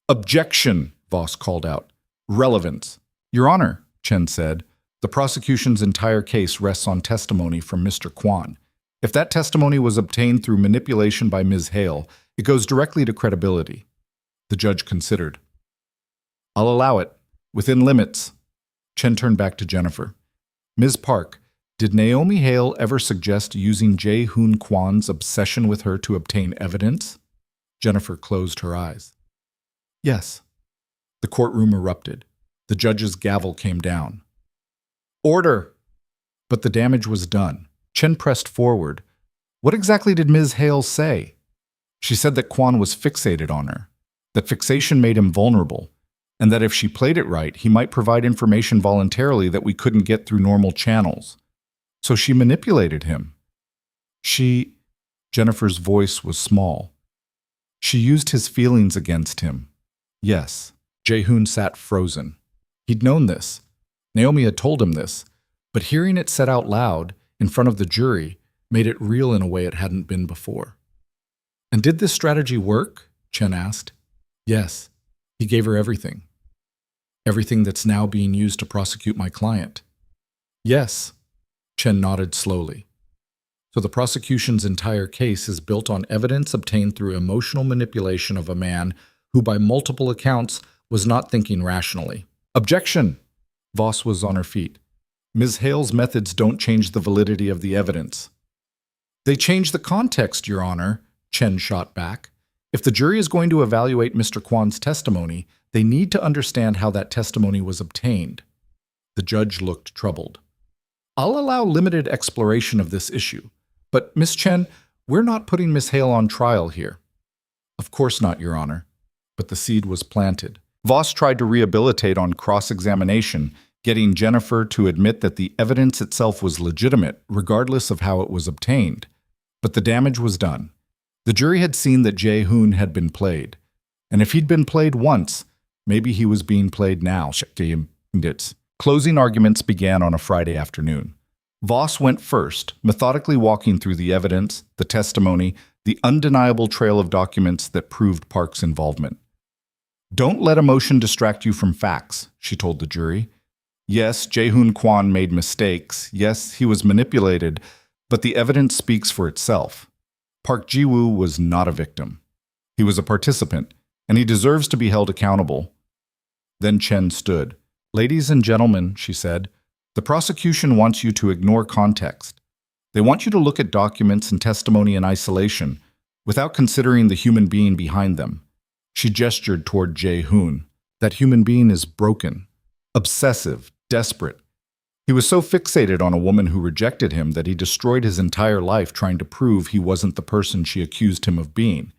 Objection, Voss called out. Relevance. Your Honor, Chen said, the prosecution's entire case rests on testimony from Mr. Kwan. If that testimony was obtained through manipulation by Ms. Hale, it goes directly to credibility. The judge considered. I'll allow it, within limits. Chen turned back to Jennifer. Ms. Park, did Naomi Hale ever suggest using Jae-hoon Kwan's obsession with her to obtain evidence? Jennifer closed her eyes. Yes. The courtroom erupted. The judge's gavel came down. Order! But the damage was done. Chen pressed forward. What exactly did Ms. Hale say? She said that Kwan was fixated on her, that fixation made him vulnerable, and that if she played it right, he might provide information voluntarily that we couldn't get through normal channels. So she manipulated him. Jennifer's voice was small. She used his feelings against him. Yes. Jae-hoon sat frozen. He'd known this. Naomi had told him this, but hearing it said out loud, in front of the jury, made it real in a way it hadn't been before. And did this strategy work? Chen asked. Yes. He gave her everything. Everything that's now being used to prosecute my client. Yes. Chen nodded slowly. So the prosecution's entire case is built on evidence obtained through emotional manipulation of a man who, by multiple accounts, was not thinking rationally. Objection! Voss was on her feet. Ms. Hale's methods don't change the validity of the evidence. They change the context, Your Honor, Chen shot back. If the jury is going to evaluate Mr. Kwan's testimony, they need to understand how that testimony was obtained. The judge looked troubled. I'll allow limited exploration of this issue, but Miss Chen, we're not putting Miss Hale on trial here. Of course not, Your Honor, but the seed was planted. Voss tried to rehabilitate on cross-examination, getting Jennifer to admit that the evidence itself was legitimate, regardless of how it was obtained. But the damage was done. The jury had seen that Jae-hoon had been played. And if he'd been played once, maybe he was being played now. Closing arguments began on a Friday afternoon. Voss went first, methodically walking through the evidence, the testimony, the undeniable trail of documents that proved Park's involvement. Don't let emotion distract you from facts, she told the jury. Yes, Jae-hoon Kwan made mistakes. Yes, he was manipulated. But the evidence speaks for itself. Park Ji-woo was not a victim. He was a participant, and he deserves to be held accountable. Then Chen stood. "Ladies and gentlemen," she said, "the prosecution wants you to ignore context. They want you to look at documents and testimony in isolation, without considering the human being behind them." She gestured toward Jae-hoon. That human being is broken, obsessive, desperate. He was so fixated on a woman who rejected him that he destroyed his entire life trying to prove he wasn't the person she accused him of being.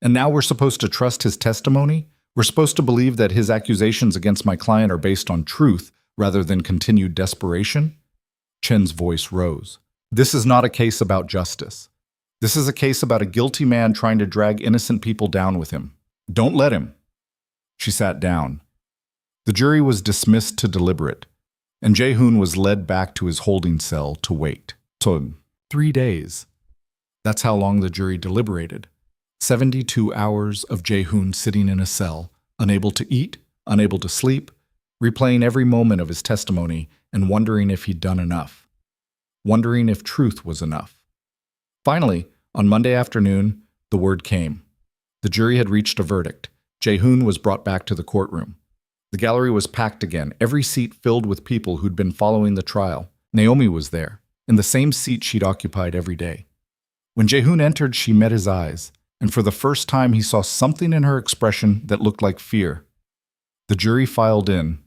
And now we're supposed to trust his testimony? We're supposed to believe that his accusations against my client are based on truth rather than continued desperation? Chen's voice rose. "This is not a case about justice. This is a case about a guilty man trying to drag innocent people down with him. Don't let him." She sat down. The jury was dismissed to deliberate, and Jae-hoon was led back to his holding cell to wait. 3 days. That's how long the jury deliberated. 72 hours of Jae-hoon sitting in a cell, unable to eat, unable to sleep, replaying every moment of his testimony and wondering if he'd done enough. Wondering if truth was enough. Finally, on Monday afternoon, the word came. The jury had reached a verdict. Jae-hoon was brought back to the courtroom. The gallery was packed again, every seat filled with people who'd been following the trial. Naomi was there, in the same seat she'd occupied every day. When Jae-hoon entered, she met his eyes, and for the first time he saw something in her expression that looked like fear. The jury filed in.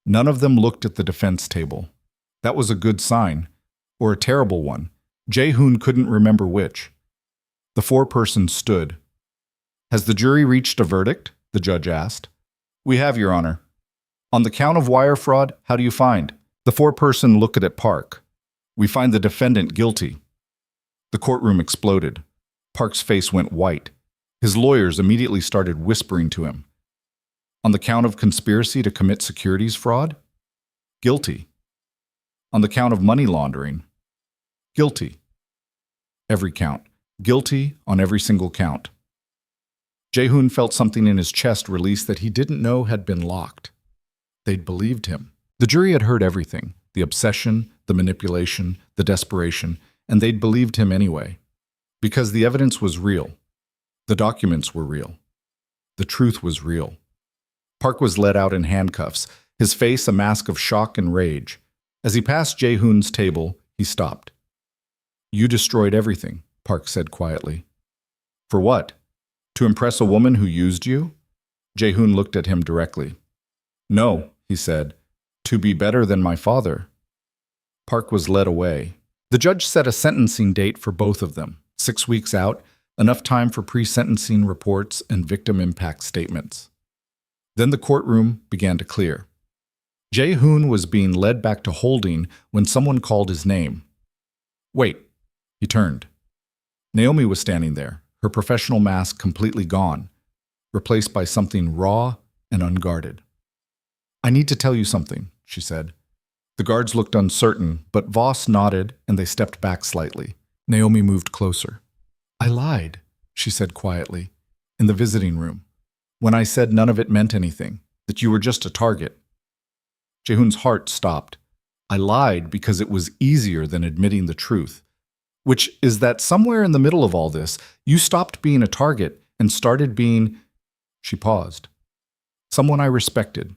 None of them looked at the defense table. That was a good sign, or a terrible one. Jae-hoon couldn't remember which. The foreperson stood. "Has the jury reached a verdict?" the judge asked. "We have, Your Honor." "On the count of wire fraud, how do you find?" The foreperson looked at Park. "We find the defendant guilty." The courtroom exploded. Park's face went white. His lawyers immediately started whispering to him. "On the count of conspiracy to commit securities fraud?" "Guilty." "On the count of money laundering?" "Guilty." Every count. Guilty on every single count. Jae-hoon felt something in his chest release that he didn't know had been locked. They'd believed him. The jury had heard everything, the obsession, the manipulation, the desperation, and they'd believed him anyway. Because the evidence was real. The documents were real. The truth was real. Park was led out in handcuffs, his face a mask of shock and rage. As he passed Jae-hoon's table, he stopped. "You destroyed everything," Park said quietly. "For what? To impress a woman who used you?" Jae-hoon looked at him directly. "No," he said, "to be better than my father." Park was led away. The judge set a sentencing date for both of them, 6 weeks out, enough time for pre-sentencing reports and victim impact statements. Then the courtroom began to clear. Jae-hoon was being led back to holding when someone called his name. "Wait." He turned. Naomi was standing there, her professional mask completely gone, replaced by something raw and unguarded. "I need to tell you something," she said. The guards looked uncertain, but Voss nodded and they stepped back slightly. Naomi moved closer. "I lied," she said quietly, in the visiting room, "when I said none of it meant anything, that you were just a target." Jae-hoon's heart stopped. "I lied because it was easier than admitting the truth. Which is that somewhere in the middle of all this, you stopped being a target and started being..." She paused. "Someone I respected.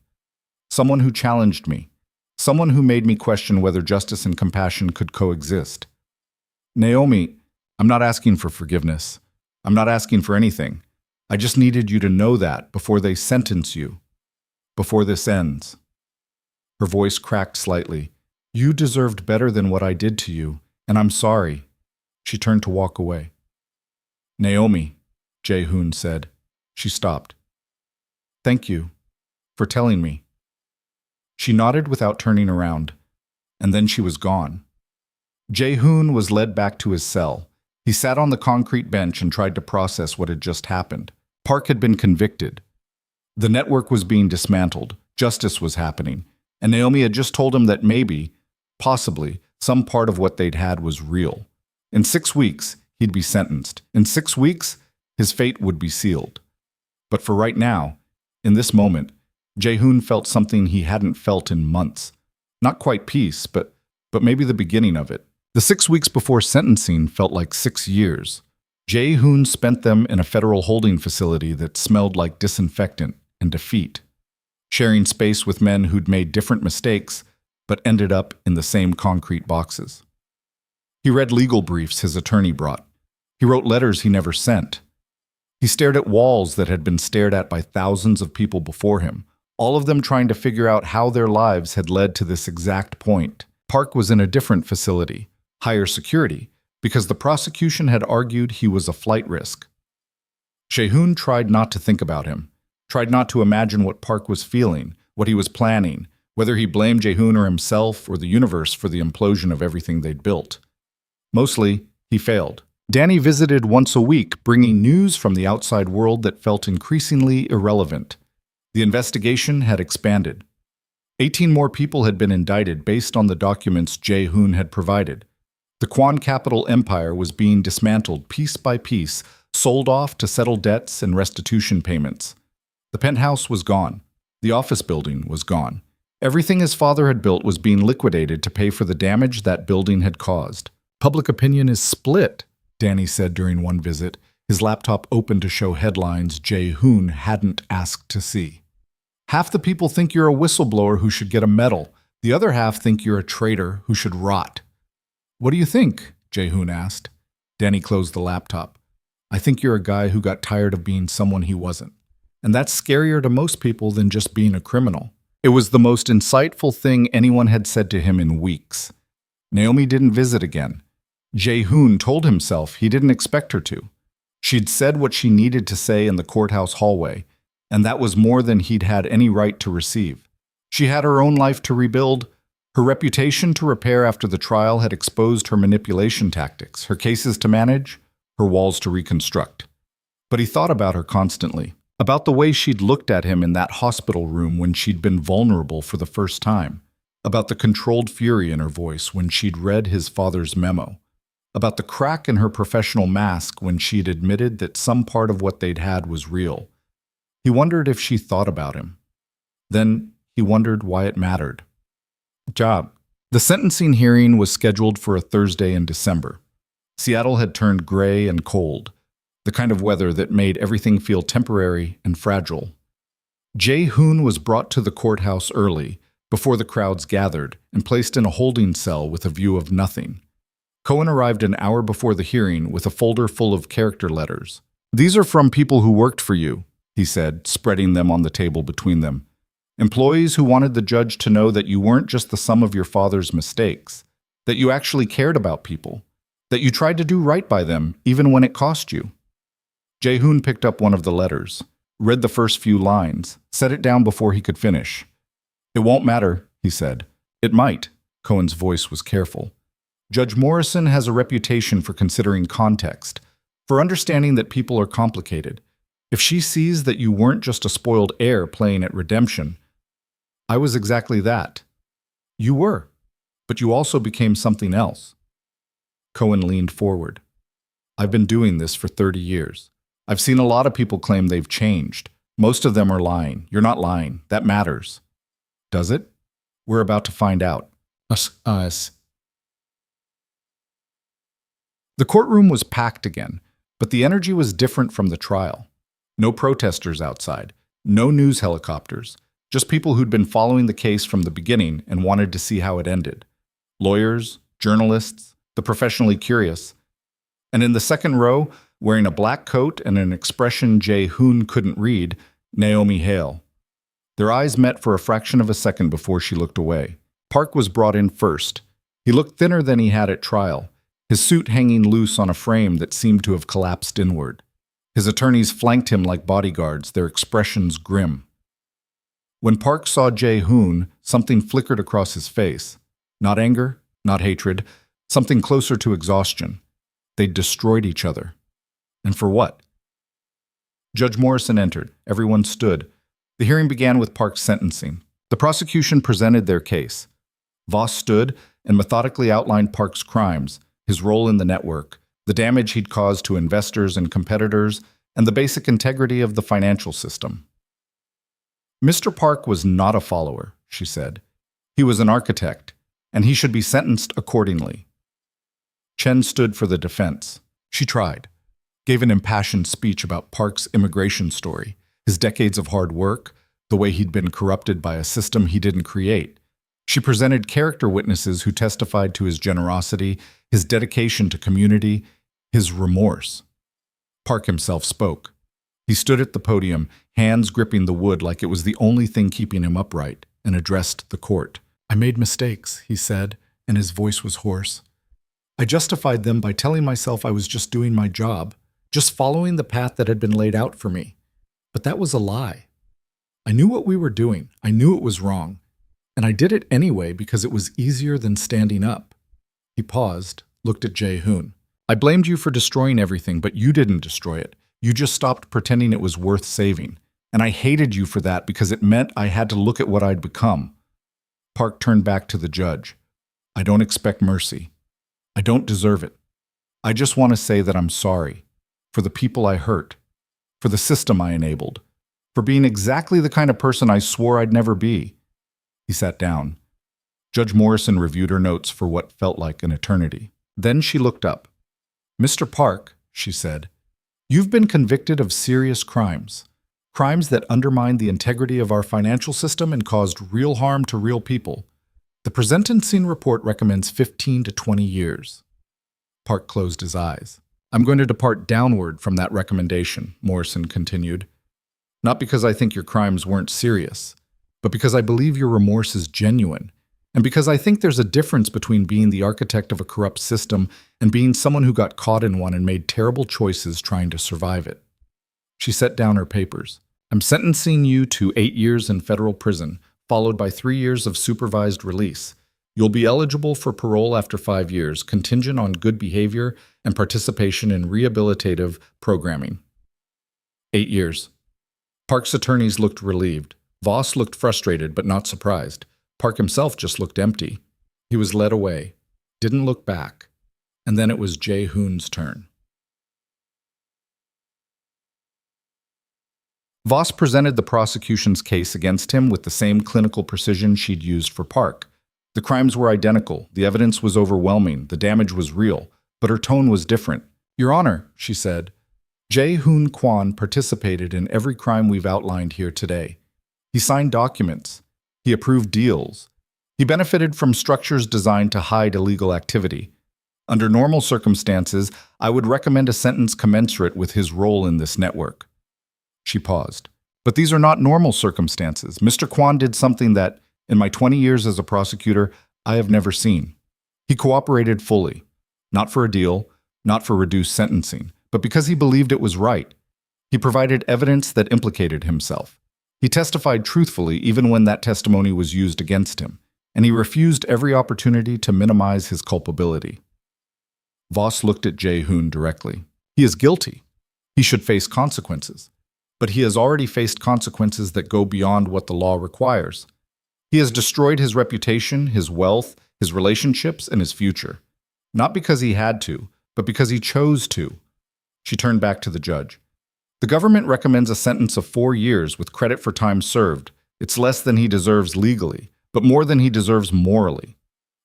Someone who challenged me. Someone who made me question whether justice and compassion could coexist. Naomi, I'm not asking for forgiveness. I'm not asking for anything. I just needed you to know that before they sentence you. Before this ends." Her voice cracked slightly. "You deserved better than what I did to you, and I'm sorry." She turned to walk away. "Naomi," Jae-hoon said. She stopped. "Thank you for telling me." She nodded without turning around, and then she was gone. Jae-hoon was led back to his cell. He sat on the concrete bench and tried to process what had just happened. Park had been convicted. The network was being dismantled. Justice was happening. And Naomi had just told him that maybe, possibly, some part of what they'd had was real. In 6 weeks, he'd be sentenced. In 6 weeks, his fate would be sealed. But for right now, in this moment, Jae-hoon felt something he hadn't felt in months. Not quite peace, but maybe the beginning of it. The 6 weeks before sentencing felt like 6 years. Jae-hoon spent them in a federal holding facility that smelled like disinfectant and defeat, sharing space with men who'd made different mistakes but ended up in the same concrete boxes. He read legal briefs his attorney brought. He wrote letters he never sent. He stared at walls that had been stared at by thousands of people before him, all of them trying to figure out how their lives had led to this exact point. Park was in a different facility, higher security, because the prosecution had argued he was a flight risk. Jae-hoon tried not to think about him, tried not to imagine what Park was feeling, what he was planning, whether he blamed Jae-hoon or himself or the universe for the implosion of everything they'd built. Mostly, he failed. Danny visited once a week, bringing news from the outside world that felt increasingly irrelevant. The investigation had expanded. 18 more people had been indicted based on the documents Jae-hoon had provided. The Kwon capital empire was being dismantled piece by piece, sold off to settle debts and restitution payments. The penthouse was gone. The office building was gone. Everything his father had built was being liquidated to pay for the damage that building had caused. Public opinion is split, Danny said during one visit, his laptop open to show headlines Jae-hoon hadn't asked to see. Half the people think you're a whistleblower who should get a medal. The other half think you're a traitor who should rot. What do you think? Jae-hoon asked. Danny closed the laptop. I think you're a guy who got tired of being someone he wasn't. And that's scarier to most people than just being a criminal. It was the most insightful thing anyone had said to him in weeks. Naomi didn't visit again. Jae-hoon told himself he didn't expect her to. She'd said what she needed to say in the courthouse hallway, and that was more than he'd had any right to receive. She had her own life to rebuild. Her reputation to repair after the trial had exposed her manipulation tactics, her cases to manage, her walls to reconstruct. But he thought about her constantly, about the way she'd looked at him in that hospital room when she'd been vulnerable for the first time, about the controlled fury in her voice when she'd read his father's memo, about the crack in her professional mask when she'd admitted that some part of what they'd had was real. He wondered if she thought about him. Then he wondered why it mattered. Job. The sentencing hearing was scheduled for a Thursday in December. Seattle had turned gray and cold, the kind of weather that made everything feel temporary and fragile. Jae-hoon was brought to the courthouse early, before the crowds gathered, and placed in a holding cell with a view of nothing. Cohen arrived an hour before the hearing with a folder full of character letters. These are from people who worked for you, he said, spreading them on the table between them. Employees who wanted the judge to know that you weren't just the sum of your father's mistakes, that you actually cared about people, that you tried to do right by them even when it cost you. Jae-hoon picked up one of the letters, read the first few lines, set it down before he could finish. It won't matter, he said. It might. Cohen's voice was careful. Judge Morrison has a reputation for considering context, for understanding that people are complicated. If she sees that you weren't just a spoiled heir playing at redemption, I was exactly that. You were, but you also became something else. Cohen leaned forward. I've been doing this for 30 years. I've seen a lot of people claim they've changed. Most of them are lying. You're not lying. That matters. Does it? We're about to find out. Us. The courtroom was packed again, but the energy was different from the trial. No protesters outside, no news helicopters, just people who'd been following the case from the beginning and wanted to see how it ended. Lawyers, journalists, the professionally curious. And in the second row, wearing a black coat and an expression Jae-hoon couldn't read, Naomi Hale. Their eyes met for a fraction of a second before she looked away. Park was brought in first. He looked thinner than he had at trial, his suit hanging loose on a frame that seemed to have collapsed inward. His attorneys flanked him like bodyguards, their expressions grim. When Park saw Jae-hoon, something flickered across his face. Not anger, not hatred, something closer to exhaustion. They'd destroyed each other. And for what? Judge Morrison entered. Everyone stood. The hearing began with Park's sentencing. The prosecution presented their case. Voss stood and methodically outlined Park's crimes, his role in the network, the damage he'd caused to investors and competitors, and the basic integrity of the financial system. Mr. Park was not a follower, she said. He was an architect, and he should be sentenced accordingly. Chen stood for the defense. She tried, gave an impassioned speech about Park's immigration story, his decades of hard work, the way he'd been corrupted by a system he didn't create. She presented character witnesses who testified to his generosity, his dedication to community, his remorse. Park himself spoke. He stood at the podium, hands gripping the wood like it was the only thing keeping him upright, and addressed the court. "I made mistakes," he said, and his voice was hoarse. "I justified them by telling myself I was just doing my job, just following the path that had been laid out for me. But that was a lie. I knew what we were doing. I knew it was wrong. And I did it anyway because it was easier than standing up." He paused, looked at Jae-hoon. "I blamed you for destroying everything, but you didn't destroy it. You just stopped pretending it was worth saving. And I hated you for that because it meant I had to look at what I'd become." Park turned back to the judge. "I don't expect mercy. I don't deserve it. I just want to say that I'm sorry for the people I hurt, for the system I enabled, for being exactly the kind of person I swore I'd never be." He sat down. Judge Morrison reviewed her notes for what felt like an eternity. Then she looked up. "Mr. Park," she said, "you've been convicted of serious crimes, crimes that undermined the integrity of our financial system and caused real harm to real people. The sentencing report recommends 15 to 20 years. Park closed his eyes. "I'm going to depart downward from that recommendation," Morrison continued. "Not because I think your crimes weren't serious, but because I believe your remorse is genuine, and because I think there's a difference between being the architect of a corrupt system and being someone who got caught in one and made terrible choices trying to survive it." She set down her papers. "I'm sentencing you to 8 years in federal prison, followed by 3 years of supervised release. You'll be eligible for parole after 5 years, contingent on good behavior and participation in rehabilitative programming." 8 years. Park's attorneys looked relieved. Voss looked frustrated but not surprised. Park himself just looked empty. He was led away, didn't look back, and then it was Jae-hoon's turn. Voss presented the prosecution's case against him with the same clinical precision she'd used for Park. The crimes were identical, the evidence was overwhelming, the damage was real, but her tone was different. "Your Honor," she said, "Jae-hoon Kwon participated in every crime we've outlined here today. He signed documents. He approved deals. He benefited from structures designed to hide illegal activity. Under normal circumstances, I would recommend a sentence commensurate with his role in this network." She paused. "But these are not normal circumstances. Mr. Kwon did something that, in my 20 years as a prosecutor, I have never seen. He cooperated fully, not for a deal, not for reduced sentencing, but because he believed it was right. He provided evidence that implicated himself. He testified truthfully even when that testimony was used against him, and he refused every opportunity to minimize his culpability." Voss looked at Jae-hoon directly. "He is guilty. He should face consequences. But he has already faced consequences that go beyond what the law requires. He has destroyed his reputation, his wealth, his relationships, and his future. Not because he had to, but because he chose to." She turned back to the judge. "The government recommends a sentence of 4 years with credit for time served. It's less than he deserves legally, but more than he deserves morally."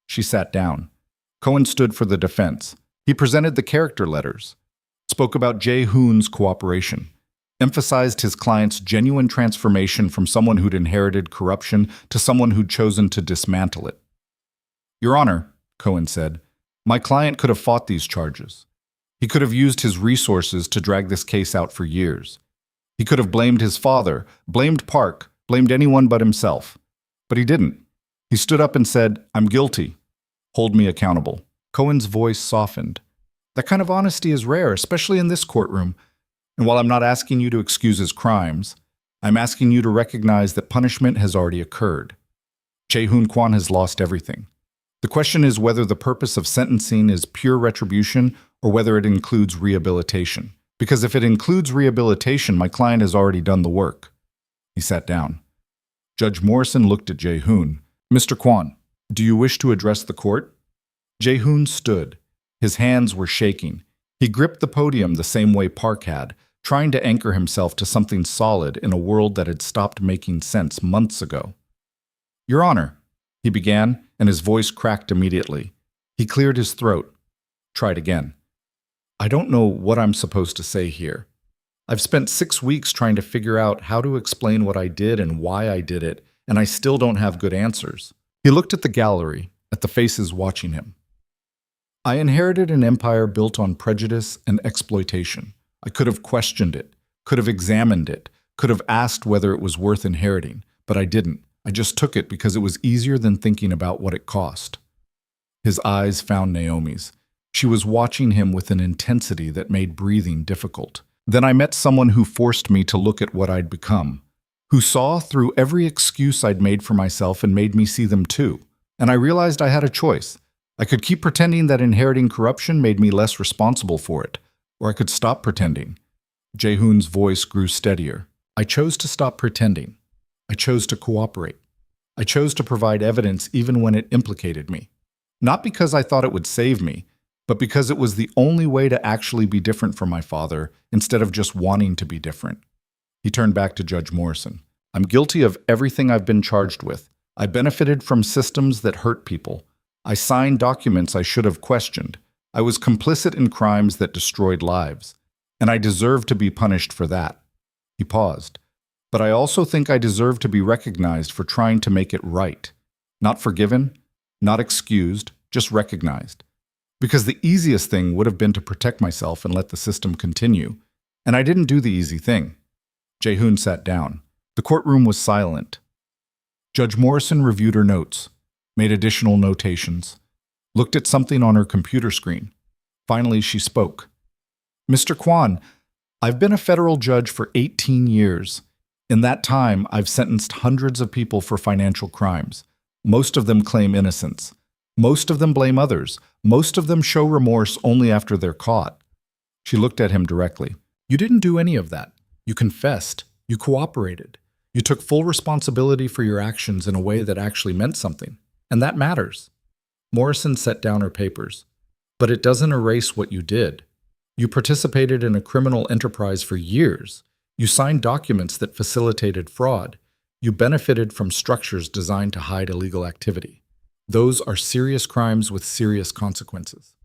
She sat down. Cohen stood for the defense. He presented the character letters, spoke about Jae-hoon's cooperation, emphasized his client's genuine transformation from someone who'd inherited corruption to someone who'd chosen to dismantle it. "Your Honor," Cohen said, "my client could have fought these charges. He could have used his resources to drag this case out for years. He could have blamed his father, blamed Park, blamed anyone but himself. But he didn't. He stood up and said, 'I'm guilty. Hold me accountable.'" Cohen's voice softened. "That kind of honesty is rare, especially in this courtroom. And while I'm not asking you to excuse his crimes, I'm asking you to recognize that punishment has already occurred. Jae-hoon Kwon has lost everything. The question is whether the purpose of sentencing is pure retribution or whether it includes rehabilitation. Because if it includes rehabilitation, my client has already done the work." He sat down. Judge Morrison looked at Jae-hoon. "Mr. Kwon, do you wish to address the court?" Jae-hoon stood. His hands were shaking. He gripped the podium the same way Park had, trying to anchor himself to something solid in a world that had stopped making sense months ago. "Your Honor," he began, and his voice cracked immediately. He cleared his throat. Tried again. I don't know what I'm supposed to say here. I've spent 6 weeks trying to figure out how to explain what I did and why I did it, and I still don't have good answers. He looked at the gallery, at the faces watching him. I inherited an empire built on prejudice and exploitation. I could have questioned it, could have examined it, could have asked whether it was worth inheriting, but I didn't. I just took it because it was easier than thinking about what it cost. His eyes found Naomi's. She was watching him with an intensity that made breathing difficult. Then I met someone who forced me to look at what I'd become, who saw through every excuse I'd made for myself and made me see them too. And I realized I had a choice. I could keep pretending that inheriting corruption made me less responsible for it, or I could stop pretending. Jae-hoon's voice grew steadier. I chose to stop pretending. I chose to cooperate. I chose to provide evidence even when it implicated me. Not because I thought it would save me, but because it was the only way to actually be different from my father instead of just wanting to be different. He turned back to Judge Morrison. I'm guilty of everything I've been charged with. I benefited from systems that hurt people. I signed documents I should have questioned. I was complicit in crimes that destroyed lives. And I deserve to be punished for that. He paused. But I also think I deserve to be recognized for trying to make it right. Not forgiven, not excused, just recognized. Because the easiest thing would have been to protect myself and let the system continue. And I didn't do the easy thing. Jae-hoon sat down. The courtroom was silent. Judge Morrison reviewed her notes, made additional notations, looked at something on her computer screen. Finally, she spoke. Mr. Kwan, I've been a federal judge for 18 years. In that time, I've sentenced hundreds of people for financial crimes. Most of them claim innocence. Most of them blame others. Most of them show remorse only after they're caught. She looked at him directly. You didn't do any of that. You confessed. You cooperated. You took full responsibility for your actions in a way that actually meant something. And that matters. Morrison set down her papers. But it doesn't erase what you did. You participated in a criminal enterprise for years. You signed documents that facilitated fraud. You benefited from structures designed to hide illegal activity. Those are serious crimes with serious consequences.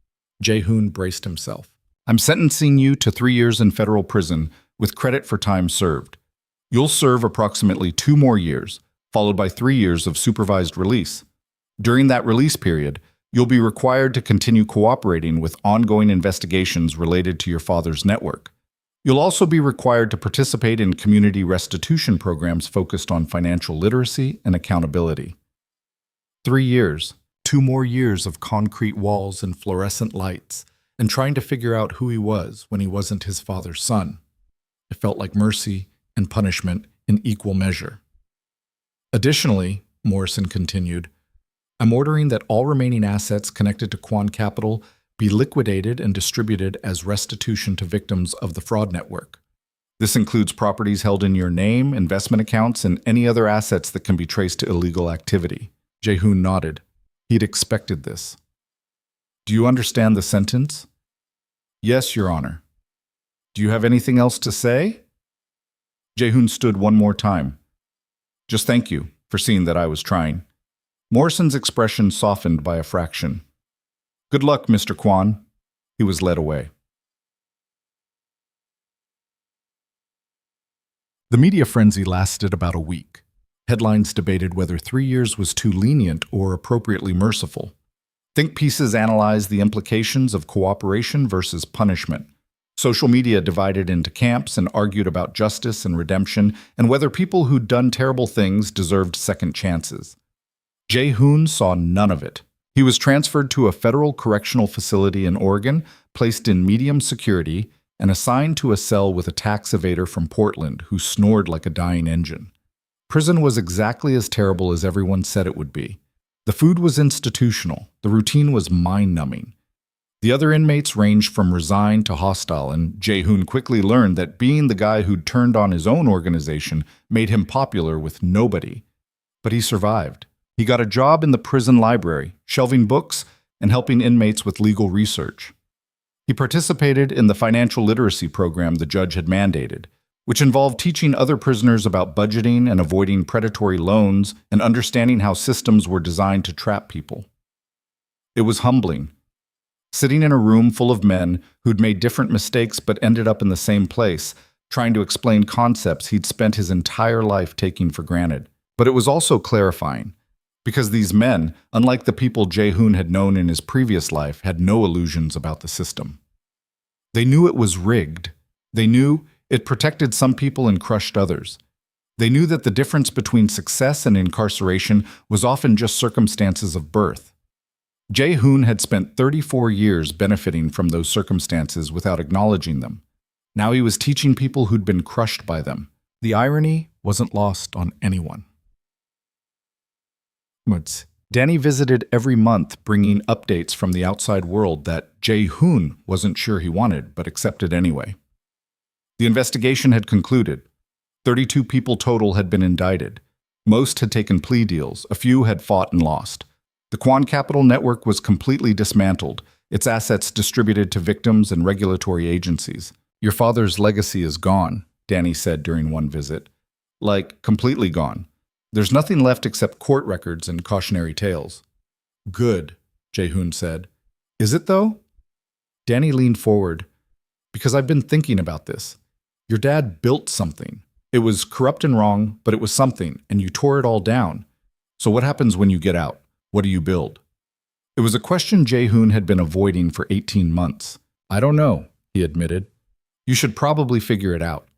Jae-hoon braced himself. I'm sentencing you to 3 years in federal prison with credit for time served. You'll serve approximately 2 more years, followed by 3 years of supervised release. During that release period, you'll be required to continue cooperating with ongoing investigations related to your father's network. You'll also be required to participate in community restitution programs focused on financial literacy and accountability. 3 years, 2 more years of concrete walls and fluorescent lights, and trying to figure out who he was when he wasn't his father's son. It felt like mercy and punishment in equal measure. Additionally, Morrison continued, I'm ordering that all remaining assets connected to Kwan Capital be liquidated and distributed as restitution to victims of the fraud network. This includes properties held in your name, investment accounts, and any other assets that can be traced to illegal activity. Jae-hoon nodded. He'd expected this. Do you understand the sentence? Yes, Your Honor. Do you have anything else to say? Jae-hoon stood one more time. Just thank you for seeing that I was trying. Morrison's expression softened by a fraction. Good luck, Mr. Kwan. He was led away. The media frenzy lasted about a week. Headlines debated whether 3 years was too lenient or appropriately merciful. Think pieces analyzed the implications of cooperation versus punishment. Social media divided into camps and argued about justice and redemption and whether people who'd done terrible things deserved second chances. Jae-hoon saw none of it. He was transferred to a federal correctional facility in Oregon, placed in medium security, and assigned to a cell with a tax evader from Portland who snored like a dying engine. Prison was exactly as terrible as everyone said it would be. The food was institutional. The routine was mind-numbing. The other inmates ranged from resigned to hostile, and Jae-hoon quickly learned that being the guy who'd turned on his own organization made him popular with nobody. But he survived. He got a job in the prison library, shelving books and helping inmates with legal research. He participated in the financial literacy program the judge had mandated, which involved teaching other prisoners about budgeting and avoiding predatory loans and understanding how systems were designed to trap people. It was humbling. sitting in a room full of men who'd made different mistakes but ended up in the same place, trying to explain concepts he'd spent his entire life taking for granted. But it was also clarifying, because these men, unlike the people Jae-hoon had known in his previous life, had no illusions about the system. They knew it was rigged. They knew it protected some people and crushed others. They knew that the difference between success and incarceration was often just circumstances of birth. Jae-hoon had spent 34 years benefiting from those circumstances without acknowledging them. Now he was teaching people who'd been crushed by them. The irony wasn't lost on anyone. Danny visited every month, bringing updates from the outside world that Jae-hoon wasn't sure he wanted, but accepted anyway. The investigation had concluded. 32 people total had been indicted. Most had taken plea deals. A few had fought and lost. The Kwon Capital Network was completely dismantled, its assets distributed to victims and regulatory agencies. "Your father's legacy is gone," Danny said during one visit. "Like, completely gone. There's nothing left except court records and cautionary tales." "Good," Jae-hoon said. "Is it, though?" Danny leaned forward. "Because I've been thinking about this. Your dad built something. It was corrupt and wrong, but it was something, and you tore it all down. So what happens when you get out? What do you build?" It was a question Jae-hoon had been avoiding for 18 months. "I don't know," he admitted. "You should probably figure it out,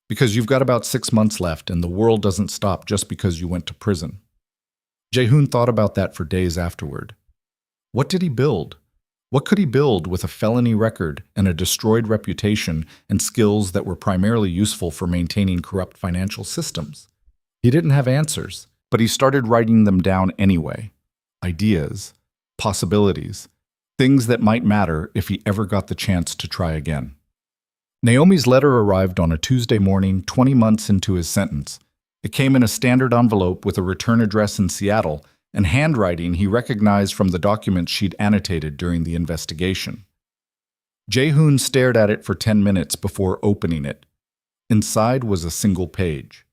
because you've got about 6 months left and the world doesn't stop just because you went to prison." Jae-hoon thought about that for days afterward. What did he build? What could he build with a felony record and a destroyed reputation and skills that were primarily useful for maintaining corrupt financial systems? He didn't have answers, but he started writing them down anyway. Ideas, possibilities, things that might matter if he ever got the chance to try again. Naomi's letter arrived on a Tuesday morning, 20 months into his sentence. It came in a standard envelope with a return address in Seattle and handwriting he recognized from the documents she'd annotated during the investigation. Jae-hoon stared at it for 10 minutes before opening it. Inside was a single page.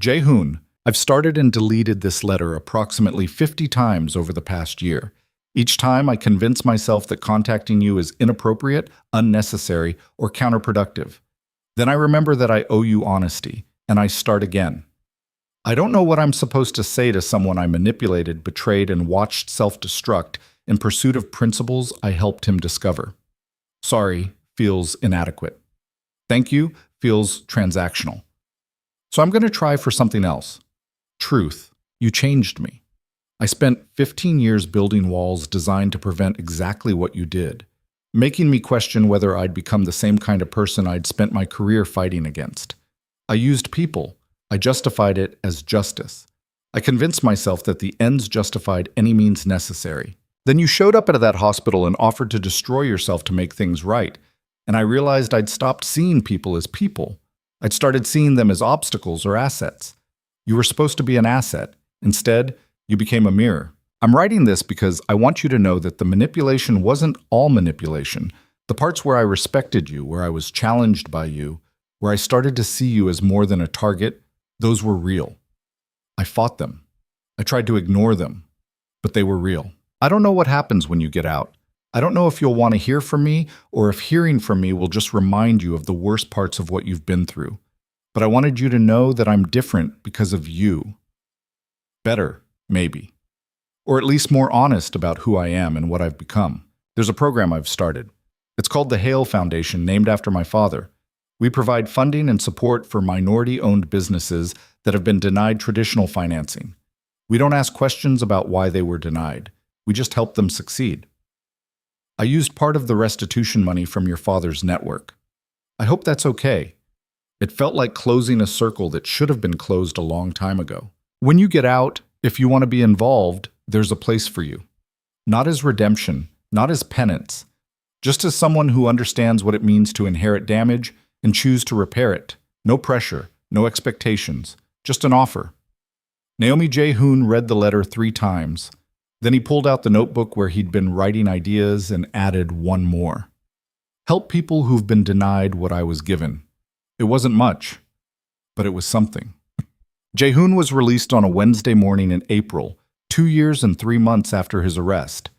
"Jae-hoon, I've started and deleted this letter approximately 50 times over the past year. Each time I convince myself that contacting you is inappropriate, unnecessary, or counterproductive. Then I remember that I owe you honesty, and I start again. I don't know what I'm supposed to say to someone I manipulated, betrayed, and watched self-destruct in pursuit of principles I helped him discover. Sorry feels inadequate. Thank you feels transactional. So I'm going to try for something else. Truth, you changed me. I spent 15 years building walls designed to prevent exactly what you did, making me question whether I'd become the same kind of person I'd spent my career fighting against. I used people. I justified it as justice. I convinced myself that the ends justified any means necessary. Then you showed up at that hospital and offered to destroy yourself to make things right, and I realized I'd stopped seeing people as people. I'd started seeing them as obstacles or assets. You were supposed to be an asset. Instead, you became a mirror. I'm writing this because I want you to know that the manipulation wasn't all manipulation. The parts where I respected you, where I was challenged by you, where I started to see you as more than a target, those were real. I fought them. I tried to ignore them, but they were real. I don't know what happens when you get out. I don't know if you'll want to hear from me or if hearing from me will just remind you of the worst parts of what you've been through. But I wanted you to know that I'm different because of you. Better, maybe. Or at least more honest about who I am and what I've become. There's a program I've started. It's called the Hale Foundation, named after my father. We provide funding and support for minority-owned businesses that have been denied traditional financing. We don't ask questions about why they were denied. We just help them succeed. I used part of the restitution money from your father's network. I hope that's okay. It felt like closing a circle that should have been closed a long time ago. When you get out, if you want to be involved, there's a place for you. Not as redemption, not as penance, just as someone who understands what it means to inherit damage and choose to repair it. No pressure, no expectations, just an offer. Naomi Jae-hoon read the letter 3 times. Then he pulled out the notebook where he'd been writing ideas and added one more. Help people who've been denied what I was given. It wasn't much, but it was something. Jae-hoon was released on a Wednesday morning in April, 2 years and 3 months after his arrest.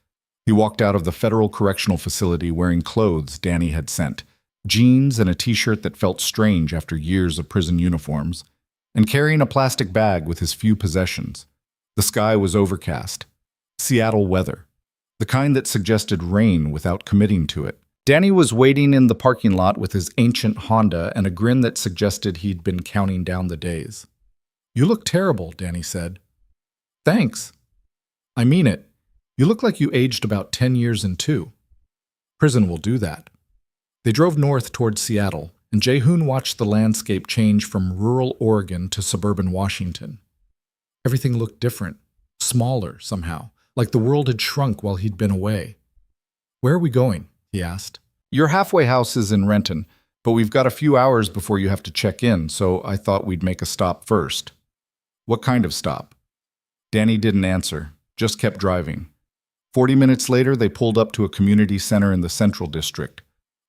He walked out of the federal correctional facility wearing clothes Danny had sent, jeans and a t-shirt that felt strange after years of prison uniforms, and carrying a plastic bag with his few possessions. The sky was overcast. Seattle weather. The kind that suggested rain without committing to it. Danny was waiting in the parking lot with his ancient Honda and a grin that suggested he'd been counting down the days. "You look terrible," Danny said. "Thanks. I mean it. You look like you aged about 10 years in two. Prison will do that." They drove north toward Seattle, and Jae-hoon watched the landscape change from rural Oregon to suburban Washington. Everything looked different, smaller somehow, like the world had shrunk while he'd been away. "Where are we going?" he asked. "Your halfway house is in Renton, but we've got a few hours before you have to check in, so I thought we'd make a stop first." "What kind of stop?" Danny didn't answer, just kept driving. 40 minutes later, they pulled up to a community center in the Central District.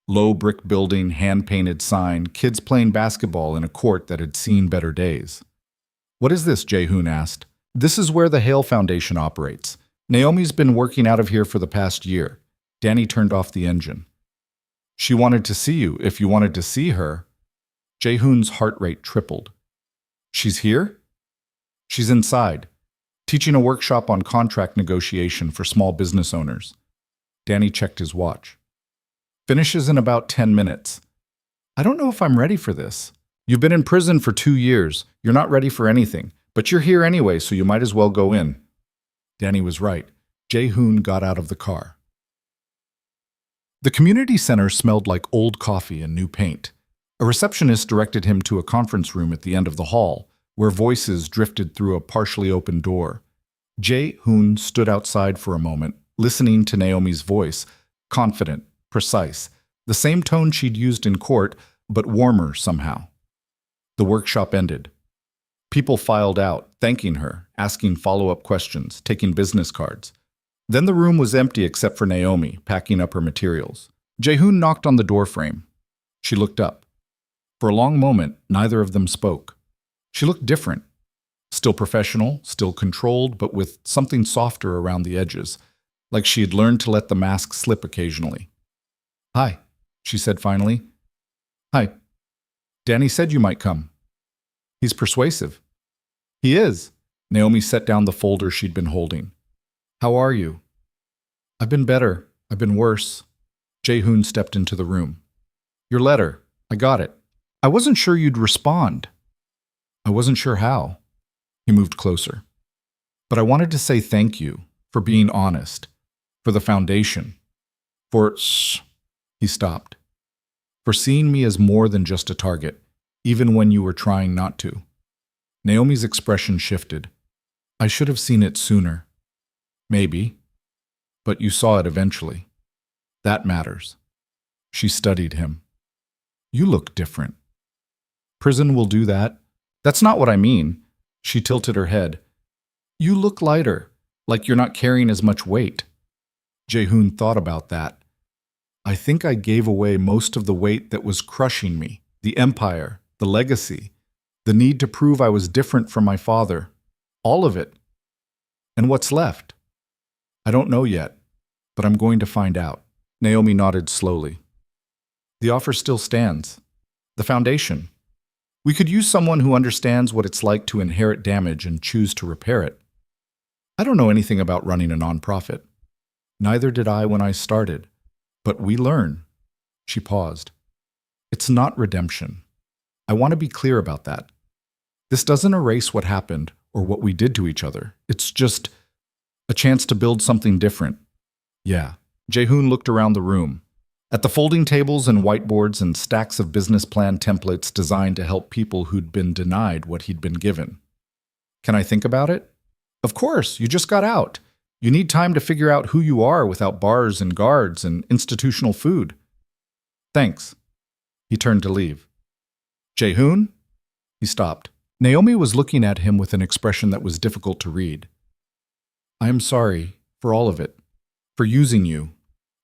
Low brick building, hand-painted sign, kids playing basketball in a court that had seen better days. "What is this?" Jae-hoon asked. "This is where the Hale Foundation operates. Naomi's been working out of here for the past year." Danny turned off the engine. "She wanted to see you, if you wanted to see her." Jae-hoon's heart rate tripled. "She's here?" "She's inside, teaching a workshop on contract negotiation for small business owners." Danny checked his watch. "Finishes in about 10 minutes. I don't know if I'm ready for this. You've been in prison for 2 years. You're not ready for anything, but you're here anyway, so you might as well go in." Danny was right. Jae-hoon got out of the car. The community center smelled like old coffee and new paint. A receptionist directed him to a conference room at the end of the hall, where voices drifted through a partially open door. Jae-hoon stood outside for a moment, listening to Naomi's voice, confident, precise, the same tone she'd used in court, but warmer somehow. The workshop ended. People filed out, thanking her, asking follow-up questions, taking business cards. Then the room was empty except for Naomi, packing up her materials. Jae-hoon knocked on the doorframe. She looked up. For a long moment, neither of them spoke. She looked different. Still professional, still controlled, but with something softer around the edges, like she had learned to let the mask slip occasionally. "Hi," she said finally. "Hi. Danny said you might come." "He's persuasive." "He is." Naomi set down the folder she'd been holding. "How are you?" "I've been better. I've been worse." Jae-hoon stepped into the room. "Your letter. I got it. I wasn't sure you'd respond." "I wasn't sure how." He moved closer. "But I wanted to say thank you for being honest, for the foundation, for..." He stopped. "For seeing me as more than just a target, even when you were trying not to." Naomi's expression shifted. "I should have seen it sooner." "Maybe. But you saw it eventually. That matters." She studied him. "You look different." "Prison will do that." "That's not what I mean." She tilted her head. "You look lighter, like you're not carrying as much weight." Jae-hoon thought about that. "I think I gave away most of the weight that was crushing me. The empire, the legacy, the need to prove I was different from my father. All of it. And what's left? I don't know yet, but I'm going to find out." Naomi nodded slowly. "The offer still stands. The foundation. We could use someone who understands what it's like to inherit damage and choose to repair it. I don't know anything about running a nonprofit. Neither did I when I started. But we learn." She paused. "It's not redemption. I want to be clear about that. This doesn't erase what happened or what we did to each other. It's just a chance to build something different." "Yeah." Jae-hoon looked around the room. At the folding tables and whiteboards and stacks of business plan templates designed to help people who'd been denied what he'd been given. "Can I think about it?" "Of course, you just got out. You need time to figure out who you are without bars and guards and institutional food." "Thanks." He turned to leave. "Jae-hoon?" He stopped. Naomi was looking at him with an expression that was difficult to read. "I am sorry for all of it. For using you.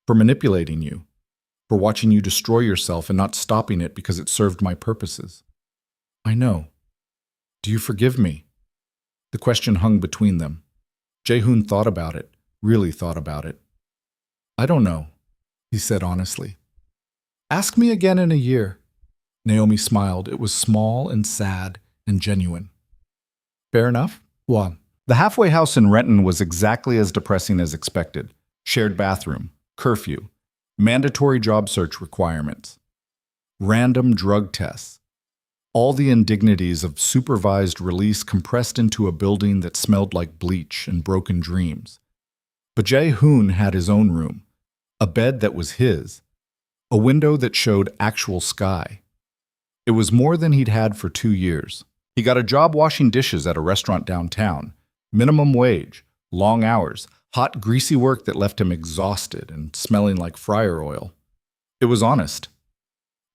For manipulating you. For watching you destroy yourself and not stopping it because it served my purposes." "I know. Do you forgive me?" The question hung between them. Jae-hoon thought about it, really thought about it. I don't know, he said honestly. Ask me again in a year. Naomi smiled. It was small and sad and genuine. Fair enough. Well, the halfway house in Renton was exactly as depressing as expected. Shared bathroom, curfew, mandatory job search requirements, random drug tests. All the indignities of supervised release compressed into a building that smelled like bleach and broken dreams. But Jae-hoon had his own room, a bed that was his, a window that showed actual sky. It was more than he'd had for 2 years. He got a job washing dishes at a restaurant downtown, minimum wage, long hours, hot, greasy work that left him exhausted and smelling like fryer oil. It was honest.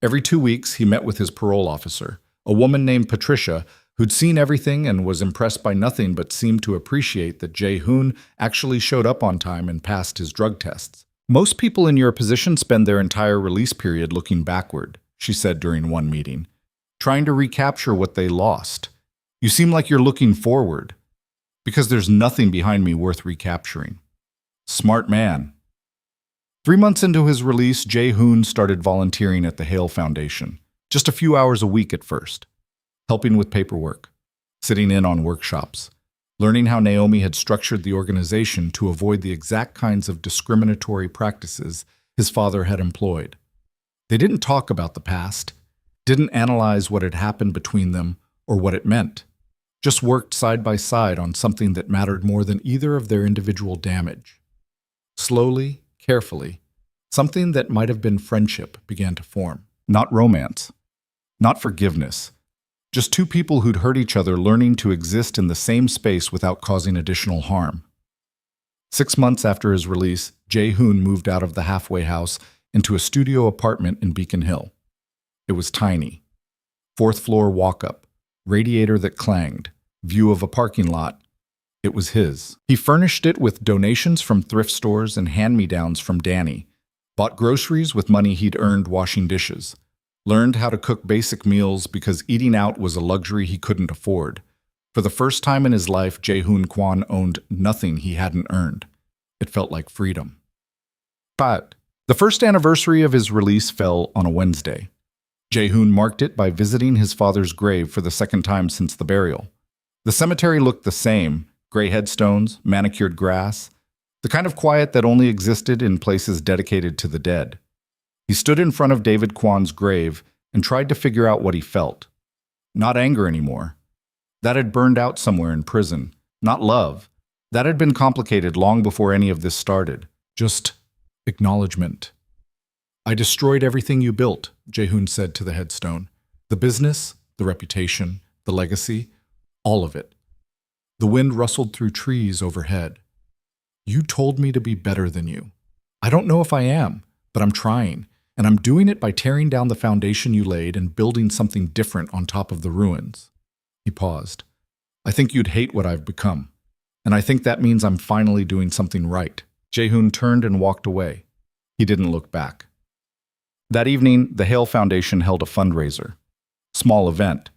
Every 2 weeks, he met with his parole officer, a woman named Patricia, who'd seen everything and was impressed by nothing but seemed to appreciate that Jae-hoon actually showed up on time and passed his drug tests. Most people in your position spend their entire release period looking backward, she said during one meeting, trying to recapture what they lost. You seem like you're looking forward, because there's nothing behind me worth recapturing. Smart man. 3 months into his release, Jae-hoon started volunteering at the Hale Foundation. Just a few hours a week at first, helping with paperwork, sitting in on workshops, learning how Naomi had structured the organization to avoid the exact kinds of discriminatory practices his father had employed. They didn't talk about the past, didn't analyze what had happened between them or what it meant, just worked side by side on something that mattered more than either of their individual damage. Slowly, carefully, something that might have been friendship began to form. Not romance. Not forgiveness. Just two people who'd hurt each other learning to exist in the same space without causing additional harm. 6 months after his release, Jae-hoon moved out of the halfway house into a studio apartment in Beacon Hill. It was tiny. 4th floor walk-up, radiator that clanged, view of a parking lot. It was his. He furnished it with donations from thrift stores and hand-me-downs from Danny, bought groceries with money he'd earned washing dishes, learned how to cook basic meals because eating out was a luxury he couldn't afford. For the first time in his life, Jae-hoon Kwon owned nothing he hadn't earned. It felt like freedom. But the first anniversary of his release fell on a Wednesday. Jae-hoon marked it by visiting his father's grave for the second time since the burial. The cemetery looked the same, gray headstones, manicured grass, the kind of quiet that only existed in places dedicated to the dead. He stood in front of David Kwon's grave and tried to figure out what he felt. Not anger anymore. That had burned out somewhere in prison. Not love. That had been complicated long before any of this started. Just acknowledgement. I destroyed everything you built, Jae-hoon said to the headstone. The business, the reputation, the legacy, all of it. The wind rustled through trees overhead. You told me to be better than you. I don't know if I am, but I'm trying, and I'm doing it by tearing down the foundation you laid and building something different on top of the ruins. He paused. I think you'd hate what I've become, and I think that means I'm finally doing something right. Jae-hoon turned and walked away. He didn't look back. That evening, the Hale Foundation held a fundraiser. Small event.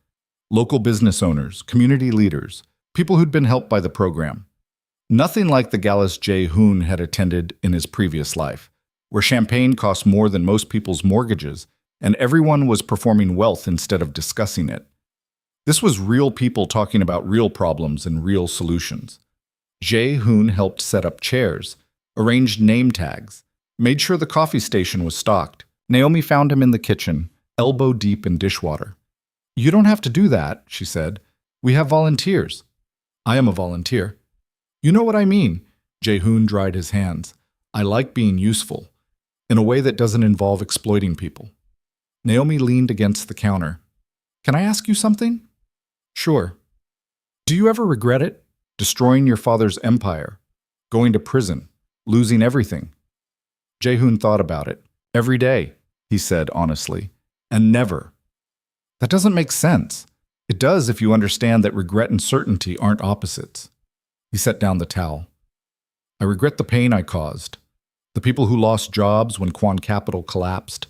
Local business owners, community leaders, people who'd been helped by the program. Nothing like the galas Jae-hoon had attended in his previous life, where champagne cost more than most people's mortgages, and everyone was performing wealth instead of discussing it. This was real people talking about real problems and real solutions. Jae-hoon helped set up chairs, arranged name tags, made sure the coffee station was stocked. Naomi found him in the kitchen, elbow deep in dishwater. You don't have to do that, she said. We have volunteers. I am a volunteer. You know what I mean. Jae-hoon dried his hands. I like being useful, in a way that doesn't involve exploiting people. Naomi leaned against the counter. Can I ask you something? Sure. Do you ever regret it? Destroying your father's empire, going to prison, losing everything? Jae-hoon thought about it. Every day, he said honestly, and never. That doesn't make sense. It does if you understand that regret and certainty aren't opposites. He set down the towel. I regret the pain I caused. The people who lost jobs when Kwon Capital collapsed.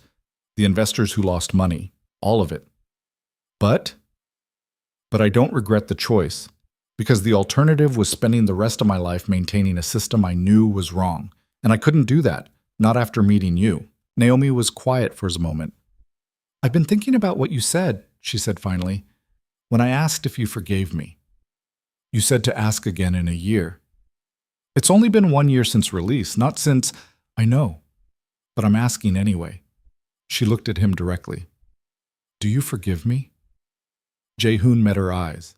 The investors who lost money. All of it. But I don't regret the choice, because the alternative was spending the rest of my life maintaining a system I knew was wrong, and I couldn't do that. Not after meeting you. Naomi was quiet for a moment. I've been thinking about what you said, she said finally, when I asked if you forgave me. You said to ask again in a year. It's only been 1 year since release, not since… I know, but I'm asking anyway. She looked at him directly. Do you forgive me? Jae-hoon met her eyes.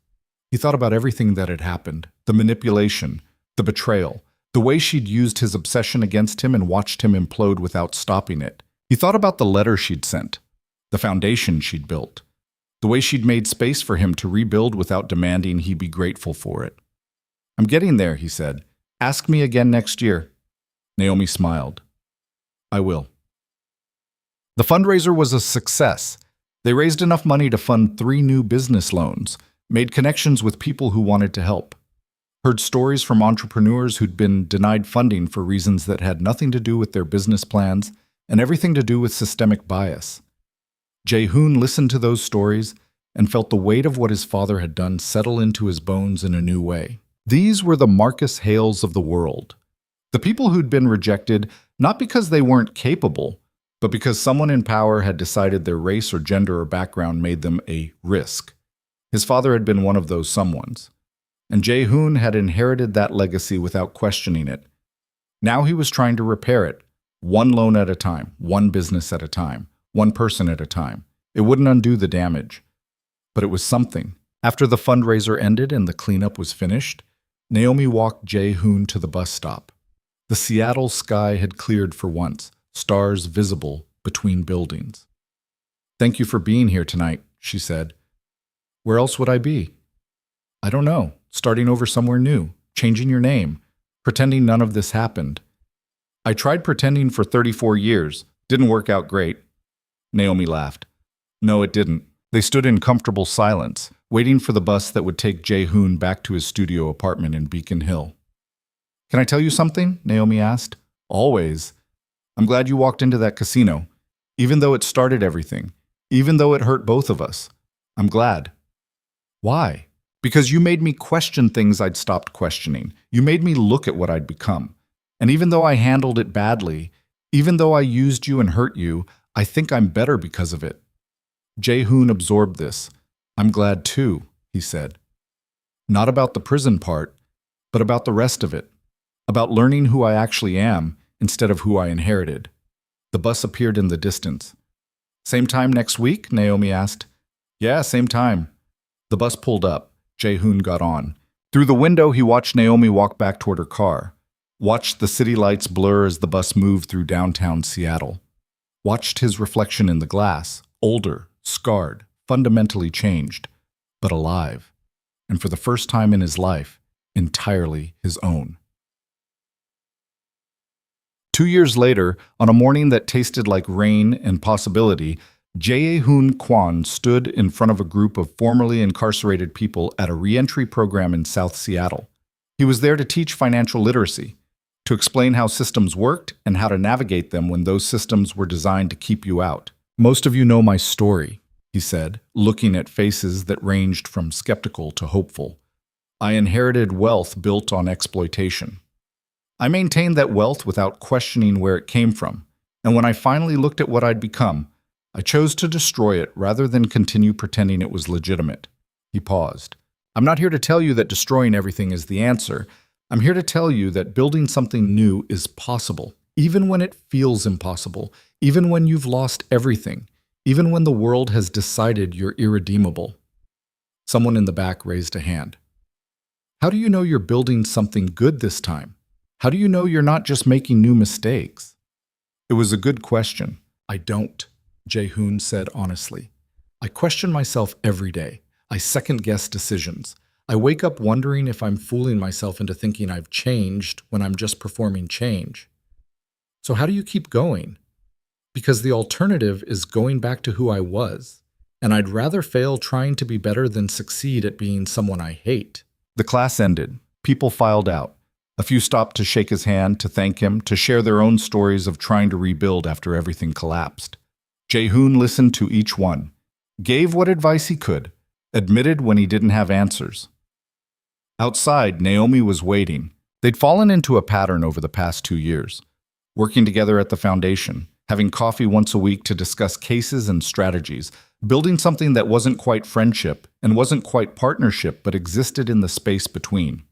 He thought about everything that had happened, the manipulation, the betrayal, the way she'd used his obsession against him and watched him implode without stopping it. He thought about the letter she'd sent, the foundation she'd built, the way she'd made space for him to rebuild without demanding he be grateful for it. I'm getting there, he said. Ask me again next year. Naomi smiled. I will. The fundraiser was a success. They raised enough money to fund 3 new business loans, made connections with people who wanted to help, heard stories from entrepreneurs who'd been denied funding for reasons that had nothing to do with their business plans and everything to do with systemic bias. Jae-hoon listened to those stories and felt the weight of what his father had done settle into his bones in a new way. These were the Marcus Hales of the world. The people who'd been rejected not because they weren't capable, but because someone in power had decided their race or gender or background made them a risk. His father had been one of those someones, and Jae-hoon had inherited that legacy without questioning it. Now he was trying to repair it, one loan at a time, one business at a time, one person at a time. It wouldn't undo the damage, but it was something. After the fundraiser ended and the cleanup was finished, Naomi walked Jae-hoon to the bus stop. The Seattle sky had cleared for once, stars visible between buildings. Thank you for being here tonight, she said. Where else would I be? I don't know, starting over somewhere new, changing your name, pretending none of this happened. I tried pretending for 34 years, didn't work out great. Naomi laughed. No, it didn't. They stood in comfortable silence, waiting for the bus that would take Jae-hoon back to his studio apartment in Beacon Hill. Can I tell you something? Naomi asked. Always. I'm glad you walked into that casino, even though it started everything, even though it hurt both of us. I'm glad. Why? Because you made me question things I'd stopped questioning. You made me look at what I'd become. And even though I handled it badly, even though I used you and hurt you, I think I'm better because of it. Jae-hoon absorbed this. I'm glad too, he said. Not about the prison part, but about the rest of it. About learning who I actually am instead of who I inherited. The bus appeared in the distance. Same time next week? Naomi asked. Yeah, same time. The bus pulled up. Jae-hoon got on. Through the window, he watched Naomi walk back toward her car. Watched the city lights blur as the bus moved through downtown Seattle. Watched his reflection in the glass, older, scarred, fundamentally changed, but alive. And for the first time in his life, entirely his own. 2 years later, on a morning that tasted like rain and possibility, Jae-hoon Kwon stood in front of a group of formerly incarcerated people at a reentry program in South Seattle. He was there to teach financial literacy, to explain how systems worked and how to navigate them when those systems were designed to keep you out. Most of you know my story, he said, looking at faces that ranged from skeptical to hopeful. I inherited wealth built on exploitation. I maintained that wealth without questioning where it came from, and when I finally looked at what I'd become, I chose to destroy it rather than continue pretending it was legitimate. He paused. I'm not here to tell you that destroying everything is the answer. I'm here to tell you that building something new is possible, even when it feels impossible, even when you've lost everything, even when the world has decided you're irredeemable. Someone in the back raised a hand. How do you know you're building something good this time? How do you know you're not just making new mistakes? It was a good question. I don't, Jae-hoon said honestly. I question myself every day. I second-guess decisions. I wake up wondering if I'm fooling myself into thinking I've changed when I'm just performing change. So how do you keep going? Because the alternative is going back to who I was, and I'd rather fail trying to be better than succeed at being someone I hate. The class ended. People filed out. A few stopped to shake his hand, to thank him, to share their own stories of trying to rebuild after everything collapsed. Jae-hoon listened to each one, gave what advice he could, admitted when he didn't have answers. Outside, Naomi was waiting. They'd fallen into a pattern over the past 2 years. working together at the foundation, having coffee once a week to discuss cases and strategies, building something that wasn't quite friendship and wasn't quite partnership but existed in the space between.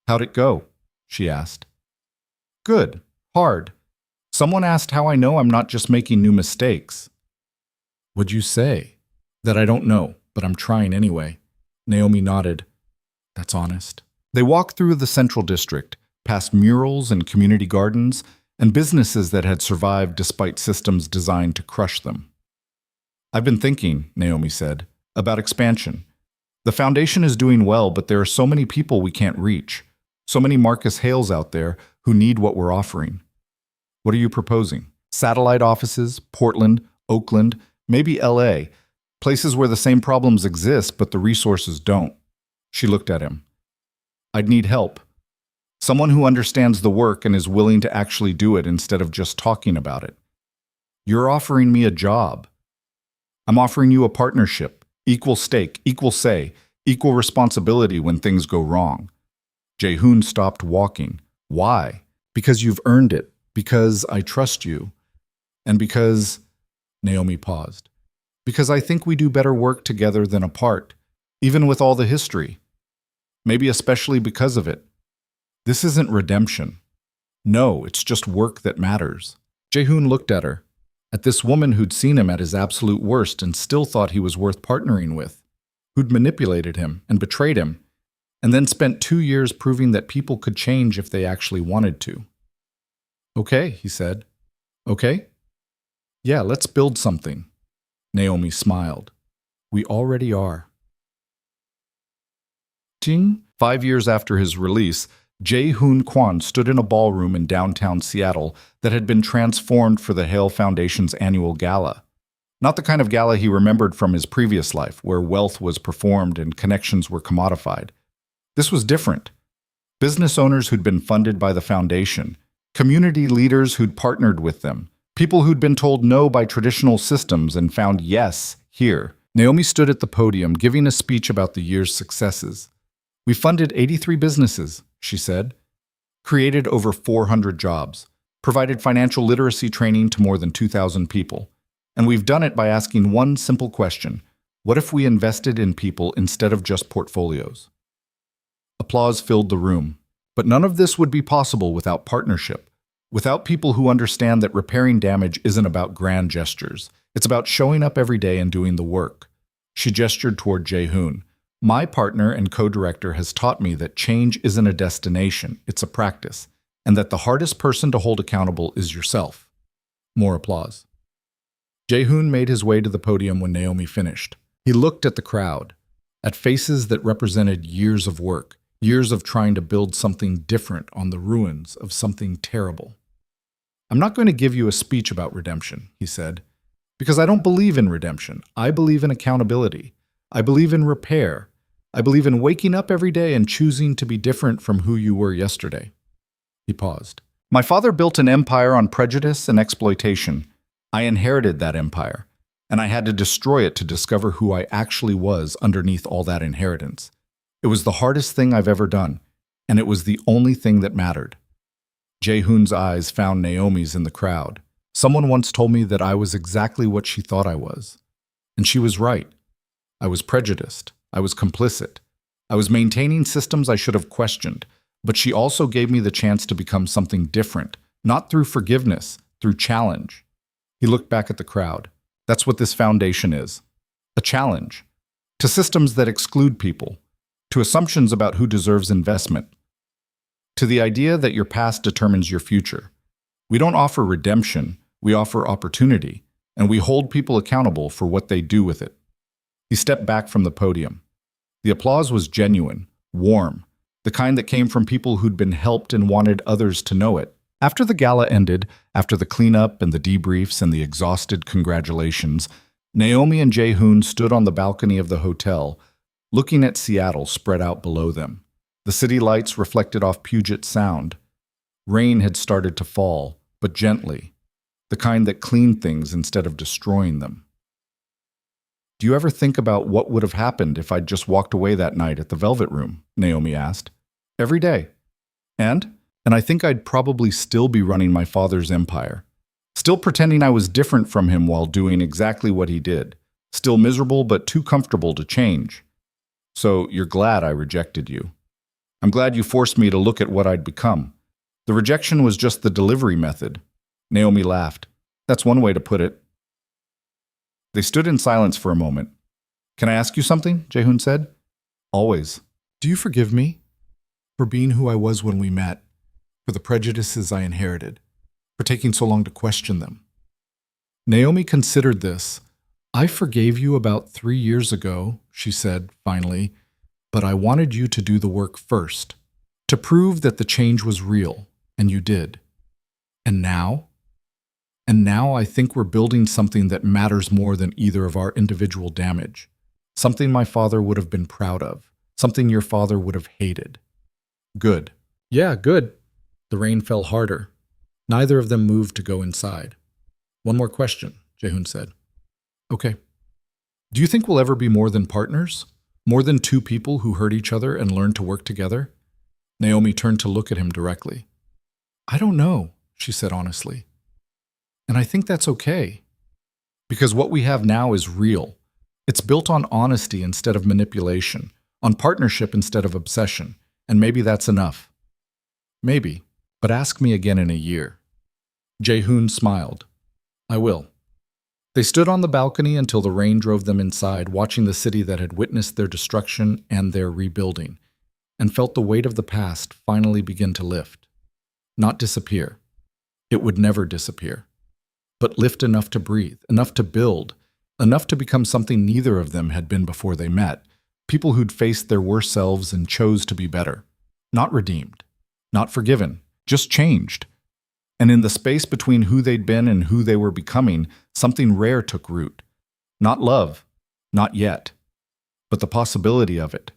"How'd it go?" she asked. "Good. Hard. Someone asked how I know I'm not just making new mistakes." "What'd you say?" "That I don't know, but I'm trying anyway." Naomi nodded. "That's honest." They walked through the Central District, past murals and community gardens, and businesses that had survived despite systems designed to crush them. "I've been thinking," Naomi said, "about expansion. The foundation is doing well, but there are so many people we can't reach. So many Marcus Hales out there who need what we're offering." "What are you proposing?" "Satellite offices, Portland, Oakland, maybe LA, places where the same problems exist but the resources don't." She looked at him. "I'd need help. Someone who understands the work and is willing to actually do it instead of just talking about it." "You're offering me a job." "I'm offering you a partnership, equal stake, equal say, equal responsibility when things go wrong." Jae-hoon stopped walking. "Why?" "Because you've earned it. Because I trust you. And because—" Naomi paused. "Because I think we do better work together than apart, even with all the history. Maybe especially because of it. This isn't redemption. No, it's just work that matters." Jae-hoon looked at her, at this woman who'd seen him at his absolute worst and still thought he was worth partnering with, who'd manipulated him and betrayed him, and then spent 2 years proving that people could change if they actually wanted to. "Okay," he said. "Okay? Yeah, let's build something." Naomi smiled. "We already are." Ting. 5 years after his release, Jae-hoon Kwon stood in a ballroom in downtown Seattle that had been transformed for the Hale Foundation's annual gala. Not the kind of gala he remembered from his previous life, where wealth was performed and connections were commodified. This was different. Business owners who'd been funded by the foundation, community leaders who'd partnered with them, people who'd been told no by traditional systems and found yes here. Naomi stood at the podium giving a speech about the year's successes. "We funded 83 businesses," she said, "created over 400 jobs, provided financial literacy training to more than 2,000 people. And we've done it by asking one simple question: what if we invested in people instead of just portfolios?" Applause filled the room. But none of this would be possible without partnership, without people who understand that repairing damage isn't about grand gestures. It's about showing up every day and doing the work. She gestured toward Jae-hoon. "My partner and co-director has taught me that change isn't a destination, it's a practice, and that the hardest person to hold accountable is yourself." More applause. Jae-hoon made his way to the podium when Naomi finished. He looked at the crowd, at faces that represented years of work, years of trying to build something different on the ruins of something terrible. "I'm not going to give you a speech about redemption," he said, "because I don't believe in redemption. I believe in accountability. I believe in repair. I believe in waking up every day and choosing to be different from who you were yesterday." He paused. "My father built an empire on prejudice and exploitation. I inherited that empire, and I had to destroy it to discover who I actually was underneath all that inheritance. It was the hardest thing I've ever done, and it was the only thing that mattered." Jae-hoon's eyes found Naomi's in the crowd. "Someone once told me that I was exactly what she thought I was. And she was right. I was prejudiced. I was complicit. I was maintaining systems I should have questioned, but she also gave me the chance to become something different, not through forgiveness, through challenge." He looked back at the crowd. "That's what this foundation is. A challenge. To systems that exclude people. To assumptions about who deserves investment. To the idea that your past determines your future. We don't offer redemption, we offer opportunity, and we hold people accountable for what they do with it." He stepped back from the podium. The applause was genuine, warm, the kind that came from people who'd been helped and wanted others to know it. After the gala ended, after the cleanup and the debriefs and the exhausted congratulations, Naomi and Jae-hoon stood on the balcony of the hotel, looking at Seattle spread out below them. The city lights reflected off Puget Sound. Rain had started to fall, but gently, the kind that cleaned things instead of destroying them. "Do you ever think about what would have happened if I'd just walked away that night at the Velvet Room?" Naomi asked. "Every day. And and I think I'd probably still be running my father's empire. Still pretending I was different from him while doing exactly what he did. Still miserable but too comfortable to change. So you're glad I rejected you. I'm glad you forced me to look at what I'd become. The rejection was just the delivery method. Naomi laughed. That's one way to put it. They stood in silence for a moment. Can I ask you something? Jaehoon said. Always. Do you forgive me? For being who I was when we met, for the prejudices I inherited, for taking so long to question them. Naomi considered this. I forgave you about 3 years ago, she said finally, but I wanted you to do the work first, to prove that the change was real, and you did. And now? And now I think we're building something that matters more than either of our individual damage. Something my father would have been proud of. Something your father would have hated. Good. Yeah, good. The rain fell harder. Neither of them moved to go inside. One more question, Jaehoon said. Okay. Do you think we'll ever be more than partners? More than two people who hurt each other and learn to work together? Naomi turned to look at him directly. I don't know, she said honestly. And I think that's okay. Because what we have now is real. It's built on honesty instead of manipulation, on partnership instead of obsession, and maybe that's enough. Maybe, but ask me again in a year. Jaehoon smiled. I will. They stood on the balcony until the rain drove them inside, watching the city that had witnessed their destruction and their rebuilding, and felt the weight of the past finally begin to lift. Not disappear. It would never disappear. But lift enough to breathe, enough to build, enough to become something neither of them had been before they met, people who'd faced their worst selves and chose to be better. Not redeemed. Not forgiven. Just changed. And in the space between who they'd been and who they were becoming, something rare took root. Not love. Not yet. But the possibility of it.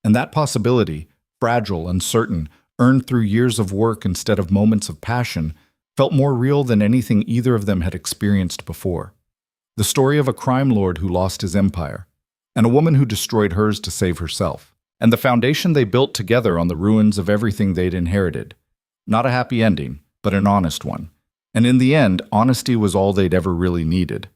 And that possibility, fragile, uncertain, earned through years of work instead of moments of passion, felt more real than anything either of them had experienced before. The story of a crime lord who lost his empire, and a woman who destroyed hers to save herself, and the foundation they built together on the ruins of everything they'd inherited. Not a happy ending, but an honest one. And in the end, honesty was all they'd ever really needed.